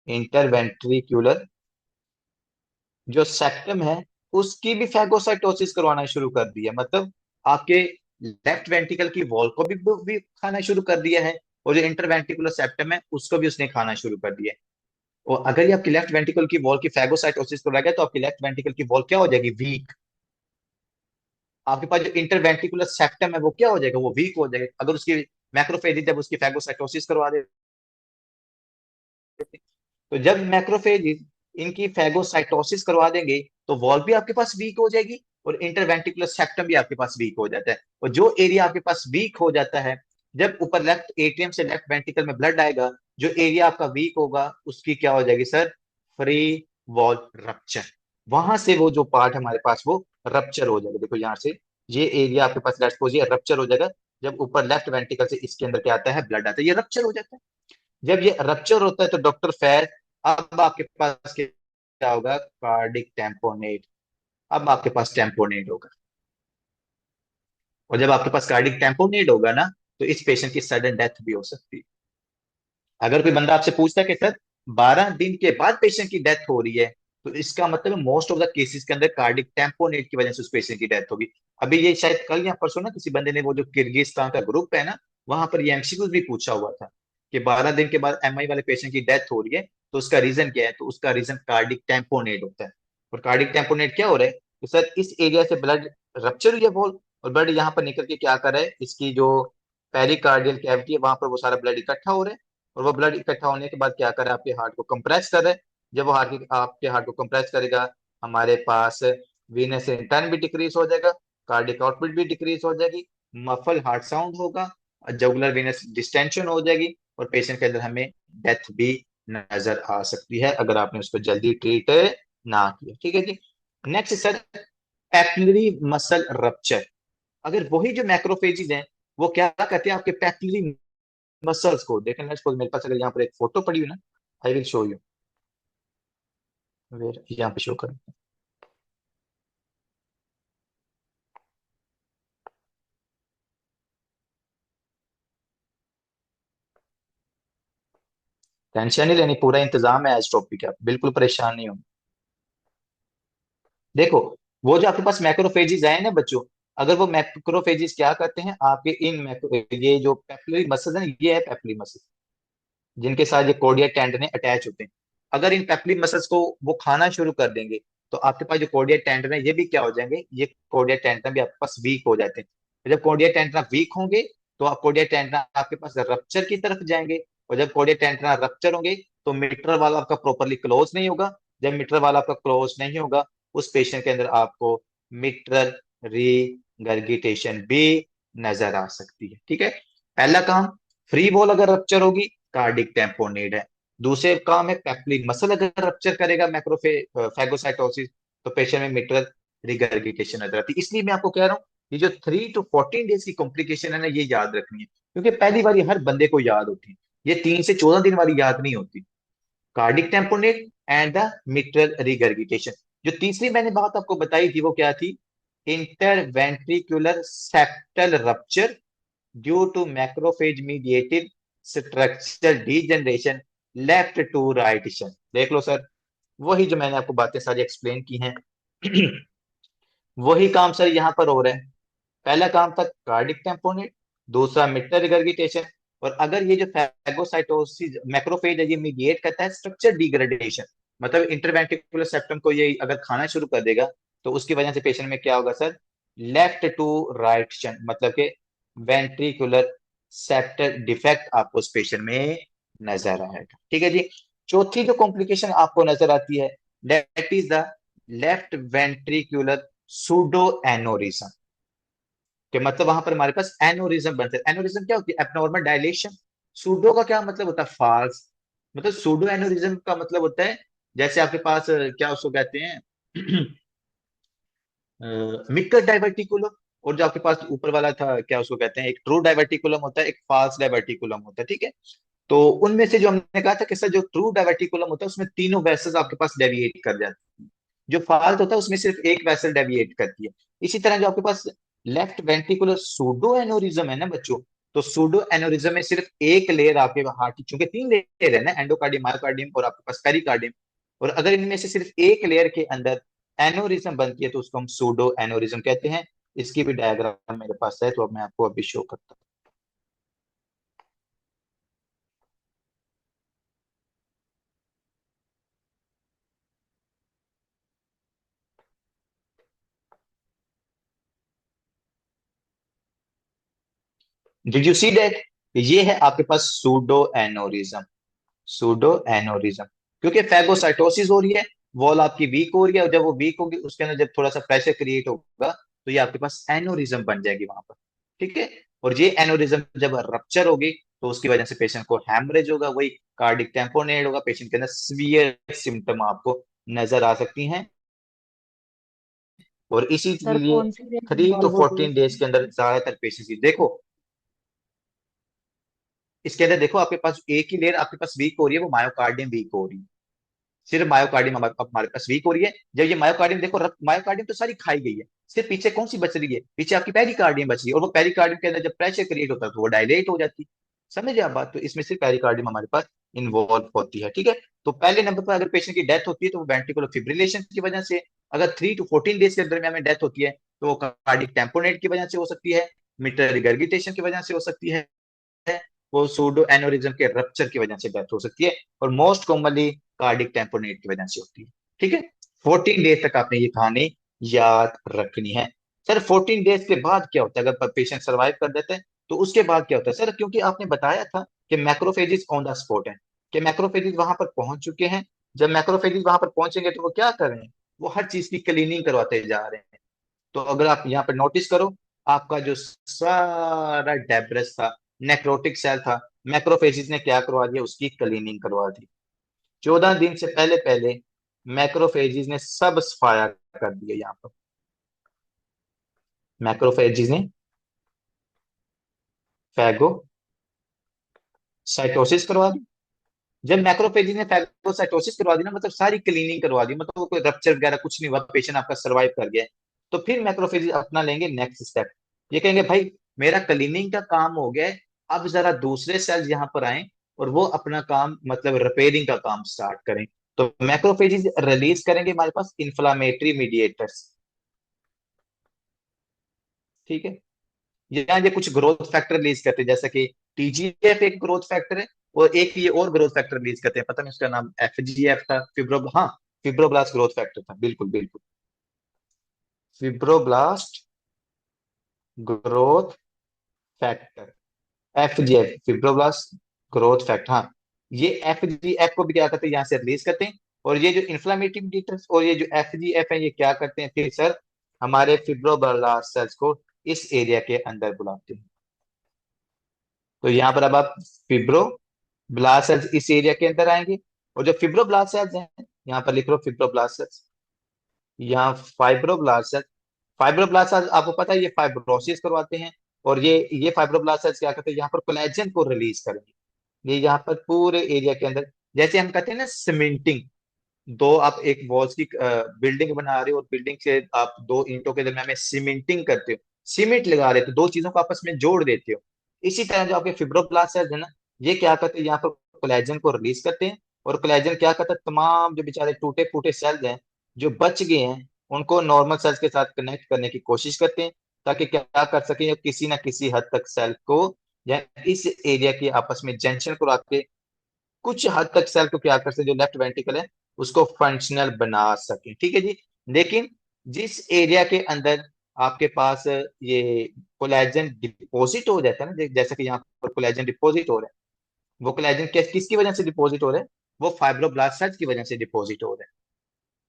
इंटरवेंट्रिकुलर जो सेप्टम है, उसकी भी फैगोसाइटोसिस करवाना शुरू कर दिया। मतलब आपके लेफ्ट वेंट्रिकल की वॉल को भी खाना शुरू कर दिया है, और जो इंटरवेंट्रिकुलर सेप्टम है उसको भी उसने खाना शुरू कर दिया है। और अगर ये आपकी लेफ्ट वेंट्रिकल की वॉल की फैगोसाइटोसिस को लगा तो आपकी लेफ्ट वेंट्रिकल की वॉल क्या हो जाएगी, वीक। आपके पास जो इंटरवेंट्रिकुलर सेप्टम है वो क्या हो जाएगा, वो वीक हो जाएगा। अगर उसकी मैक्रोफेज जब उसकी फैगोसाइटोसिस करवा दे, तो जब मैक्रोफेज इनकी फैगोसाइटोसिस करवा देंगे तो वॉल भी आपके पास वीक हो जाएगी, और इंटरवेंट्रिकुलर सेप्टम भी आपके पास वीक हो जाता है। और जो एरिया आपके पास वीक हो जाता है, जब ऊपर लेफ्ट एट्रियम से लेफ्ट वेंट्रिकल में ब्लड आएगा, जो एरिया आपका वीक होगा उसकी क्या हो जाएगी सर, फ्री वॉल रप्चर, वहां से वो जो पार्ट हमारे पास वो रप्चर हो जाएगा। देखो यहाँ से ये एरिया आपके पास लेट्स सपोज ये रप्चर हो जाएगा, जब ऊपर लेफ्ट वेंट्रिकल से इसके अंदर क्या आता है, ब्लड आता है, ये रप्चर हो जाता है। जब ये रप्चर होता है तो डॉक्टर फैज, अब आपके पास क्या होगा, कार्डिक टेम्पोनेट। अब आपके पास टेम्पोनेट होगा, और जब आपके पास कार्डिक टेम्पोनेट होगा ना, तो इस पेशेंट की सडन डेथ भी हो सकती है। अगर कोई बंदा आपसे पूछता है कि सर 12 दिन के बाद पेशेंट की डेथ हो रही है, तो इसका मतलब मोस्ट ऑफ द केसेस के अंदर कार्डिक टेम्पोनेट की वजह से उस पेशेंट की डेथ होगी। अभी ये शायद कल या परसों ना किसी बंदे ने, वो जो किर्गिस्तान का ग्रुप है ना, वहां पर ये एमसीक्यूज भी पूछा हुआ था कि 12 दिन के बाद एमआई वाले पेशेंट की डेथ हो रही है, तो उसका रीजन क्या है, तो उसका रीजन कार्डिक टेम्पोनेट होता है। और कार्डिक टेम्पोनेट क्या हो रहा है, तो सर इस एरिया से ब्लड रप्चर हुई है वॉल, और ब्लड यहाँ पर निकल के क्या कर रहा है, इसकी जो पेरिकार्डियल कैविटी है वहां पर वो सारा ब्लड इकट्ठा हो रहा है, और वो ब्लड इकट्ठा होने के बाद क्या करे, आपके हार्ट को कंप्रेस कर रहा है। जब वो आपके हार्ट को कंप्रेस करेगा, हमारे पास वीनस रिटर्न भी डिक्रीज हो जाएगा, कार्डिक आउटपुट भी डिक्रीज हो जाएगी, मफल हार्ट साउंड होगा, जुगुलर वीनस डिस्टेंशन हो जाएगी, और पेशेंट के अंदर हमें डेथ भी नजर आ सकती है अगर आपने उसको जल्दी ट्रीट ना किया। ठीक है जी। Next sir, papillary muscle rupture. अगर वही जो मैक्रोफेजिज हैं वो क्या करते हैं, आपके पैपिलरी मसल्स को देखें, लेट्स सपोज मेरे पास अगर यहाँ पर एक फोटो पड़ी हुई ना, I will show you, where यहाँ पे शो करें। टेंशन नहीं लेनी, पूरा इंतजाम है आज टॉपिक का, बिल्कुल परेशान नहीं हो। देखो, वो जो आपके पास मैक्रोफेजिस आए ना बच्चों, अगर वो मैक्रोफेजिस क्या करते हैं, आपके इन मैक्रो ये जो पेपिलरी मसल्स है, ये है पेपिलरी मसल जिनके साथ ये कोर्डिया टेंडन अटैच होते हैं। अगर इन पेपिलरी मसल्स को वो खाना शुरू कर देंगे, तो आपके पास जो कोर्डिया टेंडन है ये भी क्या हो जाएंगे, ये कोर्डिया टेंडन भी आपके पास वीक हो जाते हैं। जब कोर्डिया टेंडन वीक होंगे, तो आप कोर्डिया टेंडन आपके पास रप्चर की तरफ जाएंगे, और जब कोर्डिया टेंडन रप्चर होंगे, तो मिट्रल वाला आपका प्रॉपरली क्लोज नहीं होगा। जब मिट्रल वाला आपका क्लोज नहीं होगा, उस पेशेंट के अंदर आपको मिट्रल रीगर्गिटेशन भी नजर आ सकती है। ठीक है, पहला काम, फ्री वॉल अगर रप्चर होगी, कार्डिक टेम्पोनेट है। दूसरे काम है, पेप्लिक मसल अगर रप्चर करेगा मैक्रोफे फैगोसाइटोसिस, तो पेशेंट में मिट्रल रिगर्गिटेशन नजर आती है। इसलिए मैं आपको कह रहा हूँ, ये जो 3 to 14 डेज की कॉम्प्लिकेशन है ना, ये याद रखनी है, क्योंकि पहली बार हर बंदे को याद होती है, ये 3 से 14 दिन वाली याद नहीं होती। Cardiac tamponade and the mitral regurgitation. जो तीसरी मैंने बात आपको बताई थी वो क्या थी, interventricular septal rupture due to macrophage mediated structural degeneration left to right shunt. देख लो सर, वही जो मैंने आपको बातें सारी एक्सप्लेन की हैं वही काम सर यहाँ पर हो रहा है। पहला काम था कार्डिक टेम्पोनेट, दूसरा मिट्रल रिगर्गिटेशन, और अगर ये जो फैगोसाइटोसिस मैक्रोफेज है ये मीडिएट करता है स्ट्रक्चर डिग्रेडेशन, मतलब इंटरवेंट्रिकुलर सेप्टम को ये अगर खाना शुरू कर देगा, तो उसकी वजह से पेशेंट में क्या होगा सर, लेफ्ट टू राइट शन, मतलब के वेंट्रिकुलर सेप्टल डिफेक्ट आपको उस पेशेंट में नजर आएगा। ठीक है जी। चौथी जो कॉम्प्लिकेशन आपको नजर आती है, that is the left ventricular pseudo aneurysm, कि मतलब वहां पर हमारे पास एनोरिज्म बनता है। एनोरिज्म क्या होती है, एब्नॉर्मल डायलेशन। सूडो का क्या मतलब होता है, फाल्स। मतलब सूडो एनोरिज्म का मतलब होता है, जैसे आपके पास क्या उसको कहते हैं मिक्कस डाइवर्टिकुलम, और जो आपके पास ऊपर वाला था क्या उसको कहते हैं, एक ट्रू डाइवर्टिकुलम होता है, एक फाल्स डाइवर्टिकुलम होता है। ठीक है, तो उनमें से जो हमने कहा था कि सर जो ट्रू डाइवर्टिकुलम होता है उसमें तीनों वेसल्स आपके पास डेविएट कर जाते हैं, जो फाल्ट होता है उसमें सिर्फ एक वेसल डेविएट करती है। इसी तरह जो आपके पास लेफ्ट वेंट्रिकुलर सूडो एनोरिज्म है ना बच्चों, तो सूडो एनोरिज्म में सिर्फ एक लेयर आपके हार्ट की, चूंकि 3 लेयर है ना, एंडोकार्डियम, मायोकार्डियम और आपके पास पेरिकार्डियम, और अगर इनमें से सिर्फ एक लेयर के अंदर एनोरिज्म बनती है तो उसको हम सूडो एनोरिज्म कहते हैं। इसकी भी डायग्राम मेरे पास है, तो अब मैं आपको अभी शो करता हूँ। डिड यू सी दैट, ये है आपके पास सूडो एनोरिज्म। सूडो एनोरिज्म, क्योंकि फैगोसाइटोसिस हो रही है, वॉल आपकी वीक हो रही है, और जब वो वीक होगी उसके अंदर जब थोड़ा सा प्रेशर क्रिएट होगा, तो ये आपके पास एनोरिज्म बन जाएगी वहां पर। ठीक है, और ये एनोरिज्म जब रप्चर होगी, तो उसकी वजह से पेशेंट को हैमरेज होगा, वही कार्डिक टेम्पोनेट होगा, पेशेंट के अंदर सीवियर सिम्टम आपको नजर आ सकती हैं। और सर इसीलिए कौन सी रेंज 3 to 14 डेज इन्वॉल्व होती है के अंदर ज्यादातर पेशेंट्स की देखो, इसके अंदर देखो आपके पास एक ही लेयर आपके पास वीक हो रही है, वो मायोकार्डियम वीक हो रही है। सिर्फ मायोकार्डियम हमारे हमारे पास वीक हो रही है। जब ये मायोकार्डियम देखो, मायोकार्डियम तो सारी खाई गई है, सिर्फ पीछे कौन सी बच रही है, पीछे आपकी पेरिकार्डियम बच रही है। और वो पेरिकार्डियम के अंदर जब प्रेशर क्रिएट होता है तो वो डायलेट हो जाती है। समझे आप बात? तो इसमें सिर्फ पेरिकार्डियम हमारे पास इन्वॉल्व होती है। ठीक है। तो पहले नंबर पर अगर पेशेंट की डेथ होती है तो वो वेंट्रिकुलर फिब्रिलेशन की वजह से, अगर 3 to 14 डेज के दरमियान में डेथ होती है तो वो कार्डिक टेम्पोनेट की वजह से हो सकती है, मिट्रल रिगर्गिटेशन की वजह से हो सकती है, वो सूडो एनोरिज्म के रप्चर की वजह से डेथ हो सकती है, और मोस्ट कॉमनली कार्डिक टेम्पोनेट की वजह से होती है। ठीक है। 14 डेज तक आपने ये कहानी याद रखनी है। सर 14 डेज के बाद क्या होता है अगर पेशेंट सर्वाइव कर देते हैं? तो उसके बाद क्या होता है सर, क्योंकि आपने बताया था कि मैक्रोफेजिस ऑन द स्पॉट है, कि मैक्रोफेजिस वहां पर पहुंच चुके हैं। जब मैक्रोफेजिस वहां पर पहुंचेंगे तो वो क्या कर रहे हैं, वो हर चीज की क्लीनिंग करवाते जा रहे हैं। तो अगर आप यहाँ पर नोटिस करो, आपका जो सारा डेब्रिस था, नेक्रोटिक सेल था, मैक्रोफेजिस ने क्या करवा दिया, उसकी क्लीनिंग करवा दी। 14 दिन से पहले पहले मैक्रोफेजिस ने सब सफाया कर दिया। यहाँ पर मैक्रोफेजिस ने फैगोसाइटोसिस करवा दी। जब मैक्रोफेजिस ने फैगोसाइटोसिस करवा दी ना, मतलब सारी क्लीनिंग करवा दी, मतलब वो कोई रप्चर वगैरह कुछ नहीं हुआ, पेशेंट आपका सर्वाइव कर गया है। तो फिर मैक्रोफेजिस अपना लेंगे नेक्स्ट स्टेप। ये कहेंगे भाई मेरा क्लीनिंग का काम हो गया है, अब जरा दूसरे सेल्स यहाँ पर आए और वो अपना काम मतलब रिपेयरिंग का काम स्टार्ट करें। तो मैक्रोफेजिस रिलीज करेंगे हमारे पास इंफ्लामेटरी मीडिएटर्स। ठीक है। यहाँ ये कुछ ग्रोथ फैक्टर रिलीज करते हैं, जैसे कि टीजीएफ एक ग्रोथ फैक्टर है, और एक ये और ग्रोथ फैक्टर रिलीज करते हैं, पता नहीं उसका नाम एफजीएफ था, हाँ, फिब्रोब्लास्ट ग्रोथ फैक्टर था, बिल्कुल बिल्कुल, fibroblast growth factor, FGF, fibroblast growth factor. हाँ, ये एफजीएफ को भी क्या करते हैं, यहाँ से रिलीज करते हैं। और ये जो इन्फ्लामेटरी मीडिएटर्स और ये जो एफजीएफ है, ये क्या करते हैं फिर सर, हमारे फिब्रोब्लास्ट सेल्स को इस एरिया के अंदर बुलाते हैं। तो यहाँ पर अब आप फिब्रो ब्लास्ट सेल्स इस एरिया के अंदर आएंगे, और जो फिब्रोब्लास्ट सेल्स हैं, यहाँ पर लिख लो फिब्रोब्लास्ट सेल्स, यहाँ फाइब्रोब्लास्ट सेल्स। फाइब्रोब्लास्ट सेल्स आपको पता है ये फाइब्रोसिस करवाते हैं, और ये फाइब्रोब्लास्ट सेल्स क्या करते हैं, यहाँ पर कोलेजन को रिलीज करेंगे। ये यहाँ पर पूरे एरिया के अंदर, जैसे हम कहते हैं ना सीमेंटिंग, दो आप एक वॉल्स की बिल्डिंग बना रहे हो और बिल्डिंग से आप दो ईंटों के दरम्यान में सीमेंटिंग करते हो, सीमेंट लगा रहे हो, तो दो चीजों को आपस में जोड़ देते हो। इसी तरह जो आपके फिब्रोब्लास्ट सेल्स है ना, ये क्या करते हैं, यहाँ पर कोलेजन को रिलीज करते हैं, और कोलेजन क्या करता है, तमाम जो बेचारे टूटे फूटे सेल्स हैं जो बच गए हैं, उनको नॉर्मल सेल्स के साथ कनेक्ट करने की कोशिश करते हैं, ताकि क्या कर सके, किसी ना किसी हद तक सेल को या इस एरिया की आपस में जंक्शन करा के कुछ हद तक सेल को क्या कर सकते, जो लेफ्ट वेंट्रिकल है उसको फंक्शनल बना सके। ठीक है जी। लेकिन जिस एरिया के अंदर आपके पास ये कोलेजन डिपॉजिट हो जाता है ना, जैसा कि यहाँ पर कोलेजन डिपॉजिट हो रहा है, वो कोलेजन किसकी वजह से डिपॉजिट हो रहा है, वो फाइब्रोब्लास्ट सेल्स की वजह से डिपॉजिट हो रहा है।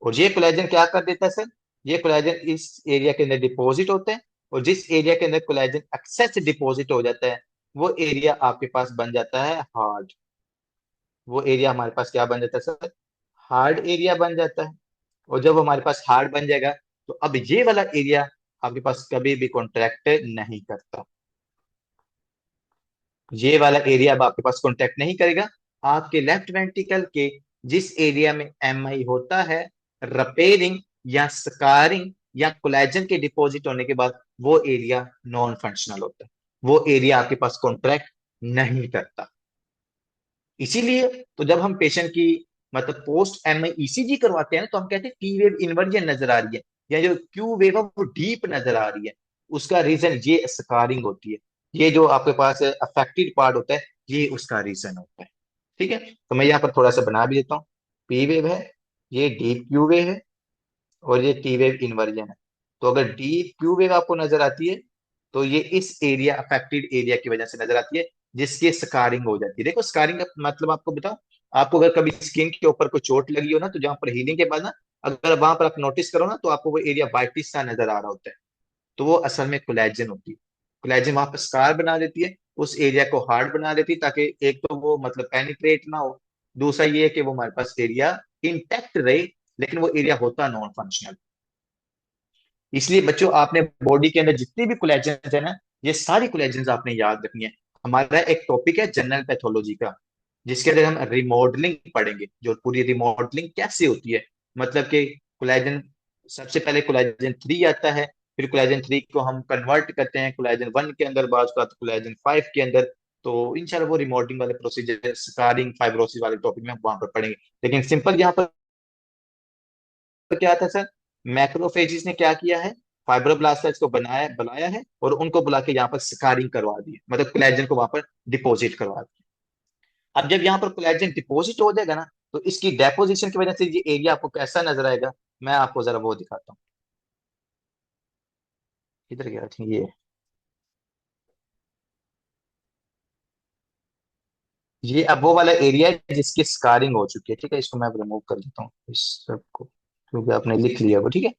और ये कोलेजन क्या कर देता है सर, ये कोलेजन इस एरिया के अंदर डिपॉजिट होता है, और जिस एरिया के अंदर कोलेजन एक्सेस डिपॉजिट हो जाता है, वो एरिया आपके पास बन जाता है हार्ड। वो एरिया हमारे पास क्या बन जाता है सर, हार्ड एरिया बन जाता है। और जब हमारे पास हार्ड बन जाएगा, तो अब ये वाला एरिया आपके पास कभी भी कॉन्ट्रैक्ट नहीं करता, ये वाला एरिया अब आपके पास कॉन्ट्रैक्ट नहीं करेगा। आपके लेफ्ट वेंट्रिकल के जिस एरिया में एमआई होता है, रिपेयरिंग या स्कारिंग या कोलेजन के डिपॉजिट होने के बाद, वो एरिया नॉन फंक्शनल होता है, वो एरिया आपके पास कॉन्ट्रैक्ट नहीं करता। इसीलिए तो जब हम पेशेंट की मतलब पोस्ट एम ईसीजी करवाते हैं ना, तो हम कहते हैं टी वेव इन्वर्जन नजर आ रही है, या जो क्यू वेव है वो डीप नजर आ रही है। उसका रीजन ये स्कारिंग होती है, ये जो आपके पास अफेक्टेड पार्ट होता है, ये उसका रीजन होता है। ठीक है। तो मैं यहाँ पर थोड़ा सा बना भी देता हूँ। पी वेव है, ये डीप क्यू वेव है, और ये टी वेव इन्वर्जन है। तो अगर डीप क्यू वेव आपको नजर आती है, तो ये इस एरिया अफेक्टेड एरिया की वजह से नजर आती है, जिसकी स्कारिंग हो जाती है। देखो स्कारिंग का मतलब आपको बताओ, आपको अगर कभी स्किन के ऊपर कोई चोट लगी हो ना, तो जहां पर हीलिंग के बाद ना, अगर वहां पर आप नोटिस करो ना, तो आपको वो एरिया वाइटिश सा नजर आ रहा होता है, तो वो असल में कोलेजन होती है। कोलेजन वहां पर स्कार बना देती है, उस एरिया को हार्ड बना देती है, ताकि एक तो वो मतलब पेनिट्रेट ना हो, दूसरा ये है कि वो हमारे पास एरिया इंटैक्ट रहे, लेकिन वो एरिया होता नॉन फंक्शनल। इसलिए बच्चों आपने बॉडी के अंदर जितनी भी कोलेजन है ना, ये सारी कोलेजन आपने याद रखनी है। हमारा एक टॉपिक है जनरल पैथोलॉजी का, जिसके अंदर हम रिमॉडलिंग पढ़ेंगे, जो पूरी रिमॉडलिंग कैसे होती है। मतलब कि कोलेजन, सबसे पहले कोलेजन 3 आता है, फिर कोलेजन 3 को हम कन्वर्ट करते हैं कोलेजन 1 के अंदर, बाद का कोलेजन 5 के अंदर। तो इंशाल्लाह वो रिमॉडलिंग वाले प्रोसीजर, स्कारिंग, फाइब्रोसिस वाले टॉपिक में हम वहां पर पढ़ेंगे। लेकिन सिंपल यहाँ पर क्या था सर, मैक्रोफेजिस ने क्या किया है, फाइब्रोब्लास्ट्स को बनाया बनाया है और उनको बुला के यहाँ पर स्कारिंग करवा दी, मतलब कोलेजन को वहां पर डिपॉजिट करवा दिया। अब जब यहाँ पर कोलेजन डिपॉजिट हो जाएगा ना, तो इसकी डेपोजिशन की वजह से ये एरिया आपको कैसा नजर आएगा, मैं आपको जरा वो दिखाता हूँ। इधर गया था ये अब वो वाला एरिया है जिसकी स्कारिंग हो चुकी है, ठीक है। इसको मैं रिमूव कर देता हूँ इस सबको, क्योंकि आपने लिख लिया वो, ठीक है।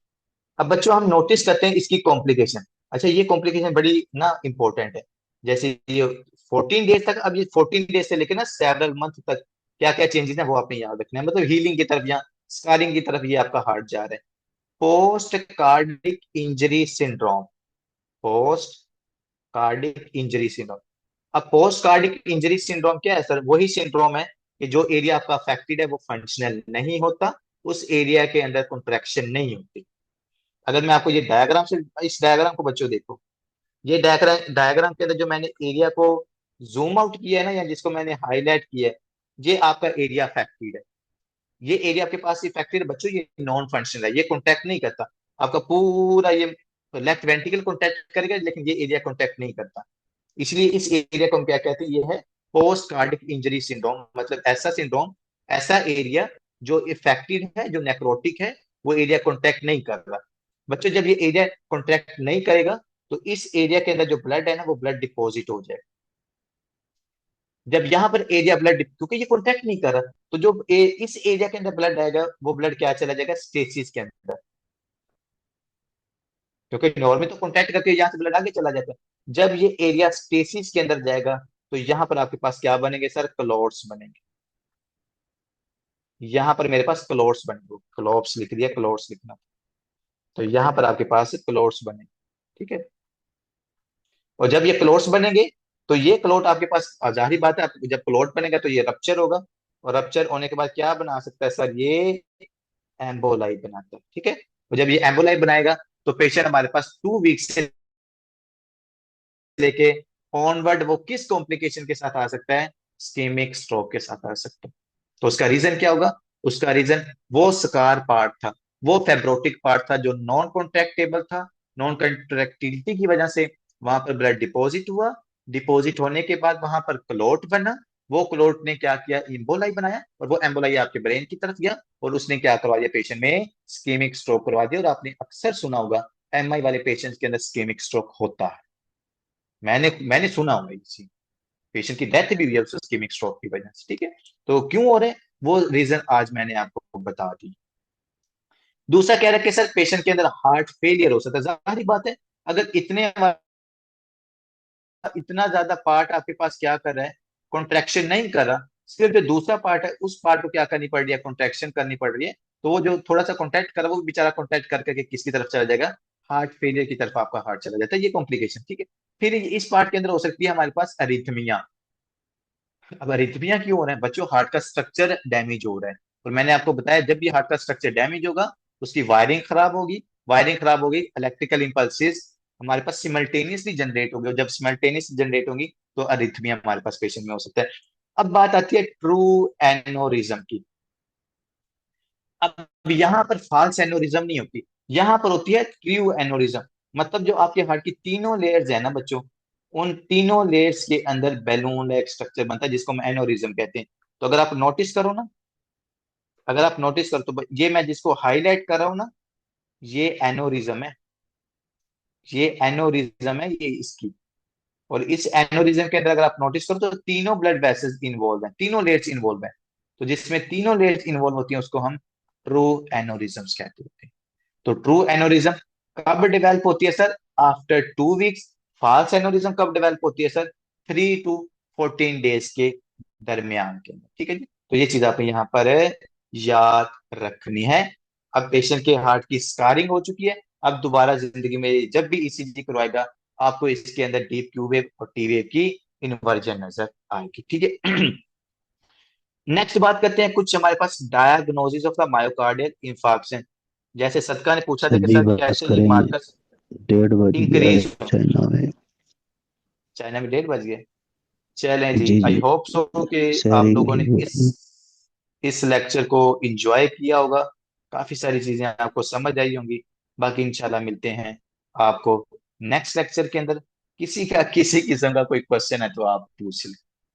अब बच्चों हम नोटिस करते हैं इसकी कॉम्प्लिकेशन। अच्छा, ये कॉम्प्लिकेशन बड़ी ना इंपॉर्टेंट है। जैसे ये 14 डेज तक, अब ये 14 डेज से लेकर ना सेवरल मंथ तक क्या क्या चेंजेस है वो आपने याद रखना है, मतलब हीलिंग की तरफ या स्कारिंग की तरफ ये आपका हार्ट जा रहा है। Post cardiac injury syndrome, post cardiac injury syndrome. अब पोस्ट कार्डिक इंजरी सिंड्रोम क्या है सर, वही सिंड्रोम है कि जो एरिया आपका अफेक्टेड है वो फंक्शनल नहीं होता, उस एरिया के अंदर कॉन्ट्रैक्शन नहीं होती। अगर मैं आपको ये डायग्राम से, इस डायग्राम को बच्चों देखो, ये डायग्राम डायग्राम के अंदर जो मैंने एरिया को जूम आउट किया है ना, या जिसको मैंने हाईलाइट किया है, ये आपका एरिया अफेक्टेड है। ये एरिया आपके पास इफेक्टेड बच्चों, ये नॉन फंक्शनल है, ये कॉन्टैक्ट नहीं करता आपका पूरा ये लेफ्ट वेंट्रिकल कॉन्टैक्ट करेगा, लेकिन ये एरिया कॉन्टैक्ट नहीं करता। इसलिए इस एरिया को हम क्या कहते हैं, ये है पोस्ट कार्डिक इंजरी सिंड्रोम। मतलब ऐसा सिंड्रोम, ऐसा एरिया जो इफेक्टेड है, जो नेक्रोटिक है, वो एरिया कॉन्टैक्ट नहीं कर रहा। बच्चों जब ये एरिया कॉन्ट्रैक्ट नहीं करेगा, तो इस एरिया के अंदर जो ब्लड है ना, वो ब्लड डिपॉजिट हो जाएगा। जब यहाँ पर एरिया ब्लड, क्योंकि ये कॉन्टैक्ट नहीं कर रहा, तो जो इस एरिया के अंदर ब्लड आएगा, वो ब्लड क्या चला जाएगा, स्टेसिस के अंदर। क्योंकि नॉर्मल तो कॉन्टैक्ट करके यहाँ से ब्लड आगे चला जाता है। जब ये एरिया स्टेसिस के अंदर जाएगा, तो यहाँ पर आपके पास क्या बनेंगे सर, क्लोट्स बनेंगे। यहाँ पर मेरे पास क्लोट्स बनेंगे, क्लोट्स लिख दिया, क्लोट्स लिखना। तो यहाँ पर आपके पास क्लोट्स बनेंगे, ठीक है। और जब ये क्लोट्स बनेंगे, तो ये क्लोट आपके पास, जाहिर बात है, जब क्लोट बनेगा तो ये रप्चर होगा, और रप्चर होने के बाद क्या बना सकता है सर, ये एम्बोलाई बनाता है, ठीक है। और जब ये एम्बोलाई बनाएगा, तो पेशेंट हमारे पास 2 वीक से लेके ऑनवर्ड वो किस कॉम्प्लिकेशन के साथ आ सकता है, स्कीमिक स्ट्रोक के साथ आ सकता है। तो उसका रीजन क्या होगा, उसका रीजन वो स्कार पार्ट था, वो फेब्रोटिक पार्ट था जो नॉन कॉन्ट्रैक्टेबल था। नॉन कॉन्ट्रैक्टिलिटी की वजह से वहां पर ब्लड डिपॉजिट हुआ, डिपॉजिट होने के बाद वहां पर क्लोट बना, वो क्लोट ने क्या किया, एम्बोलाई बनाया, और वो एम्बोलाई आपके ब्रेन की तरफ गया, और उसने क्या करवा दिया, पेशेंट में स्कीमिक स्ट्रोक करवा दिया। और आपने अक्सर सुना होगा एमआई वाले पेशेंट के अंदर स्कीमिक स्ट्रोक होता है, मैंने मैंने सुना हुआ इसी पेशेंट की डेथ भी हुई है उसको स्कीमिक स्ट्रोक की वजह से, ठीक है। तो क्यों हो रहे हैं, वो रीजन आज मैंने आपको बता दी। दूसरा कह रहा है कि सर पेशेंट के अंदर हार्ट फेलियर हो सकता है। जाहिर बात है, अगर इतना ज्यादा पार्ट आपके पास क्या कर रहा है, कॉन्ट्रैक्शन नहीं कर रहा, सिर्फ जो दूसरा पार्ट है उस पार्ट को क्या करनी पड़ रही है, कॉन्ट्रैक्शन करनी पड़ रही है, तो वो जो थोड़ा सा कॉन्ट्रैक्ट कर रहा है, वो बेचारा कॉन्ट्रैक्ट कर करके किसकी तरफ चला जाएगा, हार्ट फेलियर की तरफ आपका हार्ट चला जाता है, ये कॉम्प्लिकेशन, ठीक है। फिर इस पार्ट के अंदर हो सकती है हमारे पास अरिथमिया। अब अरिथमिया क्यों हो रहा है बच्चों, हार्ट का स्ट्रक्चर डैमेज हो रहा है। और मैंने आपको बताया जब भी हार्ट का स्ट्रक्चर डैमेज होगा, उसकी वायरिंग खराब होगी, वायरिंग खराब होगी, इलेक्ट्रिकल इंपल्सेस हमारे पास सिमल्टेनियसली जनरेट होगी, और जब सिमल्टेनियस जनरेट होंगी, तो अरिथमिया हमारे पास पेशेंट में हो सकता है। अब बात आती है ट्रू एनोरिज्म की। अब यहाँ पर फॉल्स एनोरिज्म नहीं होती, यहाँ पर होती है ट्रू एनोरिज्म। मतलब जो आपके हार्ट की तीनों लेयर्स है ना बच्चों, उन तीनों लेयर्स के अंदर बैलून लाइक स्ट्रक्चर बनता है, जिसको हम एनोरिज्म कहते हैं। तो अगर आप नोटिस करो ना, अगर आप नोटिस करो, तो ये मैं जिसको हाईलाइट कर रहा हूं ना, ये एनोरिज्म है, ये एनोरिज्म है, ये इसकी। और इस एनोरिज्म के अंदर अगर आप नोटिस करो, तो तीनों ब्लड वेसल्स इन्वॉल्व हैं, तीनों लेयर्स इन्वॉल्व हैं। तो जिसमें तीनों लेयर्स इन्वॉल्व होती हैं, उसको हम ट्रू एनोरिज्म्स कहते होते हैं। तो ट्रू एनोरिज्म कब डेवलप होती है sir, after 2 weeks. False aneurysm कब डेवलप होती है सर, 3 to 14 डेज के दरमियान के अंदर, ठीक है जी। तो ये चीज आप यहाँ पर याद रखनी है। अब पेशेंट के हार्ट की स्कारिंग हो चुकी है। अब दोबारा जिंदगी में जब भी ईसीजी करवाएगा आपको इसके अंदर डीप क्यू वेव और टी वेव की इन्वर्जन नजर आएगी। ठीक है। नेक्स्ट बात करते हैं कुछ हमारे पास diagnosis of the myocardial infarction. जैसे सदका ने पूछा था कि अभी सर बात कैसे ये करेंगे। मार्कस 1:30 बज गया है इंक्रीज। चाइना में। चाइना में 1:30 बज गए। चलें जी, जी आई जी। होप सो कि आप शहरी लोगों ने हो इस लेक्चर को इंजॉय किया होगा। काफी सारी चीजें आपको समझ आई होंगी। बाकी इंशाल्लाह मिलते हैं आपको नेक्स्ट लेक्चर के अंदर। किसी का किसी किस्म का कोई क्वेश्चन है तो आप पूछ लें।